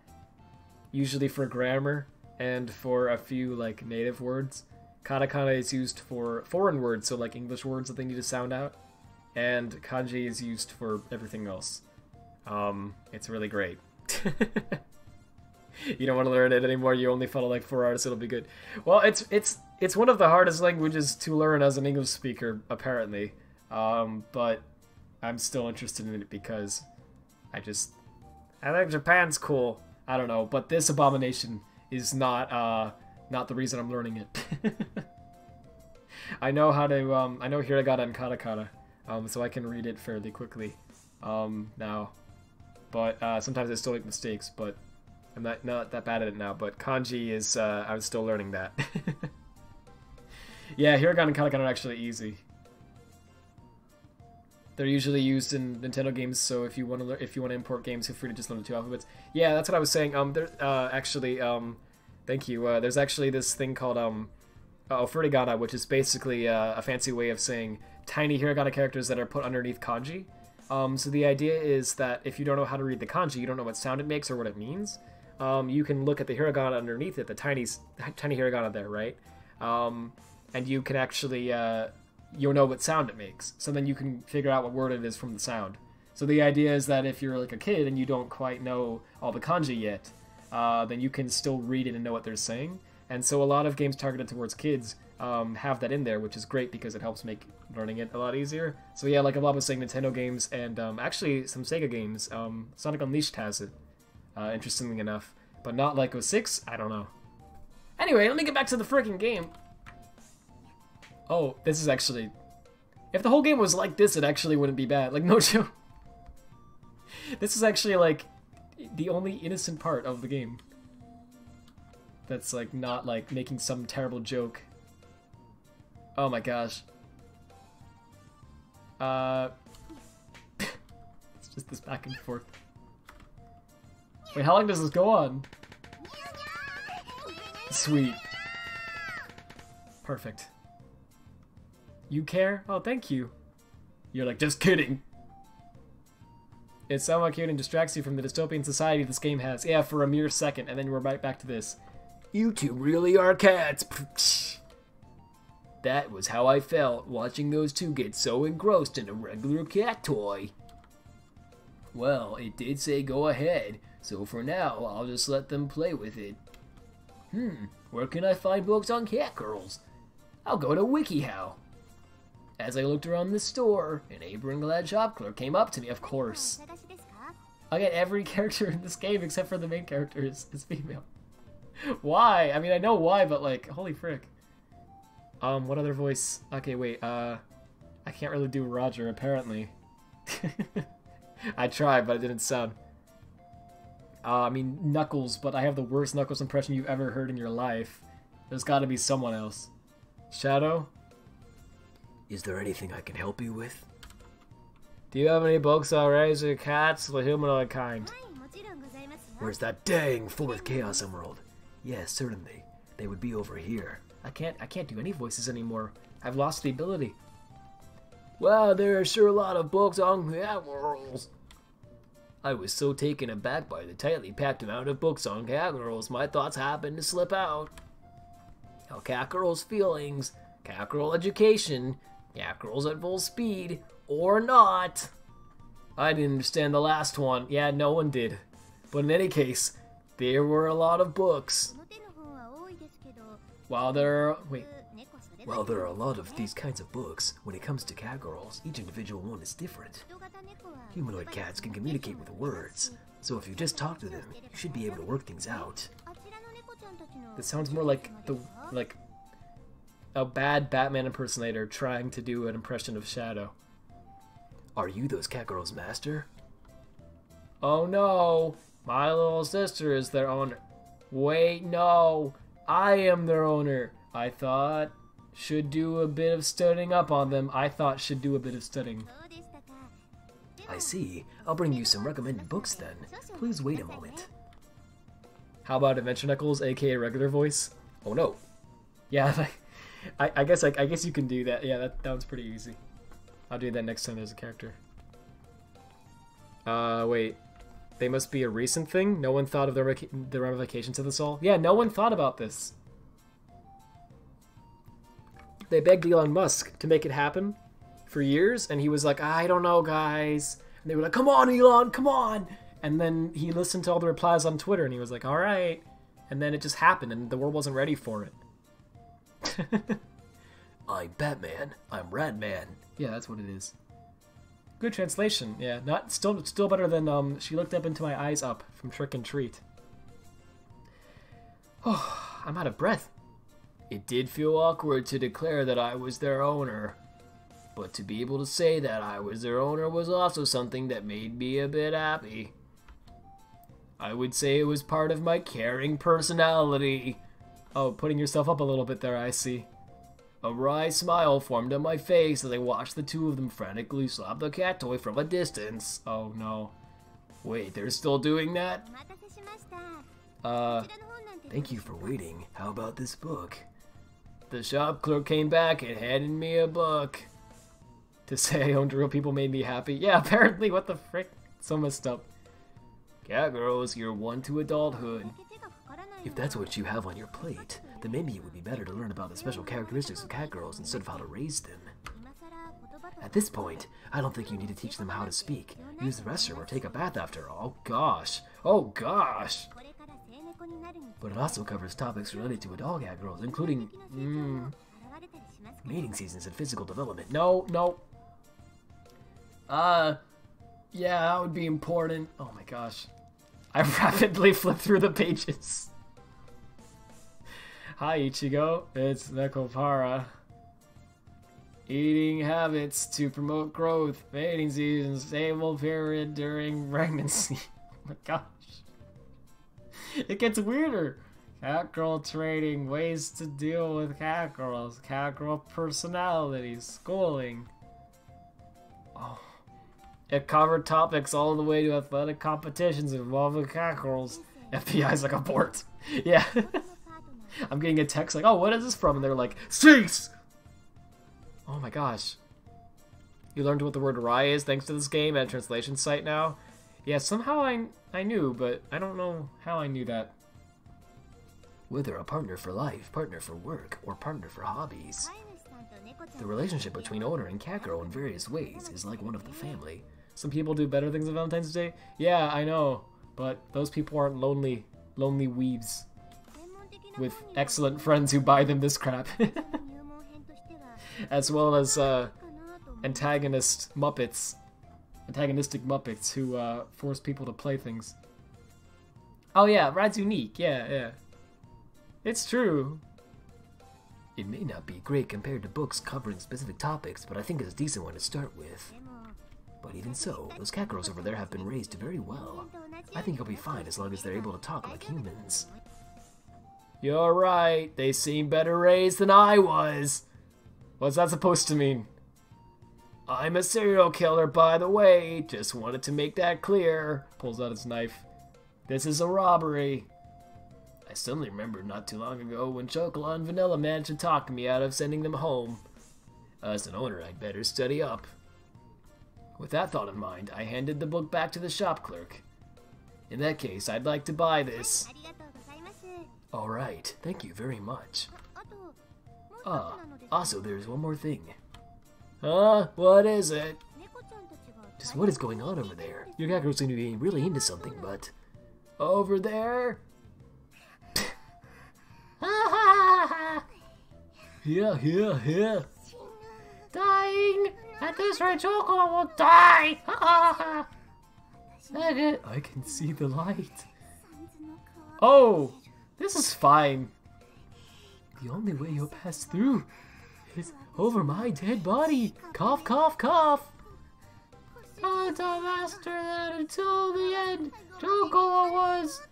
usually for grammar and for a few, like, native words. Katakana is used for foreign words, so, like, English words that they need to sound out. And kanji is used for everything else. It's really great. You don't want to learn it anymore, you only follow, like, 4 hours, it'll be good. Well, it's one of the hardest languages to learn as an English speaker, apparently. But I'm still interested in it because I think Japan's cool. I don't know, but this abomination is not the reason I'm learning it. I know how to I know hiragana and katakana, so I can read it fairly quickly now. But sometimes I still make mistakes, but I'm not that bad at it now. But kanji is I'm still learning that. Yeah, hiragana and katakana are actually easy. They're usually used in Nintendo games, so if you want to import games, feel free to just learn the 2 alphabets. Yeah, that's what I was saying. Thank you. There's actually this thing called furigana, which is basically a fancy way of saying tiny hiragana characters that are put underneath kanji. So the idea is that if you don't know how to read the kanji, you don't know what sound it makes or what it means, you can look at the hiragana underneath it, the tiny hiragana there, right? And you can actually you'll know what sound it makes. So then you can figure out what word it is from the sound. So the idea is that if you're like a kid and you don't quite know all the kanji yet, then you can still read it and know what they're saying. And so a lot of games targeted towards kids have that in there, which is great because it helps make learning it a lot easier. So yeah, like Bob was saying, Nintendo games and actually some Sega games. Sonic Unleashed has it, interestingly enough. But not like 06? I don't know. Anyway, let me get back to the freaking game. Oh, this is actually... If the whole game was like this, it actually wouldn't be bad. Like, no joke. This is actually, like, the only innocent part of the game. That's, like, not, like, making some terrible joke. Oh my gosh. It's just this back and forth. Wait, how long does this go on? Sweet. Perfect. You care? Oh, thank you. You're like, just kidding. It's somewhat cute and distracts you from the dystopian society this game has. Yeah, for a mere second, and then we're right back to this. You two really are cats. That was how I felt, watching those two get so engrossed in a regular cat toy. Well, it did say go ahead, so for now, I'll just let them play with it. Where can I find books on cat girls? I'll go to WikiHow. As I looked around the store, an apron-clad shop clerk came up to me, of course. Again, every character in this game except for the main character is female. Why? I mean, I know why, but like, holy frick. What other voice? Okay, wait, I can't really do Roger, apparently. I tried, but it didn't sound. I mean, Knuckles, but I have the worst Knuckles impression you've ever heard in your life. There's gotta be someone else. Shadow? Is there anything I can help you with? Do you have any books on raising cats, the humanoid kind? Where's that dang fourth Chaos Emerald? Yes, certainly. They would be over here. I can't do any voices anymore. I've lost the ability. Wow, there are sure a lot of books on cat girls. I was so taken aback by the tightly packed amount of books on cat girls, my thoughts happened to slip out. How cat girls' feelings, cat girl education, cat girls at full speed, or not. I didn't understand the last one. Yeah, no one did. But in any case, there were a lot of books. While there are a lot of these kinds of books, when it comes to cat girls, each individual one is different. Humanoid cats can communicate with words, so if you just talk to them, you should be able to work things out. This sounds more like a bad Batman impersonator trying to do an impression of Shadow. Are you those cat girls' master? Oh no, my little sister is their owner. Wait, no, I am their owner. I thought should do a bit of studying up on them. I should do a bit of studying. I see. I'll bring you some recommended books then. Please wait a moment. How about Adventure Knuckles, aka regular voice? Oh no. Yeah, I guess you can do that. Yeah, that one's pretty easy. I'll do that next time there's a character. Wait. They must be a recent thing? No one thought of the ramifications of this all? Yeah, no one thought about this. They begged Elon Musk to make it happen for years, and he was like, I don't know, guys. And they were like, come on, Elon, come on. And then he listened to all the replies on Twitter, and he was like, all right. And then it just happened, and the world wasn't ready for it. I'm Batman. I'm Radman. Yeah, that's what it is. Good translation. Yeah, still better than She Looked Up Into My Eyes Up from Trick and Treat. Oh, I'm out of breath. It did feel awkward to declare that I was their owner, but to be able to say that I was their owner was also something that made me a bit happy. I would say it was part of my caring personality. Oh, putting yourself up a little bit there, I see. A wry smile formed on my face as I watched the two of them frantically slap the cat toy from a distance. Oh no. Wait, they're still doing that? Thank you for waiting. How about this book? The shop clerk came back and handed me a book. To say I owned real people made me happy. Yeah, apparently, what the frick? So messed up. Cat girls, you're one to adulthood. If that's what you have on your plate, then maybe it would be better to learn about the special characteristics of cat girls instead of how to raise them. At this point, I don't think you need to teach them how to speak, use the restroom, or take a bath after all. Gosh. Oh gosh. But it also covers topics related to adult cat girls, including, mating seasons and physical development. No. Yeah, that would be important. Oh my gosh. I rapidly flipped through the pages. Hi, Ichigo. It's Nekopara. Eating habits to promote growth. Mating season. Stable period during pregnancy. Oh my gosh. It gets weirder. Cat girl training. Ways to deal with cat girls. Cat girl personalities. Schooling. Oh. It covered topics all the way to athletic competitions involving cat girls. FBI's like, abort. Yeah. I'm getting a text like, oh, what is this from? And they're like, cease! Oh my gosh. You learned what the word rye is thanks to this game at a translation site now? Yeah, somehow I knew, but I don't know how I knew that. Whether a partner for life, partner for work, or partner for hobbies, the relationship between owner and cat girl in various ways is like one of the family. Some people do better things on Valentine's Day? Yeah, I know, but those people aren't lonely weebs with excellent friends who buy them this crap. As well as antagonistic Muppets who force people to play things. Oh yeah, Rad's unique, yeah. It's true. It may not be great compared to books covering specific topics, but I think it's a decent one to start with. But even so, those cat girls over there have been raised very well. I think you'll be fine as long as they're able to talk like humans. You're right, they seem better raised than I was. What's that supposed to mean? I'm a serial killer, by the way. Just wanted to make that clear. Pulls out his knife. This is a robbery. I suddenly remembered not too long ago when Chocolate and Vanilla managed to talk me out of sending them home. As an owner, I'd better study up. With that thought in mind, I handed the book back to the shop clerk. In that case, I'd like to buy this. Alright, thank you very much. Also, there's one more thing. What is it? Just what is going on over there? Your cat girl seem to be really into something, but... Over there? Yeah. Dying! At this rate, Chocolate will die! I can see the light. Oh! This is fine. The only way you'll pass through is over my dead body. Cough, cough, cough. Told the master that until the end, Chocolate was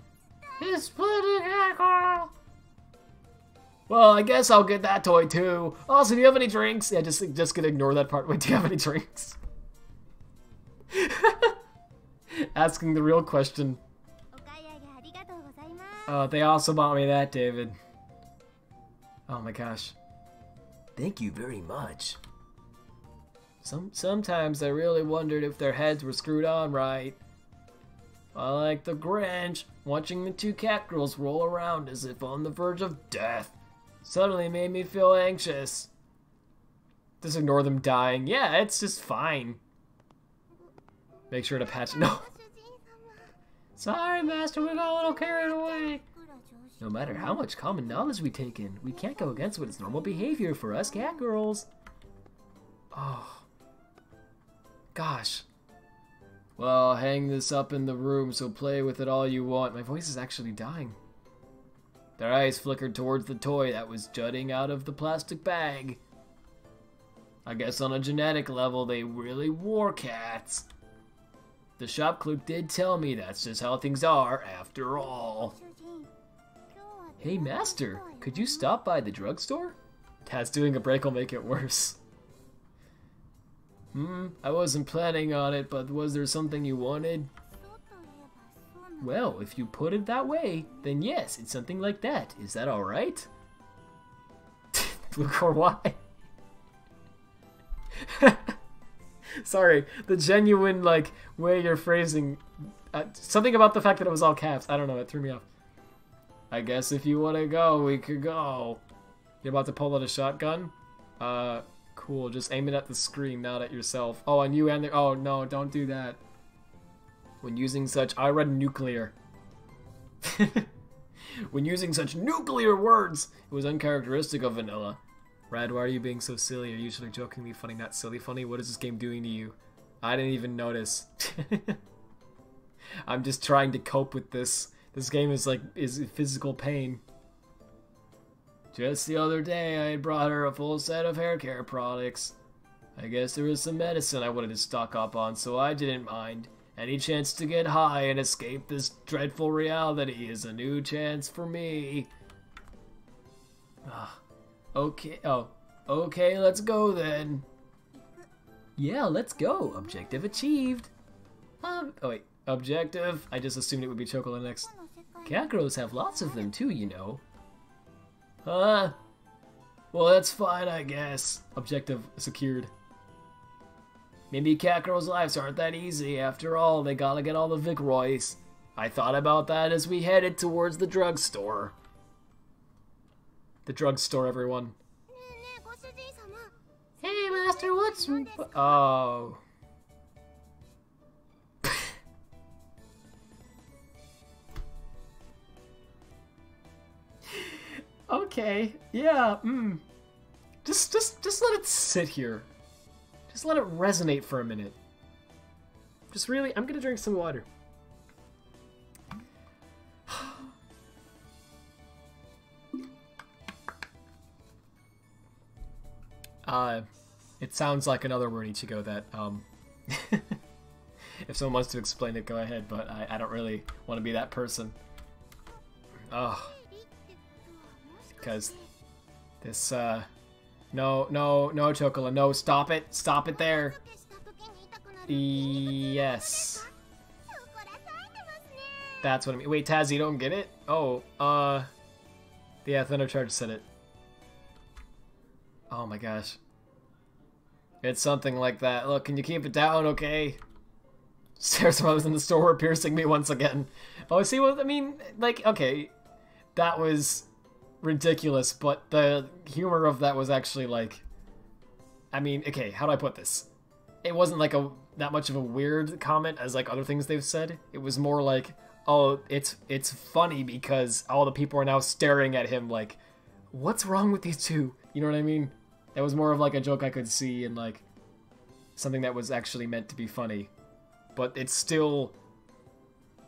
his splitting hacker. Well, I guess I'll get that toy too. Also, do you have any drinks? Yeah, just gonna ignore that part. Wait, do you have any drinks? Asking the real question. They also bought me that, David. Oh my gosh. Thank you very much. Sometimes I really wondered if their heads were screwed on right. I like the Grinch, watching the two cat girls roll around as if on the verge of death suddenly made me feel anxious. Just ignore them dying. Yeah, it's just fine. Make sure to patch. No. Sorry, Master, we got a little carried away. No matter how much common knowledge we take in, we can't go against what is normal behavior for us cat girls. Oh. Gosh. Well, hang this up in the room, so play with it all you want. My voice is actually dying. Their eyes flickered towards the toy that was jutting out of the plastic bag. I guess on a genetic level, they really were cats. The shop clerk did tell me that's just how things are, after all. Hey, Master, could you stop by the drugstore? Taz doing a break will make it worse. I wasn't planning on it, but was there something you wanted? Well, if you put it that way, then yes, it's something like that. Is that alright? Blue core, why? Sorry, the genuine, like, way you're phrasing... something about the fact that it was all caps. I don't know, it threw me off. I guess if you want to go, we could go. You're about to pull out a shotgun? Cool, just aim it at the screen, not at yourself. Oh, and you and the... Oh, no, don't do that. When using such... I read nuclear. When using such nuclear words, it was uncharacteristic of Vanilla. Rad, why are you being so silly? Are you usually jokingly funny, not silly funny? What is this game doing to you? I didn't even notice. I'm just trying to cope with this. This game is like, is physical pain. Just the other day, I had brought her a full set of hair care products. I guess there was some medicine I wanted to stock up on, so I didn't mind. Any chance to get high and escape this dreadful reality is a new chance for me. Okay, let's go then. Yeah, let's go. Objective achieved. Oh wait, objective? I just assumed it would be Chocolate next. Cat girls have lots of them too, you know. Huh? Well, that's fine, I guess. Objective secured. Maybe cat girls' lives aren't that easy. After all, they gotta get all the Vicroys. I thought about that as we headed towards the drugstore. The drugstore, everyone. Hey, Master, what's... Oh. Okay, yeah, Just let it sit here. Just let it resonate for a minute. Just really, I'm gonna drink some water. It sounds like another word Ichigo that, if someone wants to explain it, go ahead, but I don't really want to be that person. Ugh. Because this, No, no, no, Chocola. No, stop it. Stop it there. Yes. That's what I mean. Wait, Taz, you don't get it? Oh, yeah, Thunder Charge said it. Oh my gosh. It's something like that. Look, can you keep it down, okay? Stairs when I was in the store were piercing me once again. Oh, see what I mean? Like, okay, that was ridiculous, but the humor of that was actually like, I mean, okay, how do I put this? It wasn't like that much of a weird comment as like other things they've said. It was more like, oh, it's funny because all the people are now staring at him like, what's wrong with these two? You know what I mean? It was more of like a joke I could see and like something that was actually meant to be funny. But it's still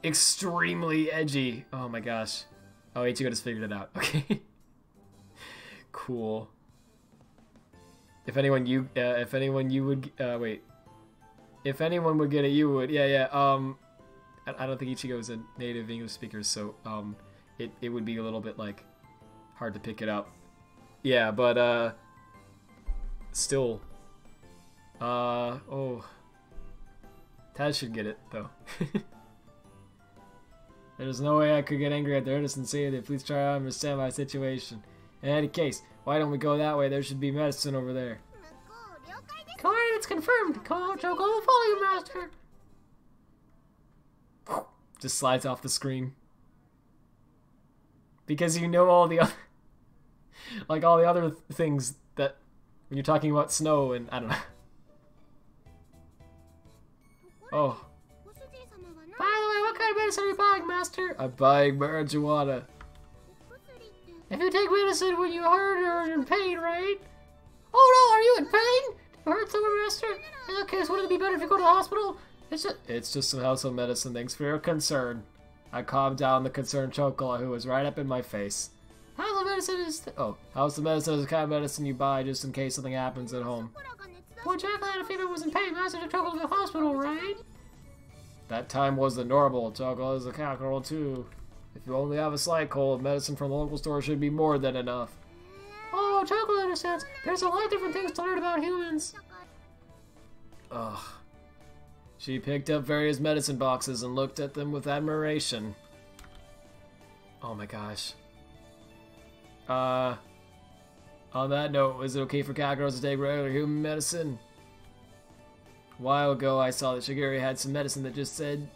extremely edgy. Oh my gosh. Oh, Ichigo just figured it out. Okay. Cool. If anyone you would, wait. If anyone would get it, you would. Yeah. I don't think Ichigo is a native English speaker, so, it would be a little bit, like, hard to pick it up. Yeah, but, still. Oh. Taz should get it, though. There's no way I could get angry at their innocence either. Please try to understand my situation. In any case, why don't we go that way? There should be medicine over there. Coordinates confirmed. Choco will follow you, Master. Just slides off the screen. Because you know all the other... like all the other things that... when you're talking about snow and... I don't know. Oh. By the way, what kind of medicine are you buying, Master? I'm buying marijuana. If you take medicine when you hurt or are in pain, right? Oh no, are you in pain? Did you hurt someone, Master? In that case, wouldn't it be better if you go to the hospital? It's just some household medicine. Thanks for your concern. I calmed down the concerned Chocola, who was right up in my face. Household medicine is... Household medicine is the kind of medicine you buy just in case something happens at home. When Jack had a fever was in pain, Master took Chocola to the hospital, right? That time was the normal. Chocola is a cockerel too. If you only have a slight cold, medicine from the local store should be more than enough. Oh, Chocola understands. There's a lot of different things to learn about humans. Ugh. She picked up various medicine boxes and looked at them with admiration. Oh my gosh. On that note, is it okay for cockerels to take regular human medicine? A while ago, I saw that Shigiri had some medicine that just said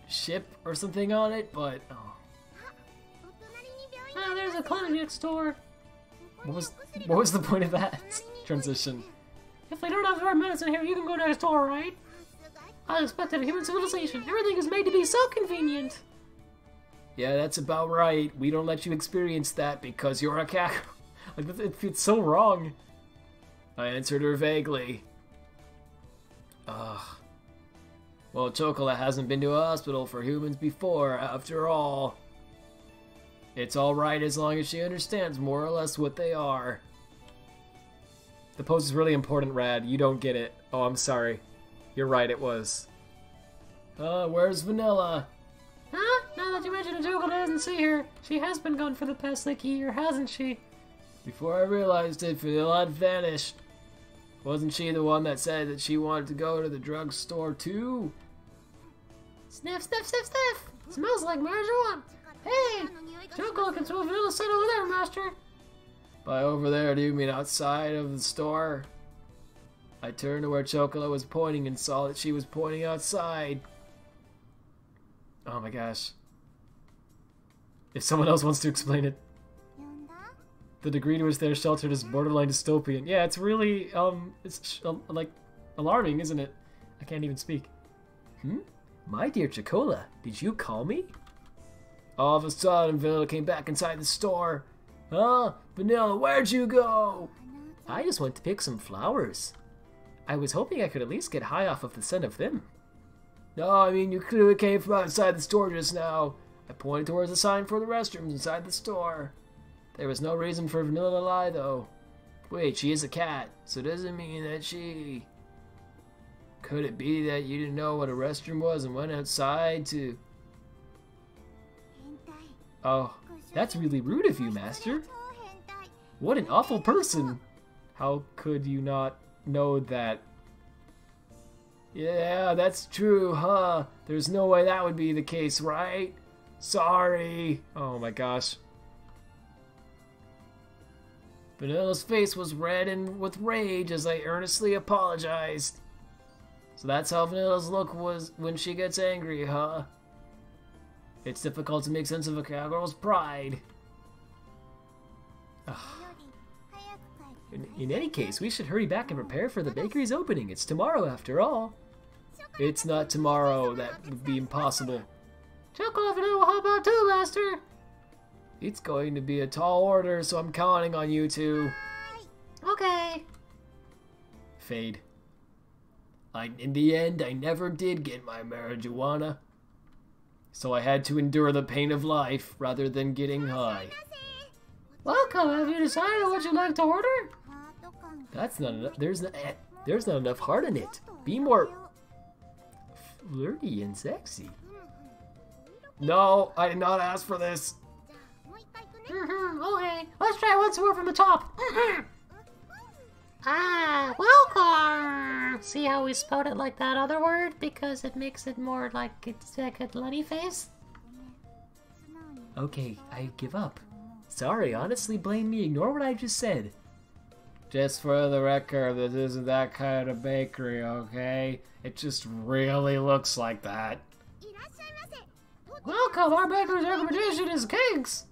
ship or something on it, but Ah, there's a clinic next door. What was the point of that transition? If they don't have the right medicine here, you can go next door, right? I expected a human civilization. Everything is made to be so convenient. Yeah, that's about right. We don't let you experience that because you're a cockerel. Like, it's so wrong. I answered her vaguely. Ugh. Well, Chocola hasn't been to a hospital for humans before, after all. It's alright as long as she understands more or less what they are. The pose is really important, Rad. You don't get it. Oh, I'm sorry. You're right, it was. Where's Vanilla? Huh? Now that you mention it, Chocola doesn't see her. She has been gone for the past, like, year, hasn't she? Before I realized it, Vanilla had vanished. Wasn't she the one that said that she wanted to go to the drugstore too? Sniff, sniff, sniff, sniff! Smells like marijuana! Hey! Chocola can smell vanilla scent over there, Master! By over there, do you mean outside of the store? I turned to where Chocola was pointing and saw that she was pointing outside. Oh my gosh. If someone else wants to explain it. The degree to which they're sheltered is borderline dystopian. Yeah, it's really, it's, like, alarming, isn't it? I can't even speak. My dear Chocola, did you call me? All of a sudden, Vanilla came back inside the store. Huh? Vanilla, where'd you go? I just went to pick some flowers. I was hoping I could at least get high off of the scent of them. No, I mean, you clearly came from outside the store just now. I pointed towards the sign for the restrooms inside the store. There was no reason for Vanilla to lie, though. Wait, she is a cat, so does it mean that she... Could it be that you didn't know what a restroom was and went outside to... Oh, that's really rude of you, Master. What an awful person. How could you not know that? Yeah, that's true, huh? There's no way that would be the case, right? Sorry. Oh my gosh. Vanilla's face was red and with rage as I earnestly apologized. So that's how Vanilla's look was when she gets angry, huh? It's difficult to make sense of a cowgirl's pride. In any case, we should hurry back and prepare for the bakery's opening. It's tomorrow, after all. It's not tomorrow. That would be impossible. Chocolate and Vanilla will help out too, Master. It's going to be a tall order, so I'm counting on you two. Okay. Fade. In the end, I never did get my marijuana. So I had to endure the pain of life rather than getting high. Welcome. Have you decided what you'd like to order? That's not enough. There's not enough heart in it. Be more flirty and sexy. No, I did not ask for this. Okay, let's try once more from the top. Welcome. See how we spelled it like that other word? Because it makes it more like it's like a bloody face. Okay, I give up. Sorry, honestly, blame me. Ignore what I just said. Just for the record, this isn't that kind of bakery, okay? It just really looks like that. Welcome, our baker's recommendation is cakes.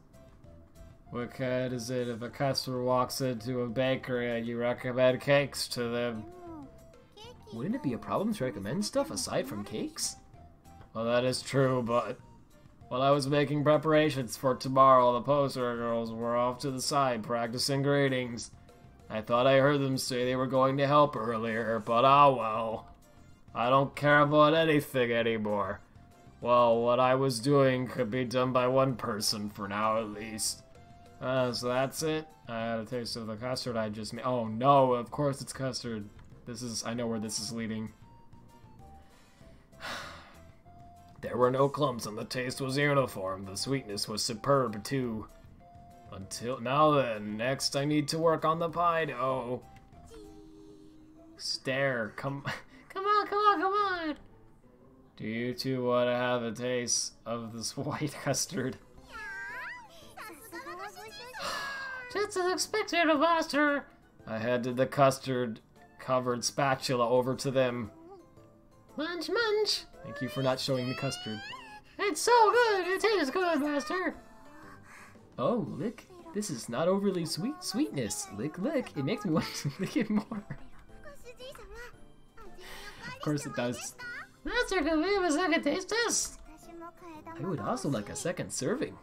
What kind is it if a customer walks into a bakery and you recommend cakes to them? Wouldn't it be a problem to recommend stuff aside from cakes? Well, that is true, but while I was making preparations for tomorrow, the poster girls were off to the side practicing greetings. I thought I heard them say they were going to help earlier, but oh well. I don't care about anything anymore. Well, what I was doing could be done by one person for now at least. So that's it. I had a taste of the custard I just made. Oh no, of course it's custard. I know where this is leading. There were no clumps and the taste was uniform. The sweetness was superb too. Until now then, next I need to work on the pie dough. Stare, come on. Do you two want to have a taste of this white custard? Just as expected, Master. I handed the custard-covered spatula over to them. Munch, munch. Thank you for not showing the custard. It's so good. It tastes good, Master. Oh, lick. This is not overly sweetness. Lick, lick. It makes me want to lick it more. Of course it does. Master, can we have a second taste test? I would also like a second serving.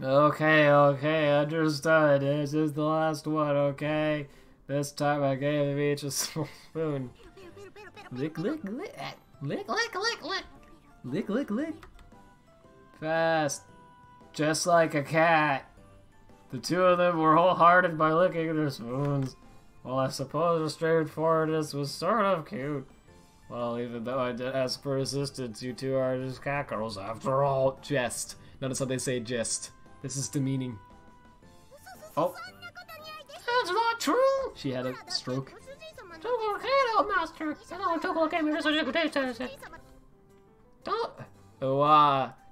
Okay, understood. This is the last one, okay? This time I gave them each a spoon. Lick, lick, lick. Lick, lick, lick, lick. Lick, lick, lick. Fast. Just like a cat. The two of them were wholehearted by licking their spoons. Well, I suppose the straightforwardness was sort of cute. Well, even though I did ask for assistance, you two are just cockerels after all. Jest. Notice how they say jest. This is demeaning. Oh. That's not true. She had a stroke. Chocolate can't help, Master. Chocolate gave me just a taste test.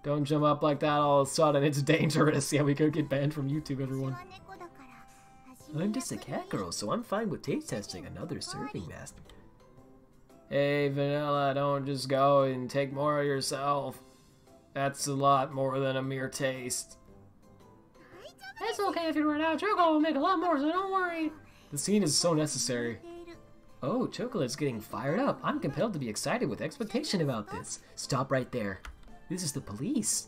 Don't jump up like that all of a sudden. It's dangerous. Yeah, we could get banned from YouTube, everyone. I'm just a cat girl, so I'm fine with taste testing another serving, Master. Hey, Vanilla, don't just go and take more of yourself. That's a lot more than a mere taste. It's okay if you run out. Chocolate will make a lot more, so don't worry. The scene is so necessary. Oh, Chocolate's getting fired up. I'm compelled to be excited with expectation about this. Stop right there. This is the police.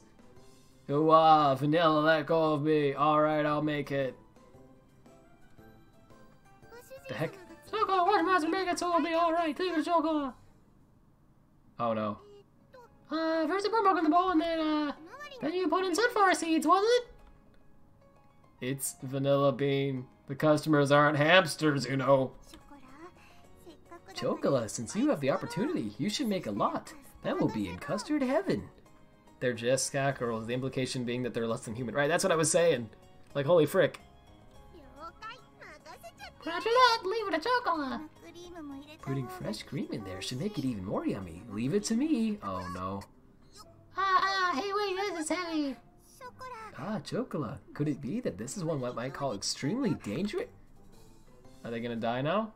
Vanilla, let go of me. Alright, I'll make it. The heck? Chocolate, watch Master make it so it'll be alright. Take it, Chocolate. Oh no. First you put milk in the bowl and then you put in sunflower seeds, wasn't it? It's Vanilla Bean. The customers aren't hamsters, you know. Chocola, since you have the opportunity, you should make a lot. That will be in custard heaven. They're just cockerels, the implication being that they're less than human. Right, that's what I was saying. Like, holy frick. Roger that, leave it a chocolate. クリームも入れた Putting fresh cream in there should make it even more yummy. Leave it to me. Oh no. Hey, wait, this is heavy. ショコラ Ah, chocolate. Could it be that this is one what might call extremely dangerous? Are they gonna die now?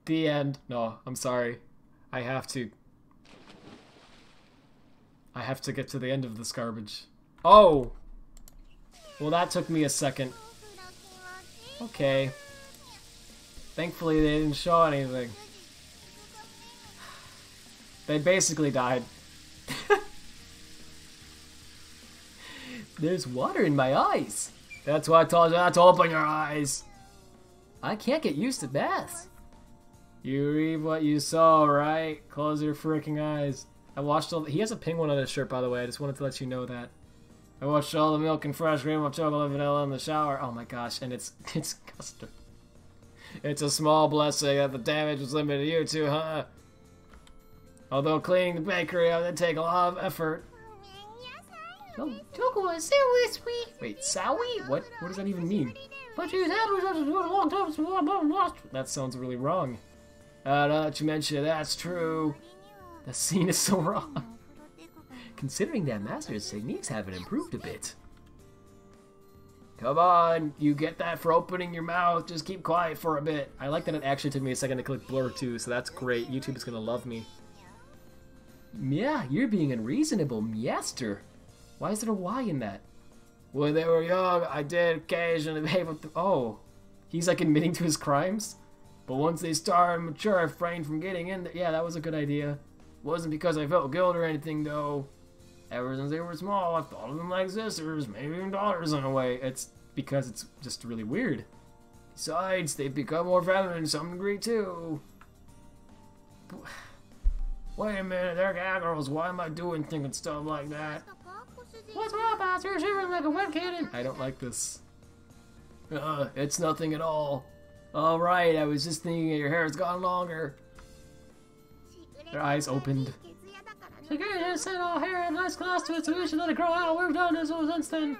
The end. No, I'm sorry. I have to get to the end of this garbage. Oh! Well, that took me a second. Okay. Thankfully, they didn't show anything. They basically died. There's water in my eyes. That's why I told you not to open your eyes. I can't get used to baths. You read what you saw, right? Close your freaking eyes. I watched all. He has a penguin on his shirt, by the way. I just wanted to let you know that. I watched all the milk and fresh cream of chocolate vanilla in the shower. Oh my gosh, and it's custard. It's a small blessing that the damage was limited to you two, huh? Although cleaning the bakery would take a lot of effort. Oh, Chocolate is so sweet. wait, Sowie? What does that even mean? But you had was to do it a long time, so I'm lost. That sounds really wrong. Now that you mention it, that's true. The scene is so wrong. Considering that Master's techniques haven't improved a bit. Come on, you get that for opening your mouth. Just keep quiet for a bit. I like that it actually took me a second to click blur too, so that's great. YouTube is gonna love me. Yeah, you're being unreasonable, Master. Why is there a Y in that? When they were young, I did occasionally behave with them. Oh, he's like admitting to his crimes? But once they started mature, I refrained from getting in there. Yeah, that was a good idea. Wasn't because I felt guilt or anything, though. Ever since they were small, I thought of them like sisters, maybe even daughters in a way. It's because it's just really weird. Besides, they've become more feminine to some degree, too. Wait a minute, they're cowgirls. Why am I doing thinking stuff like that? What's wrong, Master? You're shivering like a wet cannon. I don't like this. It's nothing at all. All right, I was just thinking your hair has gotten longer. Their eyes opened. Security has said all hair had nice gloss to it, so we should let it grow out. We've done this since then.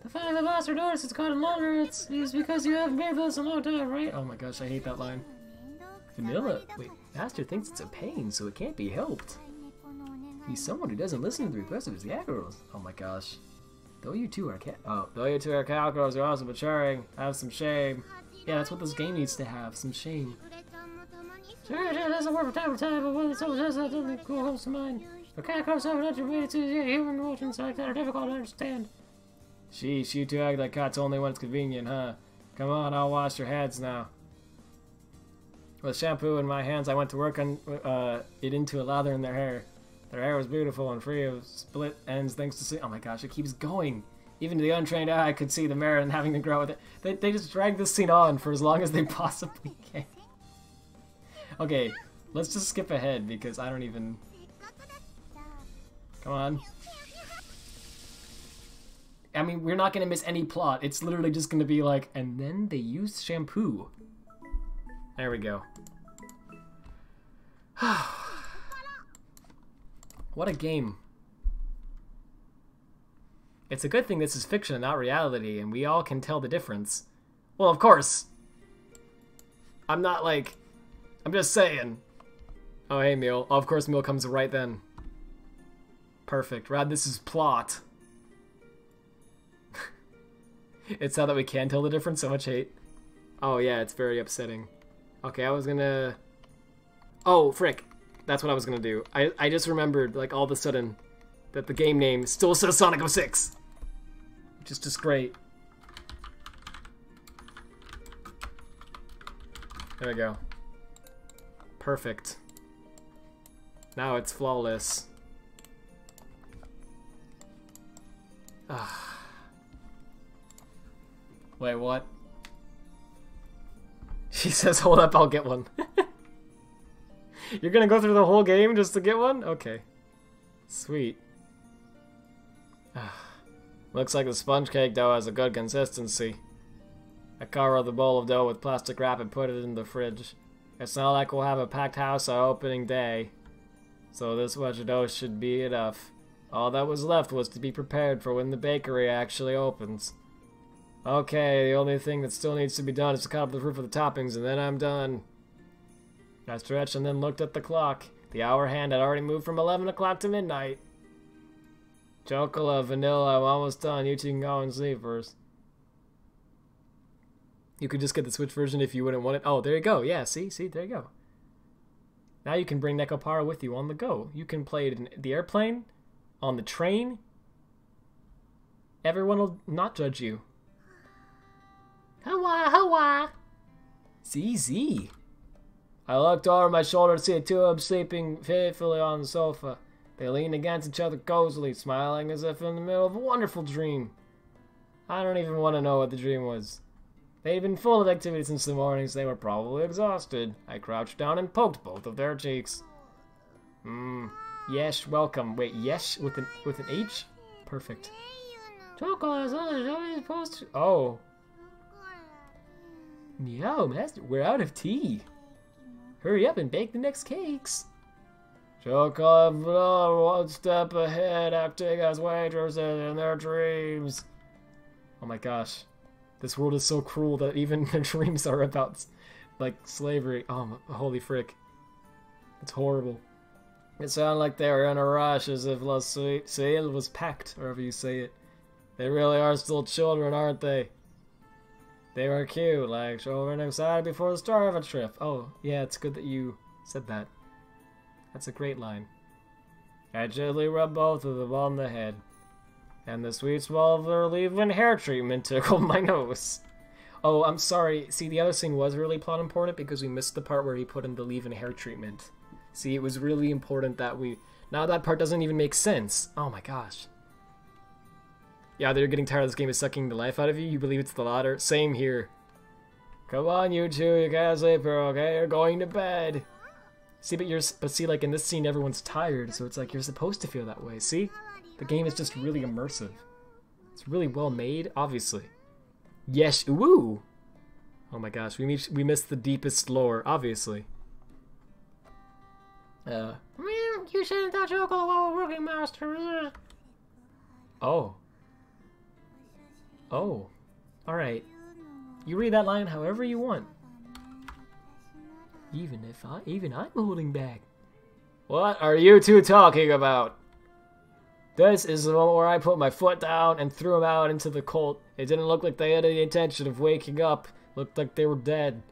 The fact that Master noticed it's gotten longer, it's because you haven't been for this a long time, right? Oh my gosh, I hate that line. Vanilla? Wait, Master thinks it's a pain, so it can't be helped. He's someone who doesn't listen to the request of his cowgirls. Oh my gosh. Though you two are Though you two are cowgirls, you're also maturing. Have some shame. Yeah, that's what this game needs to have, some shame. Sure, it doesn't work from time to time, but when someone says that, something cool comes to mind. The cat comes up and attributed to human emotions like that are difficult to understand. Sheesh, you two act like cats only when it's convenient, huh? Come on, I'll wash your heads now. With shampoo in my hands, I went to work on it into a lather in their hair. Their hair was beautiful and free of split ends thanks to... Oh my gosh, it keeps going. Even the untrained eye could see the merit in having to grow with it. They just drag this scene on for as long as they possibly can. Okay, let's just skip ahead because I don't even... Come on. I mean, we're not going to miss any plot. It's literally just going to be like, and then they used shampoo. There we go. What a game. It's a good thing this is fiction and not reality, and we all can tell the difference. Well, of course. I'm not like... I'm just saying. Oh, hey, Meal. Oh, of course, Meal comes right then. Perfect. Rad, this is plot. It's how that we can tell the difference. So much hate. Oh, yeah, it's very upsetting. Okay, I was gonna... Oh, frick. That's what I was gonna do. I just remembered, like, all of a sudden, that the game name still says Sonic 06. Which is just great. There we go. Perfect. Now it's flawless. Wait, what? She says, hold up, I'll get one. You're gonna go through the whole game just to get one? Okay. Sweet. Looks like the sponge cake dough has a good consistency. I cover the bowl of dough with plastic wrap and put it in the fridge. It's not like we'll have a packed house on opening day. So this much dough should be enough. All that was left was to be prepared for when the bakery actually opens. Okay, the only thing that still needs to be done is to cut up the roof of the toppings, and then I'm done. I stretched and then looked at the clock. The hour hand had already moved from 11 o'clock to midnight. Chocolate, vanilla, I'm almost done. You two can go and sleep first. You could just get the Switch version if you wouldn't want it. Oh, there you go. Yeah, see, there you go. Now you can bring Nekopara with you on the go. You can play it in the airplane, on the train. Everyone will not judge you. Hoa, hoa. ZZ. I looked over my shoulder to see the two of them sleeping faithfully on the sofa. They leaned against each other cozily, smiling as if in the middle of a wonderful dream. I don't even want to know what the dream was. They'd been full of activity since the morning, so they were probably exhausted. I crouched down and poked both of their cheeks. Yesh, welcome. Wait, yesh with an H? Perfect. Chocolate is always supposed to. Oh. Yo, master, we're out of tea. Hurry up and bake the next cakes. Chocolate, one step ahead, acting as waitresses in their dreams. Oh my gosh. This world is so cruel that even their dreams are about, like, slavery. Oh, holy frick. It's horrible. It sounded like they were in a rush, as if La Sail was packed, or however you say it. They really are still children, aren't they? They were cute, like children excited before the start of a trip. Oh, yeah, it's good that you said that. That's a great line. I gently rubbed both of them on the head. And the sweet smell of their leave-in hair treatment tickled my nose. Oh, I'm sorry. See, the other scene was really plot important because we missed the part where he put in the leave-in hair treatment. See, it was really important that we... Now that part doesn't even make sense. Oh my gosh. Yeah, they're getting tired of this game is sucking the life out of you. You believe it's the latter? Same here. Come on, you two. You can't sleep here, okay? You're going to bed. See, but see, like in this scene, everyone's tired, so it's like you're supposed to feel that way. See? The game is just really immersive. It's really well made, obviously. Yes, woo! Oh my gosh, we missed the deepest lore, obviously. You sent that chocolate while we're working, master. Oh. Oh. Alright. You read that line however you want. Even I'm holding back. What are you two talking about? This is the moment where I put my foot down and threw him out into the cold. It didn't look like they had any intention of waking up. Looked like they were dead.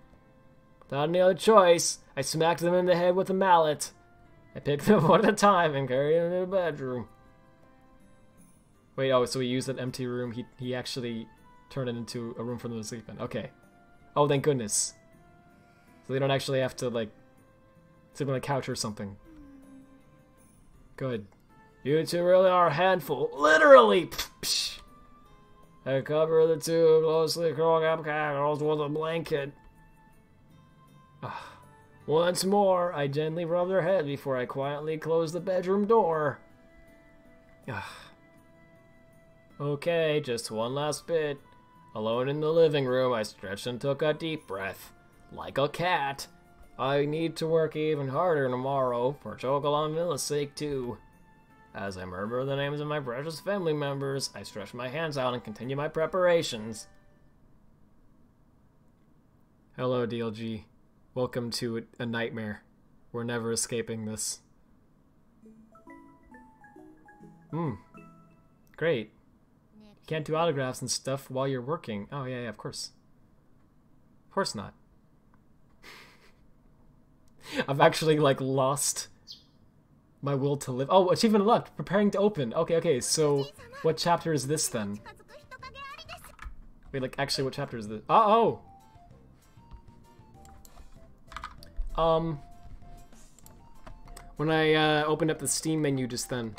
Without any other choice, I smacked them in the head with a mallet. I picked them up one at a time and carried them to the bedroom. Wait, oh, so he used that empty room. He actually turned it into a room for them to sleep in. Okay. Oh, thank goodness. So they don't actually have to, like, sleep on a couch or something. Good. You two really are a handful. Literally! Psh. I cover the two closely curled up girls with a blanket. Once more, I gently rub their head before I quietly close the bedroom door. Okay, just one last bit. Alone in the living room, I stretched and took a deep breath. Like a cat. I need to work even harder tomorrow, for Chocolate and Vanilla's sake too. As I murmur the names of my precious family members, I stretch my hands out and continue my preparations. Hello, DLG. Welcome to a nightmare. We're never escaping this. Great. You can't do autographs and stuff while you're working. Oh, yeah, of course. Of course not. I've actually, like, lost my will to live. Oh, achievement unlocked. Preparing to open. Okay, so what chapter is this then? Wait, like, actually, what chapter is this? Oh! When I opened up the Steam menu just then,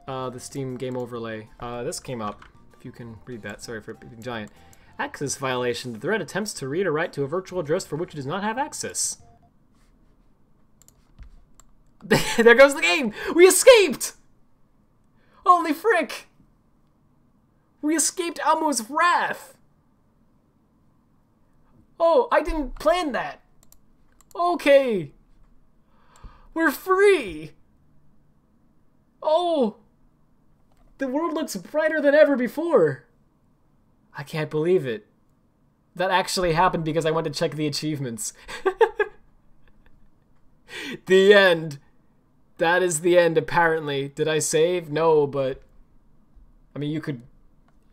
the Steam game overlay, this came up. If you can read that. Sorry for being giant. Access violation. The threat attempts to read or write to a virtual address for which it does not have access. There goes the game! We escaped! Holy frick! We escaped Elmo's wrath! Oh, I didn't plan that! Okay! We're free! Oh! The world looks brighter than ever before. I can't believe it. That actually happened because I went to check the achievements. The end. That is the end, apparently. Did I save? No, but... I mean, you could...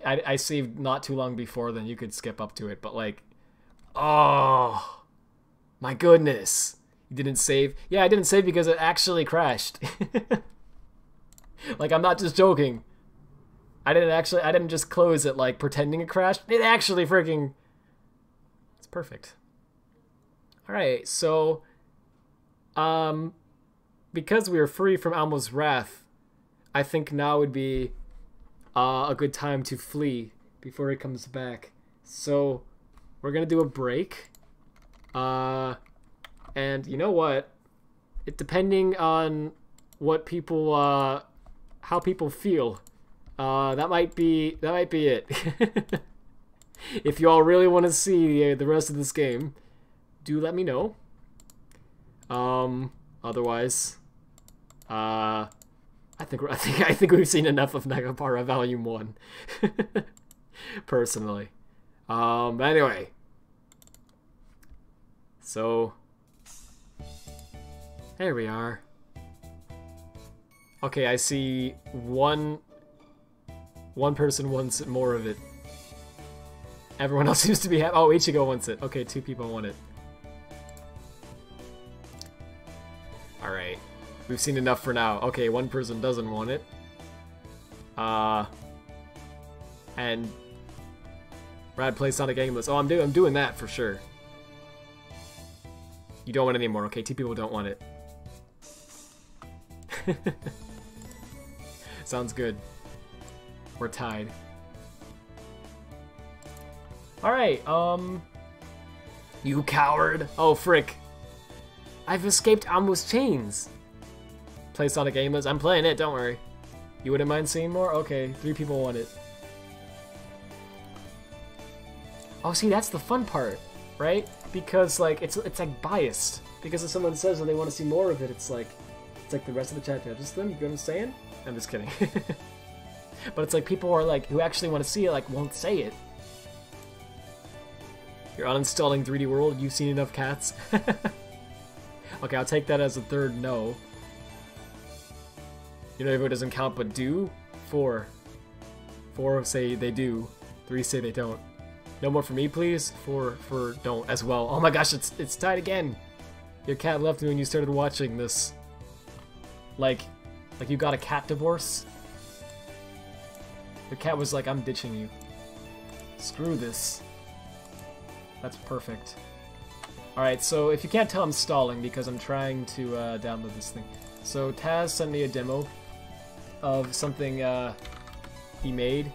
I saved not too long before, then you could skip up to it, but like... Oh... My goodness. You didn't save? Yeah, I didn't save because it actually crashed. Like, I'm not just joking. I didn't just close it, like, pretending it crashed. It actually freaking... It's perfect. Alright, so... Because we are free from Almo's wrath, I think now would be a good time to flee before he comes back. So, we're gonna do a break. And you know what? Depending on what people, how people feel, that might be it. If you all really want to see the rest of this game, do let me know. Otherwise, I think we've seen enough of Nekopara Volume 1. Personally. Anyway. So, there we are. Okay, I see one person wants more of it. Everyone else seems to be oh, Ichigo wants it. Okay, 2 people want it. Alright. We've seen enough for now. Okay, 1 person doesn't want it. And Rad plays Sonic Aimless. Oh, I'm doing that for sure. You don't want it anymore. Okay, 2 people don't want it. Sounds good. We're tied. Alright, you coward! Oh, frick. I've escaped Almo's chains! Play Sonic Aimless? I'm playing it, don't worry. You wouldn't mind seeing more? Okay, 3 people want it. Oh, see, that's the fun part, right? Because, like, it's like biased. Because if someone says that they want to see more of it, it's like the rest of the chat judges them, you get what I'm saying? I'm just kidding. But it's like people are like, who actually want to see it, like, won't say it. You're uninstalling 3D World, you've seen enough cats? Okay, I'll take that as a 3rd no. You know, if it doesn't count, but do? 4. 4 say they do, 3 say they don't. No more for me, please? 4 for don't as well. Oh my gosh, it's tied again! Your cat left me when you started watching this. Like you got a cat divorce? The cat was like, I'm ditching you. Screw this. That's perfect. Alright, so if you can't tell, I'm stalling because I'm trying to download this thing. So Taz sent me a demo of something he made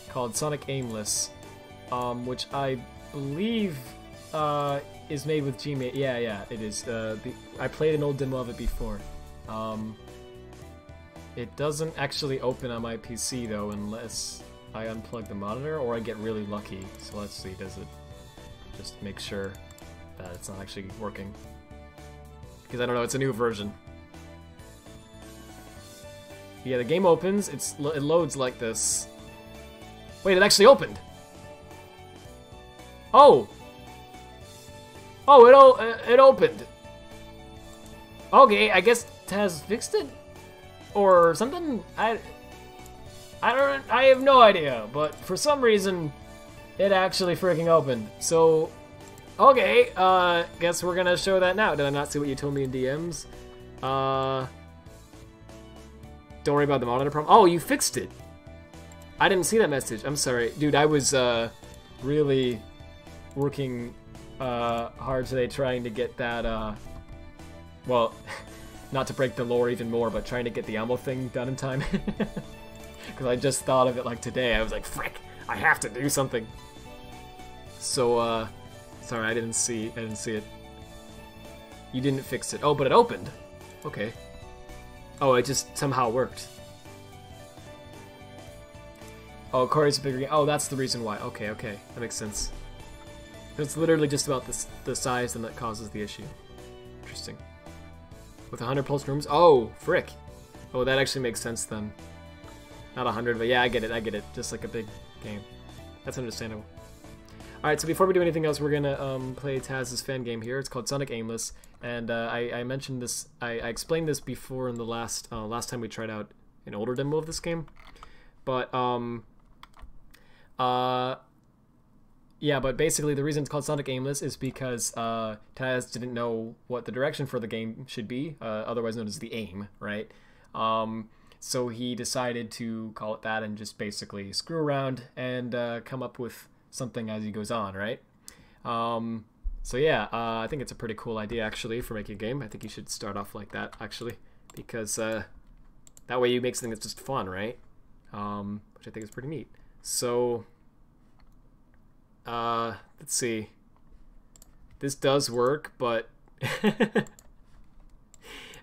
called Sonic Aimless, which I believe is made with Gmate. Yeah, it is. I played an old demo of it before. It doesn't actually open on my PC though, unless I unplug the monitor or I get really lucky. So let's see, does it just make sure that it's not actually working? Because I don't know, it's a new version. Yeah, the game opens, it loads like this. Wait, it actually opened! Oh! Oh, it opened! Okay, I guess Taz fixed it? Or something? I have no idea, but for some reason, it actually freaking opened. So, okay, guess we're gonna show that now. Did I not see what you told me in DMs? Don't worry about the monitor problem. Oh, you fixed it! I didn't see that message. I'm sorry. Dude, I was, really working, hard today trying to get that, well, not to break the lore even more, but trying to get the ammo thing done in time. Because I just thought of it, like, today. I was like, frick, I have to do something. So, sorry, I didn't see it. You didn't fix it. Oh, but it opened. Okay. Oh, it just somehow worked. Oh, Corey's a bigger game. Oh, that's the reason why. Okay, that makes sense. It's literally just about the size and that causes the issue. Interesting. With 100 plus rooms? Oh, frick. Oh, that actually makes sense then. Not 100, but yeah, I get it. Just like a big game. That's understandable. Alright, so before we do anything else, we're gonna play Taz's fan game here. It's called Sonic Aimless, and I mentioned this, I explained this before in the last time we tried out an older demo of this game. But, yeah, but basically the reason it's called Sonic Aimless is because Taz didn't know what the direction for the game should be, otherwise known as the aim, right? So he decided to call it that and just basically screw around and come up with something as he goes on, right? So yeah, I think it's a pretty cool idea actually for making a game. I think you should start off like that actually, because that way you make something that's just fun, right? Which I think is pretty neat. So let's see. This does work, but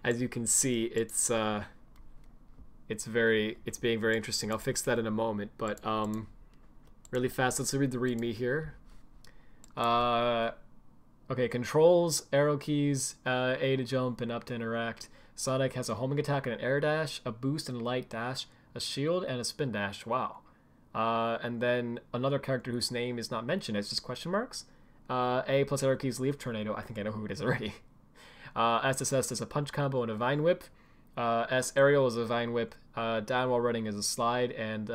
as you can see, it's being very interesting. I'll fix that in a moment, but really fast, let's read the README here. Okay, controls, arrow keys, A to jump and up to interact. Sonic has a homing attack and an air dash, a boost and a light dash, a shield and a spin dash. Wow. And then another character whose name is not mentioned, it's just question marks. A plus arrow keys, leaf tornado. I think I know who it is already. S to S is a punch combo and a vine whip. S aerial is a vine whip. Down while running is a slide, and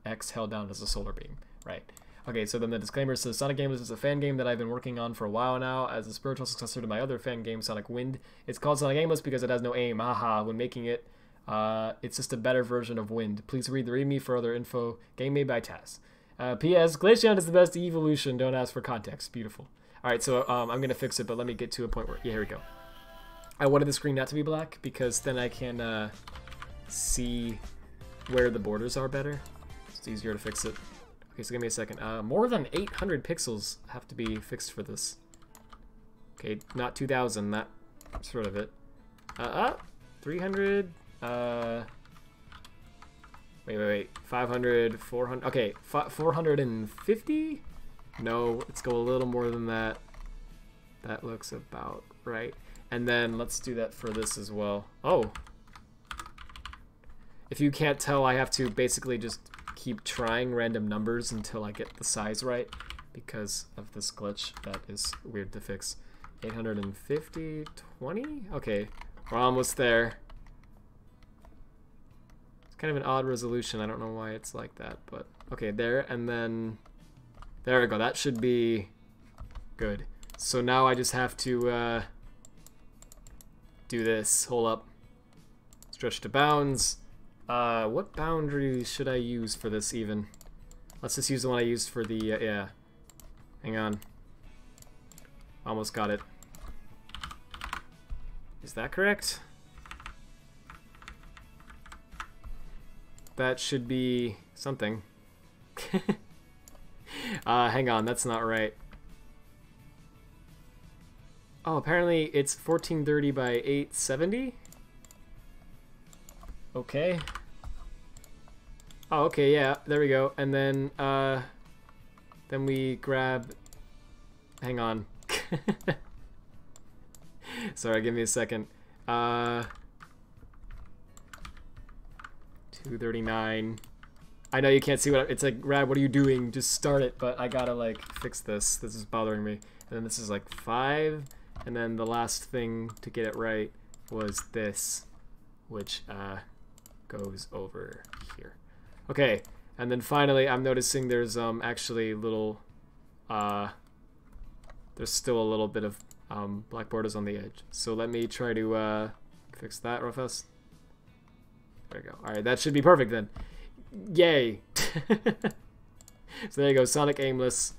X held down is a solar beam. Right. Okay, so then the disclaimer says Sonic Aimless is a fan game that I've been working on for a while now as a spiritual successor to my other fan game, Sonic Wind. It's called Sonic Aimless because it has no aim. Haha, when making it, it's just a better version of Wind. Please read the README for other info. Game made by Taz. P.S. Glaceon is the best evolution. Don't ask for context. Beautiful. Alright, so I'm going to fix it, but let me get to a point where... Yeah, here we go. I wanted the screen not to be black because then I can see where the borders are better. It's easier to fix it. Okay, so give me a second. More than 800 pixels have to be fixed for this. Okay, not 2,000, that sort of it. 300, wait, 500, 400, okay, 450? No, let's go a little more than that. That looks about right. And then let's do that for this as well. Oh. If you can't tell, I have to basically just keep trying random numbers until I get the size right because of this glitch that is weird to fix. 850, 20? Okay, we're almost there. It's kind of an odd resolution. I don't know why it's like that, but okay, there, and then there we go. That should be good. So now I just have to do this. Hold up. Stretch to bounds. What boundary should I use for this even? Let's just use the one I used for the, yeah. Hang on. Almost got it. Is that correct? That should be something. Hang on, that's not right. Oh, apparently it's 1430 by 870? Okay. Oh, okay, yeah, there we go. And then we grab... Hang on. Sorry, give me a second. 239. I know you can't see what it's like. Rad, what are you doing? Just start it. But I gotta like fix this. This is bothering me. And then this is like 5. And then the last thing to get it right was this, which goes over here. Okay. And then finally, I'm noticing there's actually little there's still a little bit of black borders on the edge. So let me try to fix that real fast. There we go. Alright, that should be perfect then. Yay! So there you go, Sonic Aimless.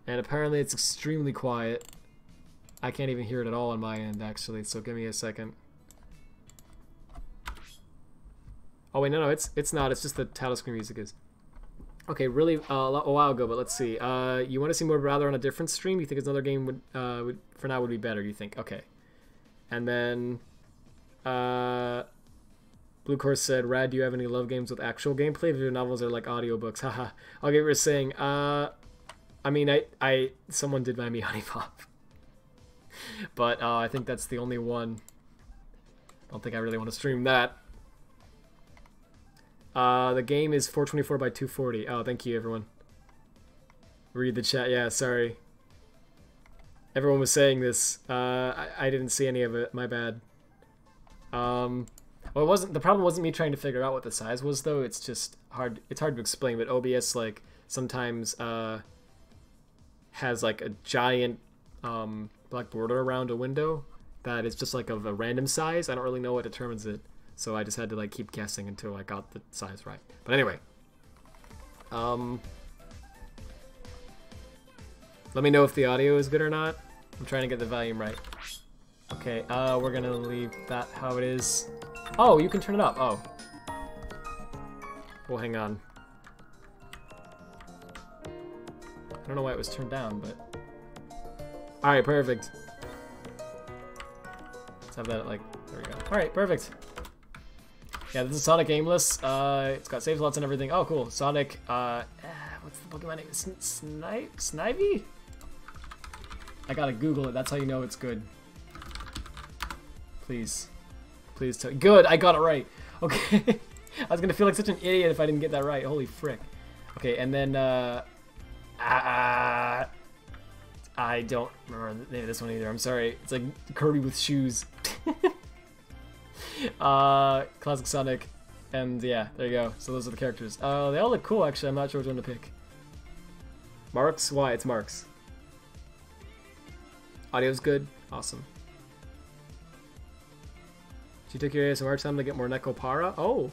And apparently it's extremely quiet. I can't even hear it at all on my end, actually, so give me a second. Oh wait, no, it's not. It's just the title screen music is. Okay, really a while ago, but let's see. You want to see more Rather on a different stream? You think another game would for now would be better? You think? Okay. And then Blue Course said, "Rad, do you have any love games with actual gameplay? If your novels are like audiobooks, haha." Okay, we're saying. I mean, someone did buy me Honey Pop, but I think that's the only one. I don't think I really want to stream that. The game is 424 by 240. Oh, thank you, everyone. Read the chat. Yeah, sorry. Everyone was saying this. I didn't see any of it. My bad. Well, it wasn't. The problem wasn't me trying to figure out what the size was, though. It's just hard. It's hard to explain. But OBS like sometimes has like a giant black border around a window that is just like of a random size. I don't really know what determines it, so I just had to like keep guessing until I got the size right. But anyway, let me know if the audio is good or not. I'm trying to get the volume right. Okay, we're gonna leave that how it is. Oh, you can turn it up. Oh. Well, hang on. I don't know why it was turned down, but... Alright, perfect. Let's have that, like... There we go. Alright, perfect. Yeah, this is Sonic Aimless. It's got save slots and everything. Oh, cool. Sonic, what's the Pokemon name? Snivy? I gotta Google it. That's how you know it's good. Please. Please tell. Good, I got it right. Okay. I was gonna feel like such an idiot if I didn't get that right. Holy frick. Okay, and then, I don't remember the name of this one either. I'm sorry. It's like Kirby with shoes. Classic Sonic. And yeah, there you go. So those are the characters. They all look cool, actually. I'm not sure which one to pick. Marks? Why? It's Marks. Audio's good. Awesome. She took your ASMR time to get more Nekopara? Oh!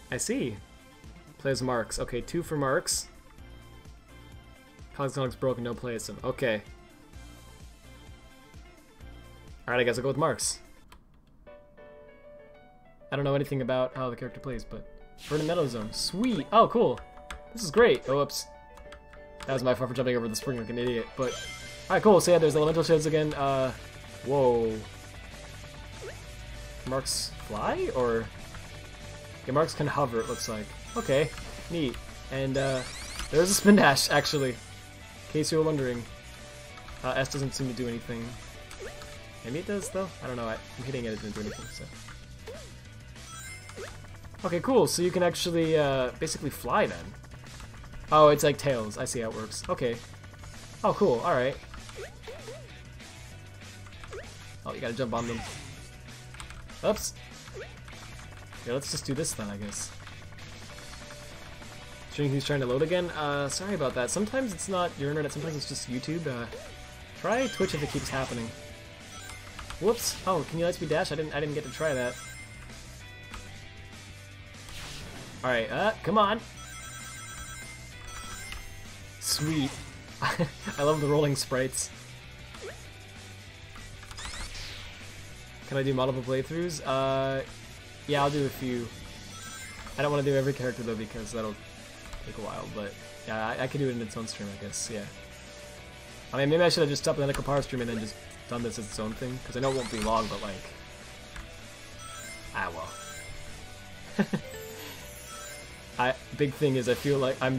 I see. Plays Marks. Okay, 2 for Marks. Classic Sonic's broken, no play as him. Okay. Alright, I guess I'll go with Marks. I don't know anything about how the character plays, but... Burning Meadow Zone. Sweet! Oh, cool! This is great! Oh, whoops. That was my fault for jumping over the spring like an idiot, but... Alright, cool. So yeah, there's elemental sheds again. Whoa. Marks fly? Or... Yeah, Marks can hover, it looks like. Okay, neat. And, there's a spin dash, actually. In case you were wondering. S doesn't seem to do anything. Maybe it does, though? I don't know. I'm hitting it, it didn't do anything, so... Okay, cool. So you can actually, basically fly, then. Oh, it's like Tails. I see how it works. Okay. Oh, cool. Alright. Oh, you gotta jump on them. Oops. Yeah, let's just do this then, I guess. He's trying to load again. Sorry about that. Sometimes it's not your internet, sometimes it's just YouTube. Try Twitch if it keeps happening. Whoops. Oh, can you let me dash? I didn't get to try that. Alright, come on. Sweet. I love the rolling sprites. Can I do multiple playthroughs? Yeah, I'll do a few. I don't want to do every character though because that'll take a while, but yeah, I could do it in its own stream, I guess, yeah. I mean, maybe I should have just stopped the Nekopara stream and then just done this as its own thing, because I know it won't be long, but like... Ah, well. Big thing is I feel like I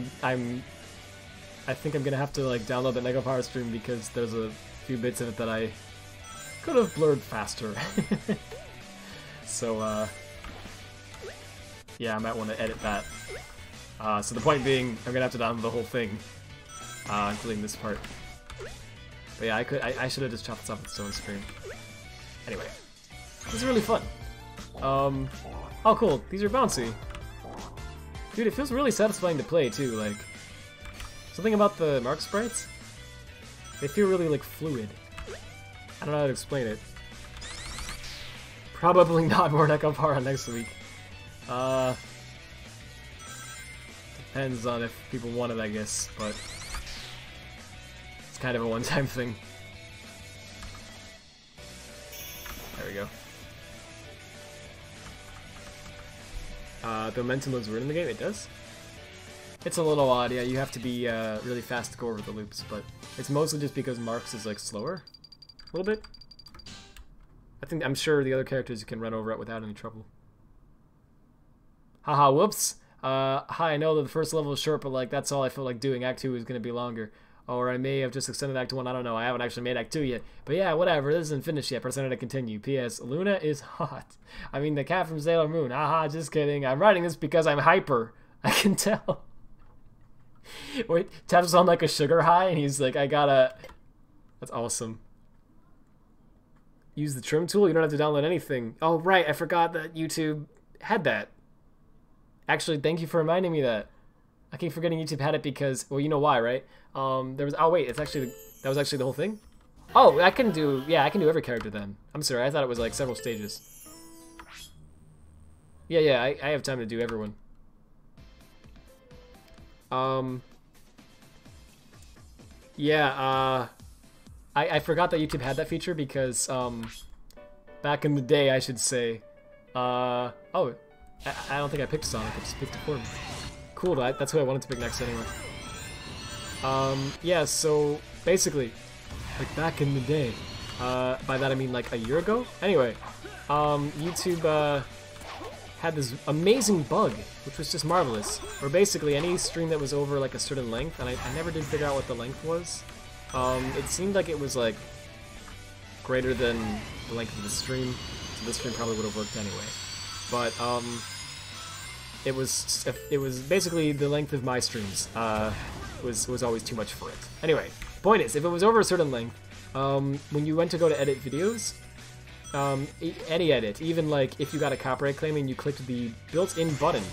think I'm gonna have to like download the Nekopara stream because there's a few bits of it that I could have blurred faster. So, yeah, I might want to edit that. So the point being, I'm gonna have to download the whole thing, including this part. But yeah, I should have just chopped this off its own stream. Anyway, this is really fun. Oh cool, these are bouncy. Dude, it feels really satisfying to play too, like, something about the Mark sprites, they feel really like fluid. I don't know how to explain it. Probably not more Nekopara next week. Depends on if people want it, I guess, but it's kind of a one-time thing. There we go. The momentum looks weird in the game. It does? It's a little odd, yeah. You have to be really fast to go over the loops, but it's mostly just because Marks is like slower. A little bit. I'm sure the other characters you can run over it without any trouble. Haha, whoops. Hi, I know that the first level is short, but like that's all I feel like doing. Act 2 is gonna be longer. Or I may have just extended Act 1, I don't know, I haven't actually made Act 2 yet. But yeah, whatever, this isn't finished yet, press enter to continue. P.S. Luna is hot. I mean, the cat from Sailor Moon. Haha, just kidding. I'm writing this because I'm hyper. I can tell. Wait, taps on like a sugar high, and he's like, I gotta... That's awesome. Use the trim tool, you don't have to download anything. Oh, right, I forgot that YouTube had that. Actually, thank you for reminding me that. I keep forgetting YouTube had it because, well, you know why, right? There was, oh wait, it's actually, that was actually the whole thing? Oh, I can do, yeah, I can do every character then. I'm sorry, I thought it was like several stages. Yeah, I have time to do everyone. Yeah, I forgot that YouTube had that feature because, back in the day, I should say, oh, I don't think I picked Sonic, I just picked a form. Cool, that's who I wanted to pick next anyway. Yeah, so basically, like back in the day, by that I mean like a year ago? Anyway, YouTube had this amazing bug, which was just marvelous, where basically any stream that was over like a certain length, and I never did figure out what the length was, it seemed like it was like greater than the length of the stream, so this stream probably would have worked anyway. But, it was basically the length of my streams, was always too much for it. Anyway, point is, if it was over a certain length, when you went to go to edit videos, any edit, even like if you got a copyright claim and you clicked the built-in button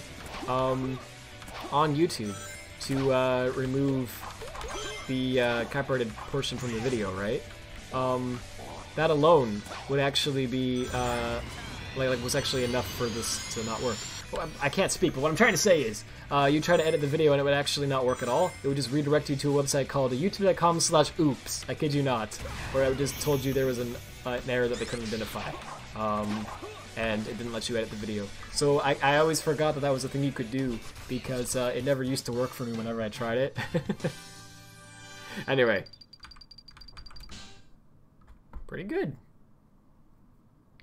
on YouTube to remove the copyrighted portion from the video, right? That alone would actually be like was actually enough for this to not work. Well, I can't speak, but what I'm trying to say is, you try to edit the video and it would actually not work at all. It would just redirect you to a website called youtube.com/oops, I kid you not, where it just told you there was an error that they couldn't identify, and it didn't let you edit the video. So I always forgot that that was a thing you could do, because it never used to work for me whenever I tried it. Anyway. Pretty good.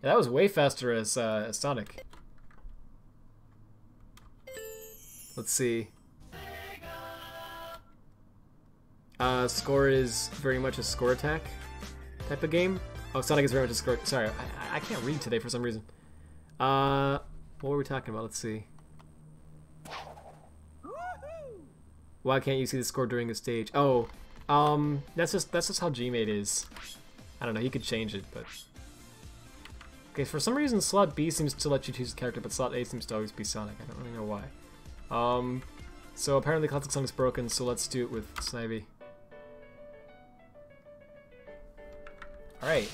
Yeah, that was way faster as Sonic. Let's see. Score is very much a score attack type of game. Oh, Sonic is very much a score... Sorry, I can't read today for some reason. What were we talking about? Let's see. Why can't you see the score during a stage? Oh, that's just how Gmade is. I don't know, you could change it, but... Okay, for some reason slot B seems to let you choose a character, but slot A seems to always be Sonic. I don't really know why. So apparently Classic Sonic's broken, so let's do it with Snivy. Alright.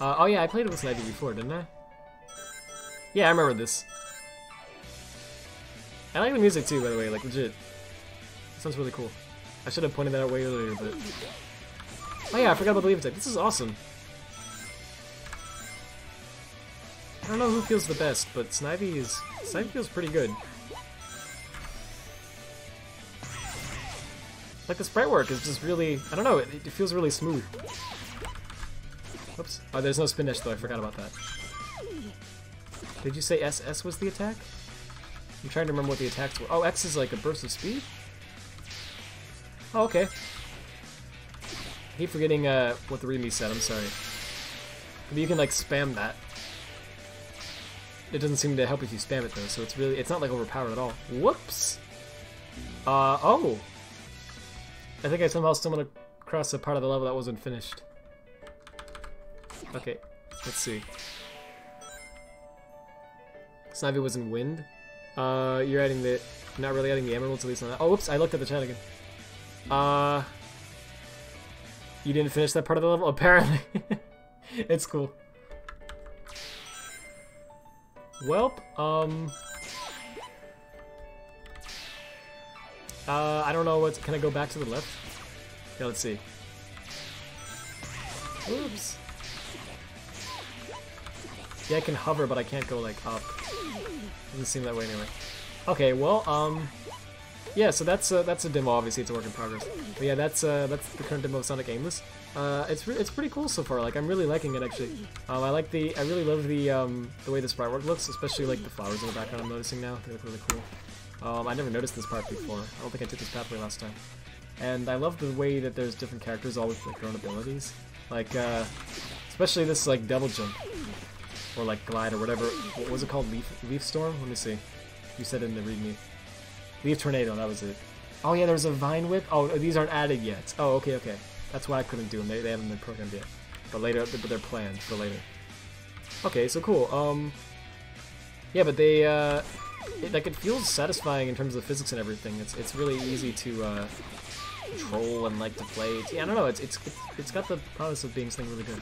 Oh yeah, I played it with Snivy before, didn't I? Yeah, I remember this. I like the music too, by the way, like legit. It sounds really cool. I should have pointed that out way earlier, but... Oh yeah, I forgot about the leave attack. This is awesome. I don't know who feels the best, but Snivy feels pretty good. Like the sprite work is just really, I don't know, it feels really smooth. Oops. Oh, there's no spin dash though, I forgot about that. Did you say SS was the attack? I'm trying to remember what the attacks were. Oh, X is like a burst of speed? Oh, okay. I keep forgetting what the readme said, I'm sorry. Maybe you can like spam that. It doesn't seem to help if you spam it though, so it's not like overpowered at all. Whoops! Oh! I think I somehow stumbled across a part of the level that wasn't finished. Okay, let's see. Snivy was in wind. You're adding the... not really adding the emeralds, at least on that. Oh, whoops, I looked at the chat again. You didn't finish that part of the level? Apparently. It's cool. Welp, I don't know can I go back to the left? Yeah, let's see. Oops. Yeah, I can hover, but I can't go, like, up. Doesn't seem that way anyway. Okay, well, yeah, so that's a demo, obviously, it's a work in progress. But yeah, that's the current demo of Sonic Aimless. It's pretty cool so far, like, I'm really liking it, actually. I really love the way the sprite work looks, especially, like, the flowers in the background I'm noticing now. They look really cool. I never noticed this part before. I don't think I took this pathway last time. And I love the way that there's different characters all with like their own abilities. Like, especially this like double jump. Or like glide or whatever. What was it called? Leaf Storm? Let me see. You said it in the readme. Leaf Tornado, that was it. Oh yeah, there's a Vine Whip. Oh, these aren't added yet. Oh, okay, okay. That's why I couldn't do them. They haven't been programmed yet. But later, but they're planned for later. Okay, so cool. Yeah, but they, it feels satisfying in terms of physics and everything. It's really easy to control and like to play. Yeah, I don't know. It's got the promise of being something really good.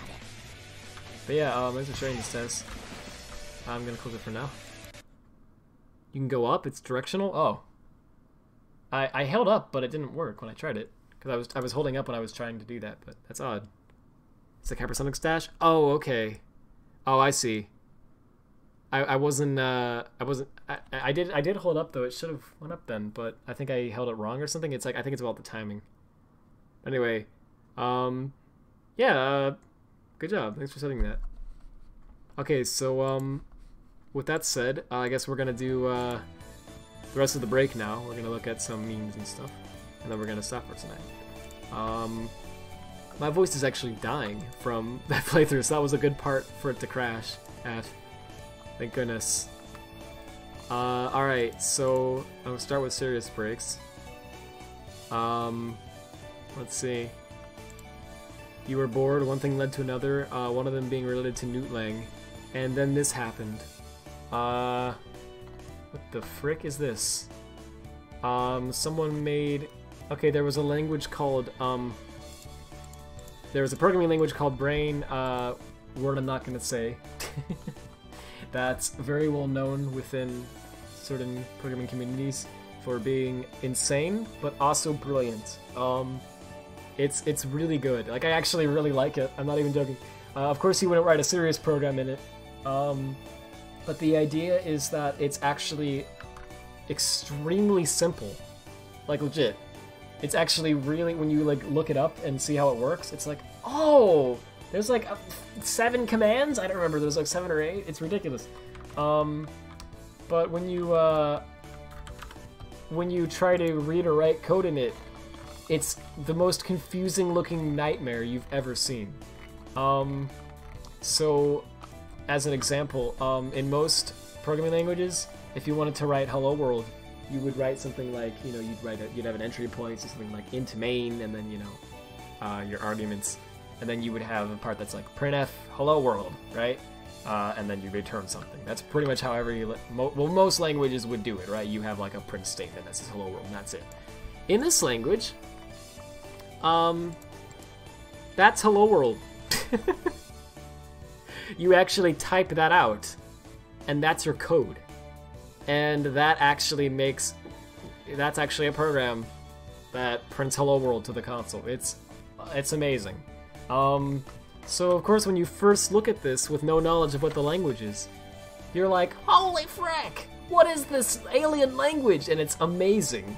But yeah, thanks for sharing this test. I'm gonna close it for now. You can go up. It's directional. Oh, I held up, but it didn't work when I tried it because I was holding up when I was trying to do that. But that's odd. It's like hypersonic stash. Oh, okay. Oh, I see. I did hold up though. It should have went up then, but I think I held it wrong or something. It's like I think it's about the timing. Anyway, yeah, good job. Thanks for setting that. Okay, so with that said, I guess we're gonna do the rest of the break now. We're gonna look at some memes and stuff, and then we're gonna stop for tonight. My voice is actually dying from that playthrough, so that was a good part for it to crash at. Thank goodness. Alright, so I'm gonna start with serious breaks. Let's see. You were bored, one thing led to another, one of them being related to Newt Lang, and then this happened. What the frick is this? Someone made... Okay, there was a language called, there was a programming language called Brain, word I'm not gonna say. That's very well known within certain programming communities for being insane, but also brilliant. It's really good. Like, I actually really like it. I'm not even joking. Of course, he wouldn't write a serious program in it. But the idea is that it's actually extremely simple. Like, legit. It's actually really, when you like look it up and see how it works, it's like, oh, there's like 7 commands? I don't remember, there's like 7 or 8. It's ridiculous. But when you try to read or write code in it, it's the most confusing looking nightmare you've ever seen. So, as an example, in most programming languages, if you wanted to write Hello World, you would write something like, you know, you'd have an entry point, so something like int main, and then, you know, your arguments. And then you would have a part that's like printf hello world, right? And then you return something. That's pretty much however you most languages would do it, right? You have like a print statement that says hello world, and that's it. In this language, that's hello world. You actually type that out, and that's your code. And that actually that's actually a program that prints hello world to the console. It's amazing. So of course when you first look at this with no knowledge of what the language is, you're like, holy frick! What is this alien language? And it's amazing.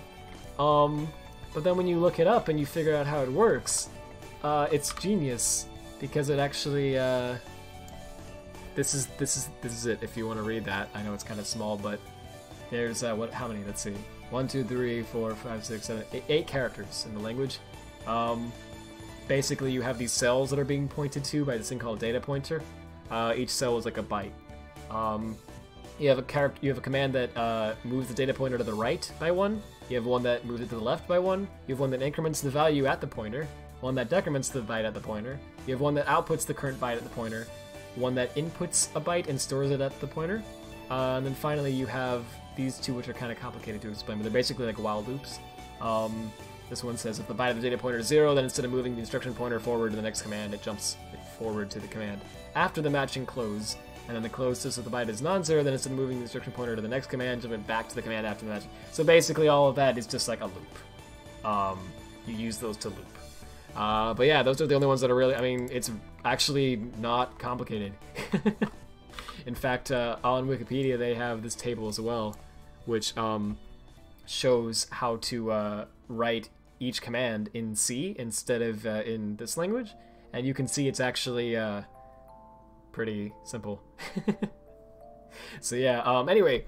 But then when you look it up and you figure out how it works, it's genius, because it actually, this is it if you want to read that. I know it's kind of small, but there's, how many? Let's see. 1, 2, 3, 4, 5, 6, 7, 8 characters in the language. Basically, you have these cells that are being pointed to by this thing called a data pointer. Each cell is like a byte. You have a command that moves the data pointer to the right by 1. You have one that moves it to the left by 1. You have one that increments the value at the pointer. One that decrements the byte at the pointer. You have one that outputs the current byte at the pointer. One that inputs a byte and stores it at the pointer. And then finally, you have these two, which are kind of complicated to explain, but they're basically like while loops. This one says if the byte of the data pointer is 0, then instead of moving the instruction pointer forward to the next command, it jumps it forward to the command after the matching close. And then the close says if the byte is non-zero, then instead of moving the instruction pointer to the next command, jump it back to the command after the matching. So basically all of that is just like a loop. You use those to loop. But yeah, those are the only ones that are really, I mean, it's actually not complicated. In fact, on Wikipedia they have this table as well, which shows how to write each command in C instead of in this language, and you can see it's actually pretty simple. So yeah, anyway,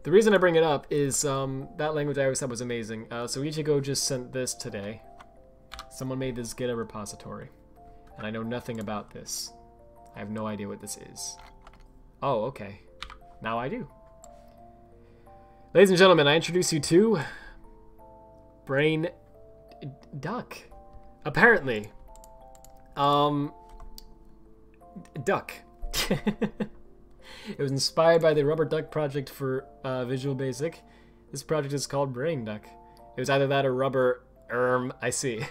the reason I bring it up is that language I always thought was amazing. So Ichigo just sent this today. Someone made this GitHub repository, and I know nothing about this. I have no idea what this is. Oh, okay. Now I do. Ladies and gentlemen, I introduce you to Brain Duck. Apparently. Duck. It was inspired by the Rubber Duck project for Visual Basic. This project is called Brain Duck. It was either that or Rubber... I see.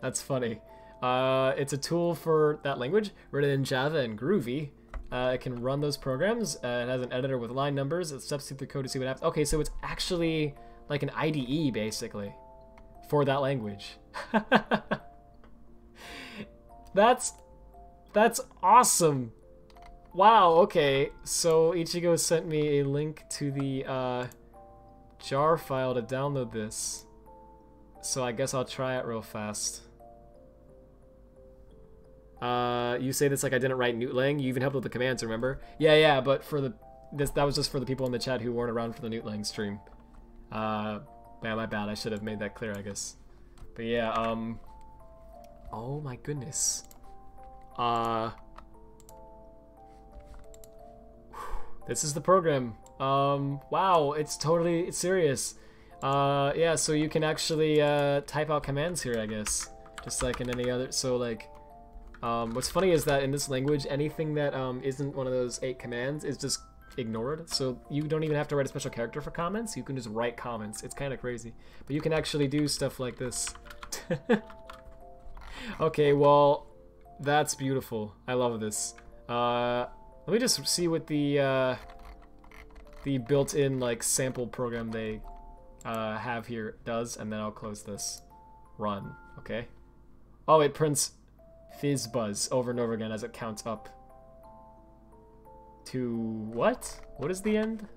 That's funny. It's a tool for that language, written in Java and Groovy. It can run those programs. It has an editor with line numbers. It steps through the code to see what happens. Okay, so it's actually like an IDE, basically, for that language. That's awesome. Wow, okay. So Ichigo sent me a link to the jar file to download this. So I guess I'll try it real fast. You say this like I didn't write Newtlang. You even helped with the commands, remember? Yeah, but for that was just for the people in the chat who weren't around for the Newtlang stream. Man, my bad. I should have made that clear, I guess. But yeah, oh my goodness. This is the program. Wow, it's serious. Yeah, so you can actually type out commands here, I guess, just like in any other. So like, what's funny is that in this language, anything that isn't one of those 8 commands is just ignored. So you don't even have to write a special character for comments. You can just write comments. It's kind of crazy, but you can actually do stuff like this. Okay, well, that's beautiful. I love this. Let me just see what the built-in like sample program they have here does, and then I'll close this. Run. Okay. Oh, it prints fizz buzz over and over again as it counts up to what? What is the end?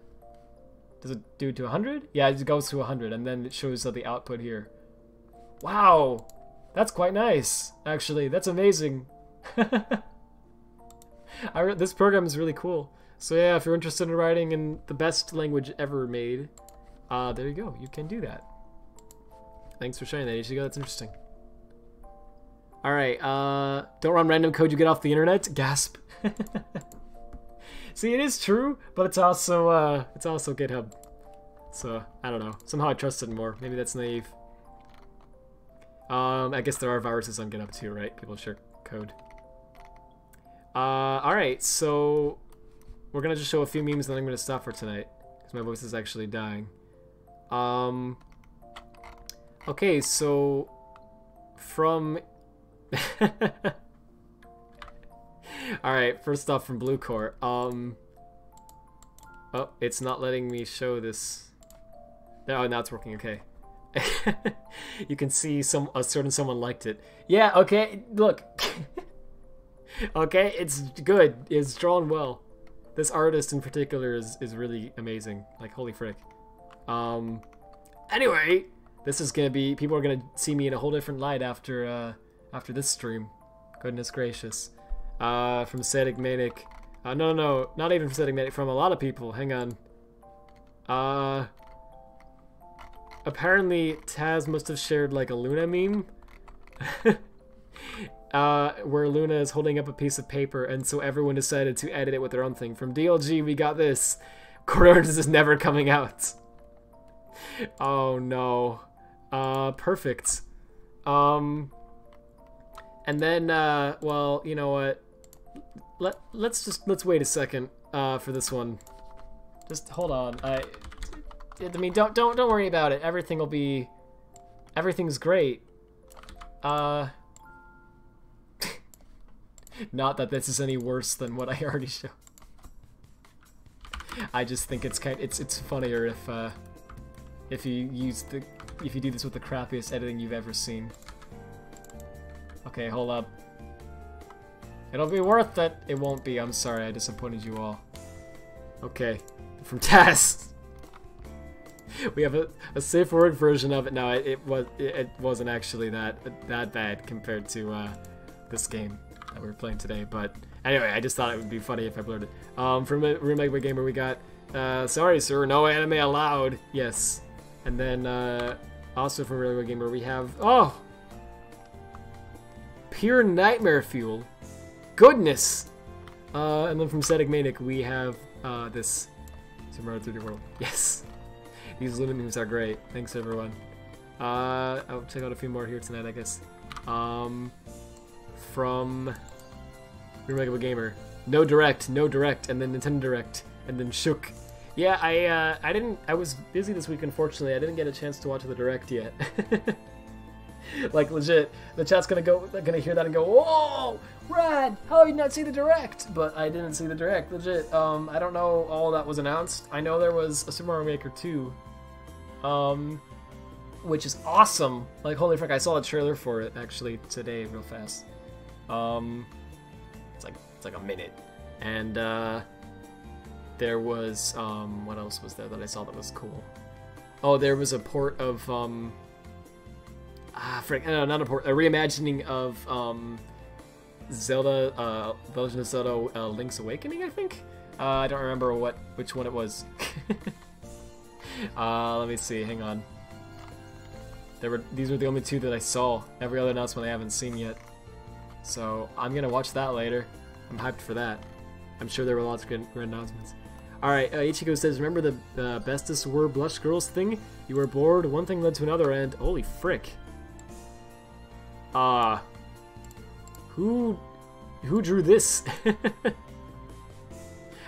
Does it do to 100? Yeah, it goes to 100, and then it shows the output here. Wow, that's quite nice. Actually, that's amazing. This program is really cool. So yeah, if you're interested in writing in the best language ever made, there you go. You can do that. Thanks for sharing that, Ichigo. That's interesting. All right. Don't run random code you get off the internet. Gasp. See, it is true, but it's also GitHub. So I don't know. Somehow I trust it more. Maybe that's naive. I guess there are viruses on GitHub too, right? People share code. All right. So we're gonna just show a few memes, and then I'm gonna stop for tonight because my voice is actually dying. Okay, so from alright, first off from Blue Court. Oh, it's not letting me show this. Oh, now it's working, okay. You can see a certain someone liked it. Yeah, okay, look. Okay, it's good. It's drawn well. This artist in particular is really amazing. Like, holy frick. Anyway, this is gonna be, people are gonna see me in a whole different light after this stream. Goodness gracious. From Static Manic. No, not even from Static Manic, from a lot of people. Hang on. Apparently Taz must have shared like a Luna meme. Where Luna is holding up a piece of paper, and so everyone decided to edit it with their own thing. From DLG, we got this. Coriolis is never coming out. Oh no. Perfect. And then, well, you know what? Let's wait a second, for this one. Just hold on. I mean, don't worry about it. Everything's great. Not that this is any worse than what I already showed. I just think it's funnier if you do this with the crappiest editing you've ever seen. Okay, hold up. It'll be worth it. It won't be. I'm sorry, I disappointed you all. Okay, from Taz. We have a safe word version of it now. It wasn't actually that bad compared to this game that we were playing today. But anyway, I just thought it would be funny if I blurred it. From Room Gamer, we got sorry sir, no anime allowed. Yes, and then Also from Really Good Gamer, we have... Oh! Pure Nightmare Fuel. Goodness! And then from Static Manic, we have this Super Mario 3D World. Yes! These limit memes are great. Thanks, everyone. I'll check out a few more here tonight, I guess. From Really Good Gamer. No Direct, and then Nintendo Direct, and then Shook. Yeah, I was busy this week, unfortunately. I didn't get a chance to watch the Direct yet. Like, legit, the chat's gonna hear that and go, "Whoa, Rad, how did you not see the Direct?" But I didn't see the Direct, legit. I don't know all that was announced. I know there was a Super Mario Maker 2, which is awesome. Like, holy frick, I saw a trailer for it, actually, today, real fast. It's like a minute. And, there was, what else was there that I saw that was cool? Oh, there was a port of, no, not a port, a reimagining of, Zelda, Legend of Zelda, Link's Awakening, I think? I don't remember which one it was. Let me see, hang on. These were the only two that I saw. Every other announcement I haven't seen yet. So, I'm gonna watch that later. I'm hyped for that. I'm sure there were lots of good announcements. Alright, Ichigo says, remember the bestest were blush girls thing? You were bored, one thing led to another, and holy frick. Who drew this?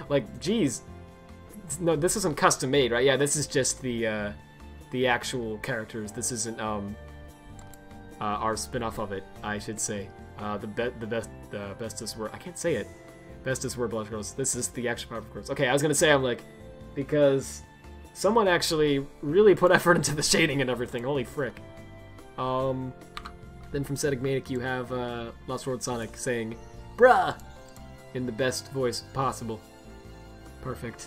Like, geez. No, this isn't custom made, right? Yeah, this is just the actual characters. This isn't, our spin-off of it, I should say. The bestest were, I can't say it. Bestest were blush girls. This is the actual Powerpuff Girls. Okay, I was gonna say, I'm like, because someone actually really put effort into the shading and everything. Holy frick. Then from Static Manic, you have Lost World Sonic saying, "Bruh!" in the best voice possible. Perfect.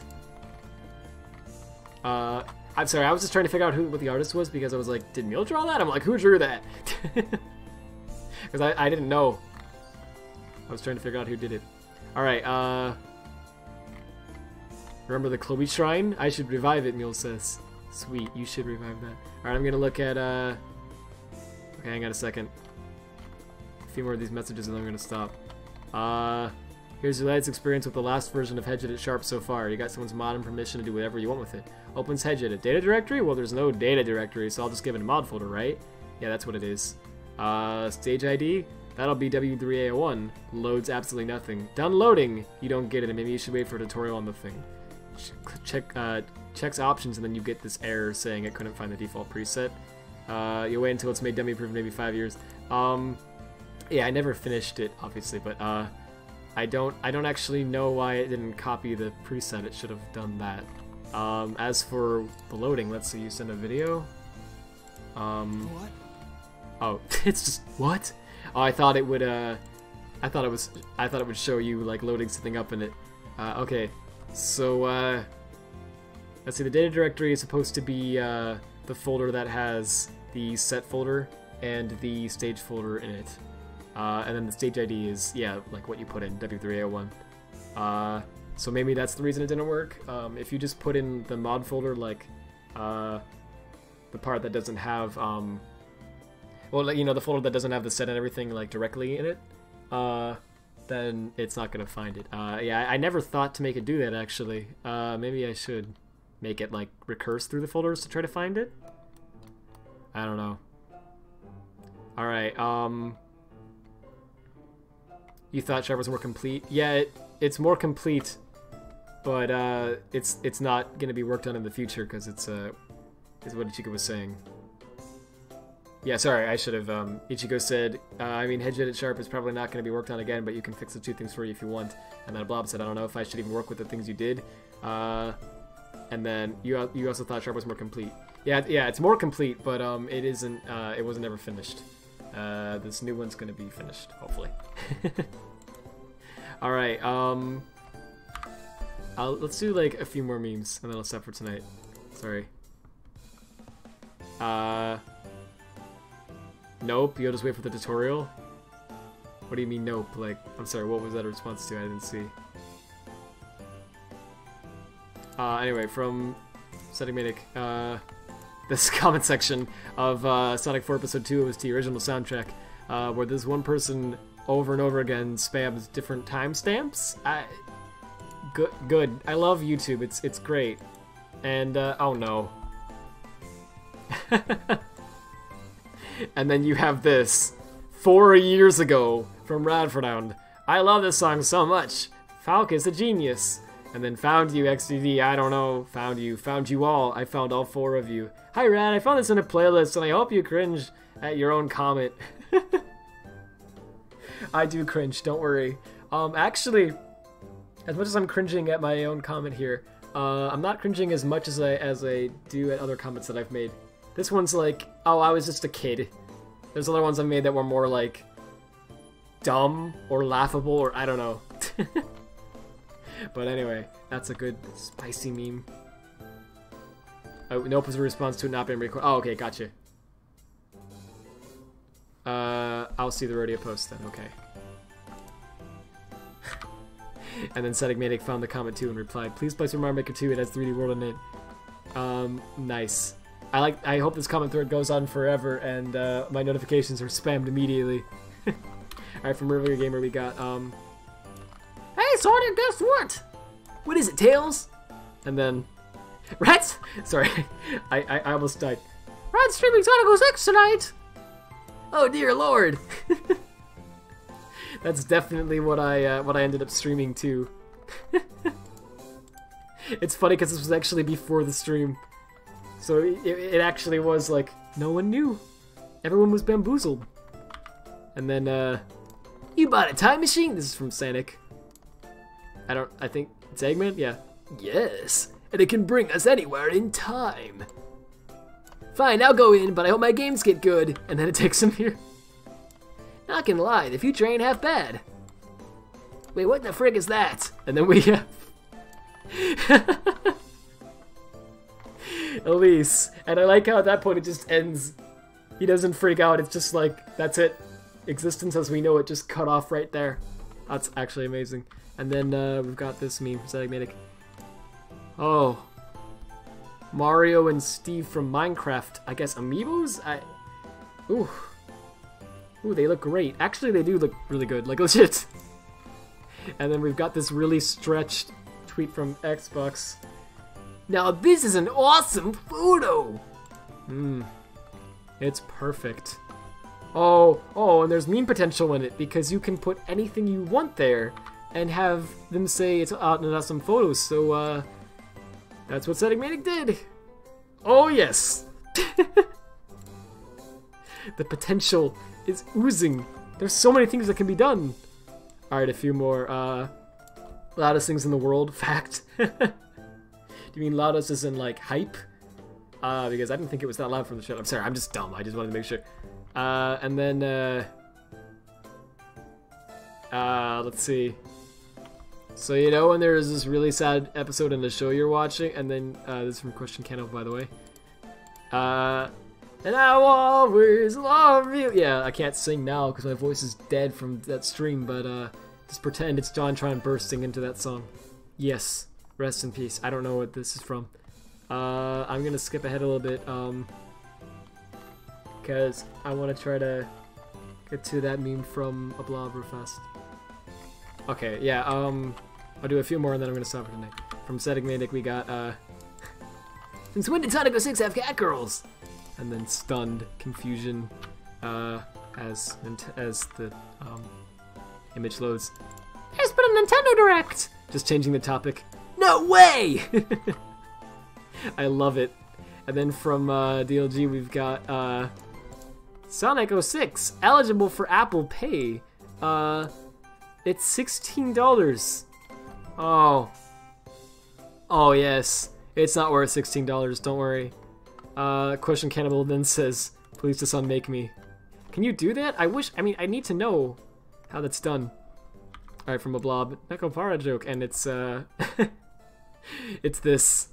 I'm sorry, I was just trying to figure out what the artist was, because I was like, did Neil draw that? I'm like, who drew that? Because I didn't know. I was trying to figure out who did it. Alright, remember the Chloe Shrine? I should revive it, Mule says. Sweet, you should revive that. Alright, I'm gonna look at, okay, hang on a second. A few more of these messages and then I'm gonna stop. Here's your latest experience with the last version of Hedge Edit Sharp so far. You got someone's mod and permission to do whatever you want with it. Opens Hedge Edit. Data directory? Well, there's no data directory, so I'll just give it a mod folder, right? Yeah, that's what it is. Stage ID? That'll be W3A01. Loads absolutely nothing. Downloading! You don't get it, and maybe you should wait for a tutorial on the thing. Checks options, and then you get this error saying it couldn't find the default preset. You wait until it's made dummy-proof, maybe 5 years. Yeah, I never finished it, obviously, but, I don't actually know why it didn't copy the preset. It should have done that. As for the loading, let's see, you send a video. What? Oh, it's just, what? Oh, I thought it would, I thought it would show you, like, loading something up in it. Okay, so, let's see, the data directory is supposed to be, the folder that has the set folder and the stage folder in it. And then the stage ID is, yeah, like what you put in, W3A01. So maybe that's the reason it didn't work. If you just put in the mod folder, like, the part that doesn't have, well, you know, the folder that doesn't have the set and everything, like, directly in it, then it's not gonna find it. Yeah, I never thought to make it do that, actually. Maybe I should make it, like, recurse through the folders to try to find it? I don't know. Alright, you thought Sharp was more complete? Yeah, it's more complete, but it's not gonna be worked on in the future because it's is what Ichigo was saying. Yeah, sorry, I should have. Ichigo said, I mean, Hedge Edit Sharp is probably not going to be worked on again, but you can fix the two things for you if you want. And then Blob said, I don't know if I should even work with the things you did. And then you also thought Sharp was more complete. Yeah, it's more complete, but it isn't. It wasn't ever finished. This new one's going to be finished, hopefully. All right. Let's do like a few more memes, and then I'll stop for tonight. Sorry. Nope, you'll just wait for the tutorial? What do you mean nope? Like, I'm sorry, what was that a response to? I didn't see. Anyway, from Static Manic, this comment section of Sonic 4 Episode 2 OST original soundtrack, where this one person over and over again spams different timestamps. Good. I love YouTube. It's great. And oh no. And then you have this 4 years ago from Radfordhound. I love this song so much. Falcus a genius. And then found you, XDD, I don't know. Found you all. I found all 4 of you. Hi Rad, I found this in a playlist and I hope you cringe at your own comment. I do cringe, don't worry. Actually, as much as I'm cringing at my own comment here, I'm not cringing as much as I do at other comments that I've made. This one's like, oh, I was just a kid. There's other ones I've made that were more like dumb or laughable or I don't know. But anyway, that's a good spicy meme. Oh, nope was a response to it not being recorded. Oh, okay, gotcha. I'll see the rodeo post then, okay. And then Sedgmatic found the comment too and replied, please play Super Mario Maker 2, it has 3D World in it. Nice. I hope this comment thread goes on forever and my notifications are spammed immediately. Alright, from River Gamer we got, Hey, Sonic, guess what? What is it, Tails? and then, Rats! Sorry, I almost died. Rad's streaming Sonic 06 tonight. Oh dear lord! That's definitely what I ended up streaming too. It's funny because this was actually before the stream, so it actually was like no one knew, everyone was bamboozled. And then You bought a time machine? this is from Sanic. I think it's Eggman. Yeah. Yes, and it can bring us anywhere in time. Fine, I'll go in, but I hope my games get good. And then it takes him here. Not gonna lie, the future ain't half bad. Wait, what the frick is that? And then we have Elise. And I like how at that point it just ends. He doesn't freak out. It's just like, that's it. Existence as we know it just cut off right there. That's actually amazing. And then we've got this meme from Sedgmatic. Oh. Mario and Steve from Minecraft. I guess amiibos? Ooh. Ooh, they look great. Actually, they do look really good. Like, legit. And then we've got this really stretched tweet from Xbox. Now this is an awesome photo! It's perfect. Oh, and there's meme potential in it because you can put anything you want there and have them say it's an awesome photo. So, that's what Sedgmatic did. Oh, yes. The potential is oozing. There's so many things that can be done. Alright, a few more. Loudest things in the world. Fact. Do you mean loudest as in, like, hype? Because I didn't think it was that loud from the show. I'm sorry, I'm just dumb. I just wanted to make sure. And then, let's see. So, you know when there's this really sad episode in the show you're watching, and then, this is from Question Candle, by the way. And I will always love you. Yeah, I can't sing now because my voice is dead from that stream, but, just pretend it's JonTron bursting into that song. Yes, rest in peace. I don't know what this is from. I'm gonna skip ahead a little bit, because I want to try to get to that meme from a blob real fast. Okay, yeah, I'll do a few more and then I'm gonna stop for tonight. From Sedgmatic we got, Since when did Sonic 06 have cat girls? and then stunned confusion, as the, image loads. There's been a Nintendo Direct. Just changing the topic. No way! I love it. And then from, DLG we've got, Sonic 06, eligible for Apple Pay. It's $16. Oh. Oh, yes. It's not worth $16, don't worry. Question Cannibal then says, please just unmake me. Can you do that? I mean, I need to know how that's done. Alright, from a blob. Nekopara joke, and it's, it's this.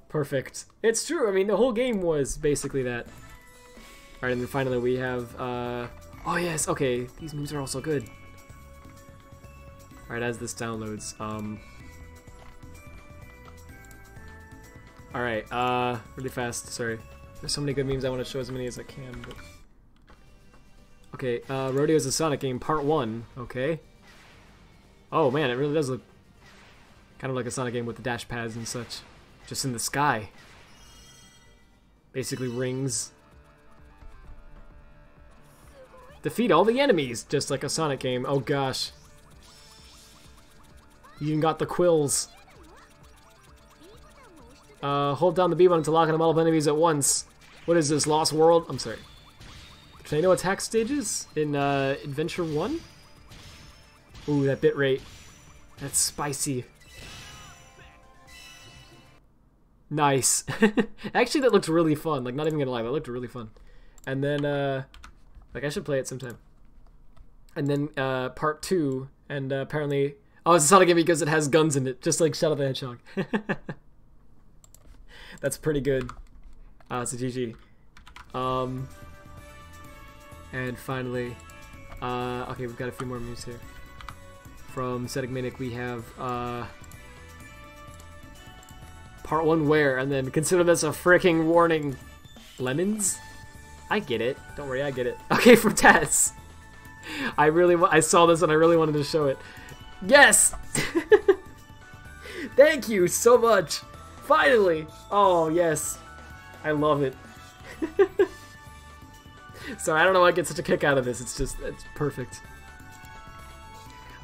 Perfect. It's true, I mean, the whole game was basically that. Alright, and then finally we have, oh yes, okay, these moves are also good. Alright, as this downloads, alright, really fast, sorry. There's so many good memes, I want to show as many as I can, but... Okay, Rodeo is a Sonic game, part 1, okay. Oh man, it really does look kind of like a Sonic game with the dash pads and such. Just in the sky. Basically rings. Defeat all the enemies, just like a Sonic game. Oh gosh. You even got the quills. Hold down the B button to lock in all enemies at once. What is this, Lost World? I'm sorry. Tornado attack stages in Adventure 1? Ooh, that bit rate. That's spicy. Nice. Actually, that looked really fun. Like, not even gonna lie, that looked really fun. And then, like, I should play it sometime. And then, part 2, and apparently... Oh, it's a Sonic game because it has guns in it, just like Shadow the Hedgehog. That's pretty good. So GG. And finally, okay, we've got a few more moves here. From Static Manic, we have, part 1 where, and then consider this a freaking warning. Lemons? I get it. Don't worry, I get it. Okay, from Taz. I saw this and I really wanted to show it. Yes! Thank you so much! Finally! Oh, yes. I love it. Sorry, I don't know why I get such a kick out of this. It's perfect.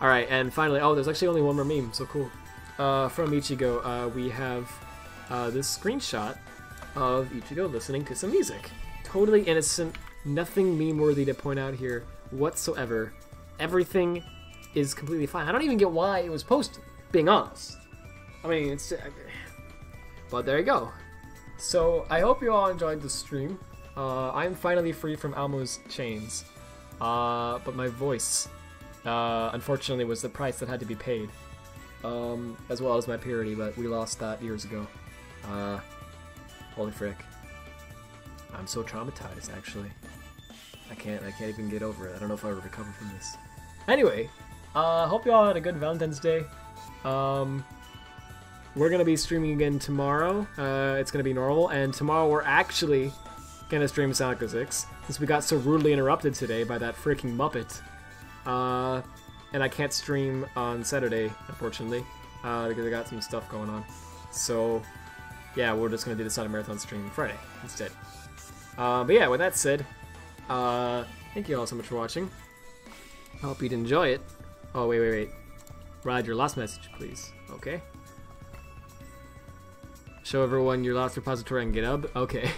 Alright, and finally, oh, there's actually only one more meme, so cool. From Ichigo, we have this screenshot of Ichigo listening to some music. Totally innocent, nothing meme-worthy to point out here whatsoever. Everything is completely fine. I don't even get why it was posted, being honest. I mean, it's... But there you go. So, I hope you all enjoyed the stream. I'm finally free from Almo's chains. But my voice, unfortunately, was the price that had to be paid. As well as my purity, but we lost that years ago. Holy frick. I'm so traumatized, actually. I can't even get over it. I don't know if I'll ever recover from this. Anyway, hope you all had a good Valentine's Day. We're gonna be streaming again tomorrow. It's gonna be normal, and tomorrow we're actually gonna stream Sonic 06, since we got so rudely interrupted today by that freaking Muppet. And I can't stream on Saturday, unfortunately, because I got some stuff going on. So, yeah, we're just gonna do the Sonic Marathon stream Friday instead. But yeah, with that said, thank you all so much for watching. I hope you'd enjoy it. Oh, wait. Rod, your last message, please. Okay. Show everyone your last repository on GitHub. Okay.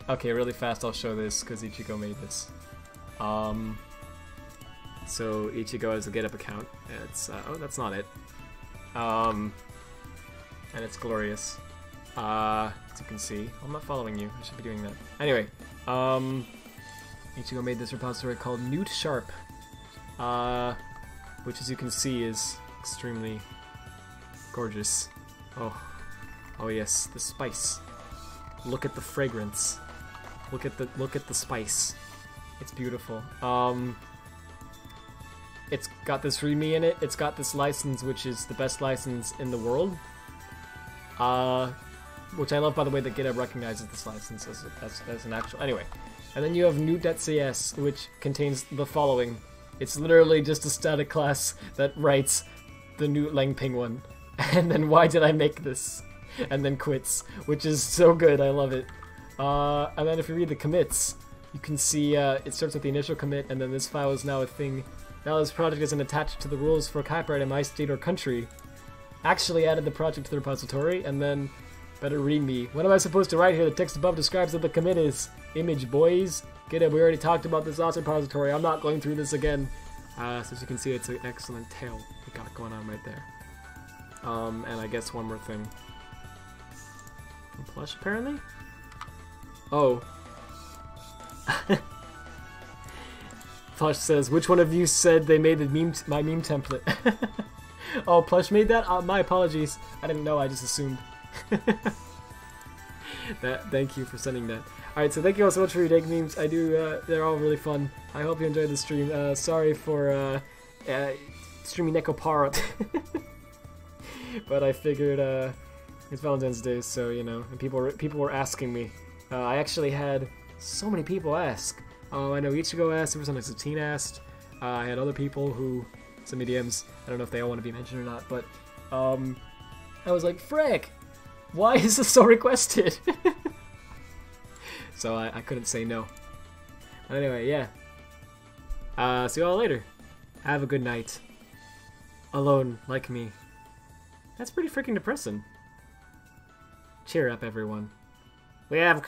Okay, really fast I'll show this, because Ichigo made this. So Ichigo has a GitHub account. It's, oh, that's not it. And it's glorious. As you can see. I'm not following you. I should be doing that. Anyway, Ichigo made this repository called Newt Sharp. Which, as you can see, is extremely gorgeous. Oh yes, the spice. Look at the fragrance. Look at the spice. It's beautiful. It's got this README in it. It's got this license, which is the best license in the world. Which I love, by the way, that GitHub recognizes this license as an actual... Anyway. And then you have Newt.cs, which contains the following. It's literally just a static class that writes the Newt Langping one. And then why did I make this? And then quits, which is so good, I love it. And then if you read the commits, you can see it starts with the initial commit, and then this file is now a thing. Now this project isn't attached to the rules for copyright in my state or country. Actually added the project to the repository, and then better read me. What am I supposed to write here? The text above describes what the commit is. Image, boys. Get it, we already talked about this last repository. I'm not going through this again. So as you can see, it's an excellent tale we got going on right there. And I guess one more thing. From Plush, apparently? Oh. Plush says, which one of you said they made the my meme template? Oh, Plush made that? My apologies. I didn't know, I just assumed. Thank you for sending that. Alright, so thank you all so much for your take memes. I do, they're all really fun. I hope you enjoyed the stream. Sorry for streaming Nekopara. But I figured It's Valentine's Day, so you know, and people were asking me. I actually had so many people ask. I know Ichigo asked. There was something Satine asked. I had other people who sent me DMs. I don't know if they all want to be mentioned or not, but I was like, frick, why is this so requested? So I couldn't say no. But anyway, yeah. See you all later. Have a good night. Alone, like me. That's pretty freaking depressing. Cheer up, everyone. We have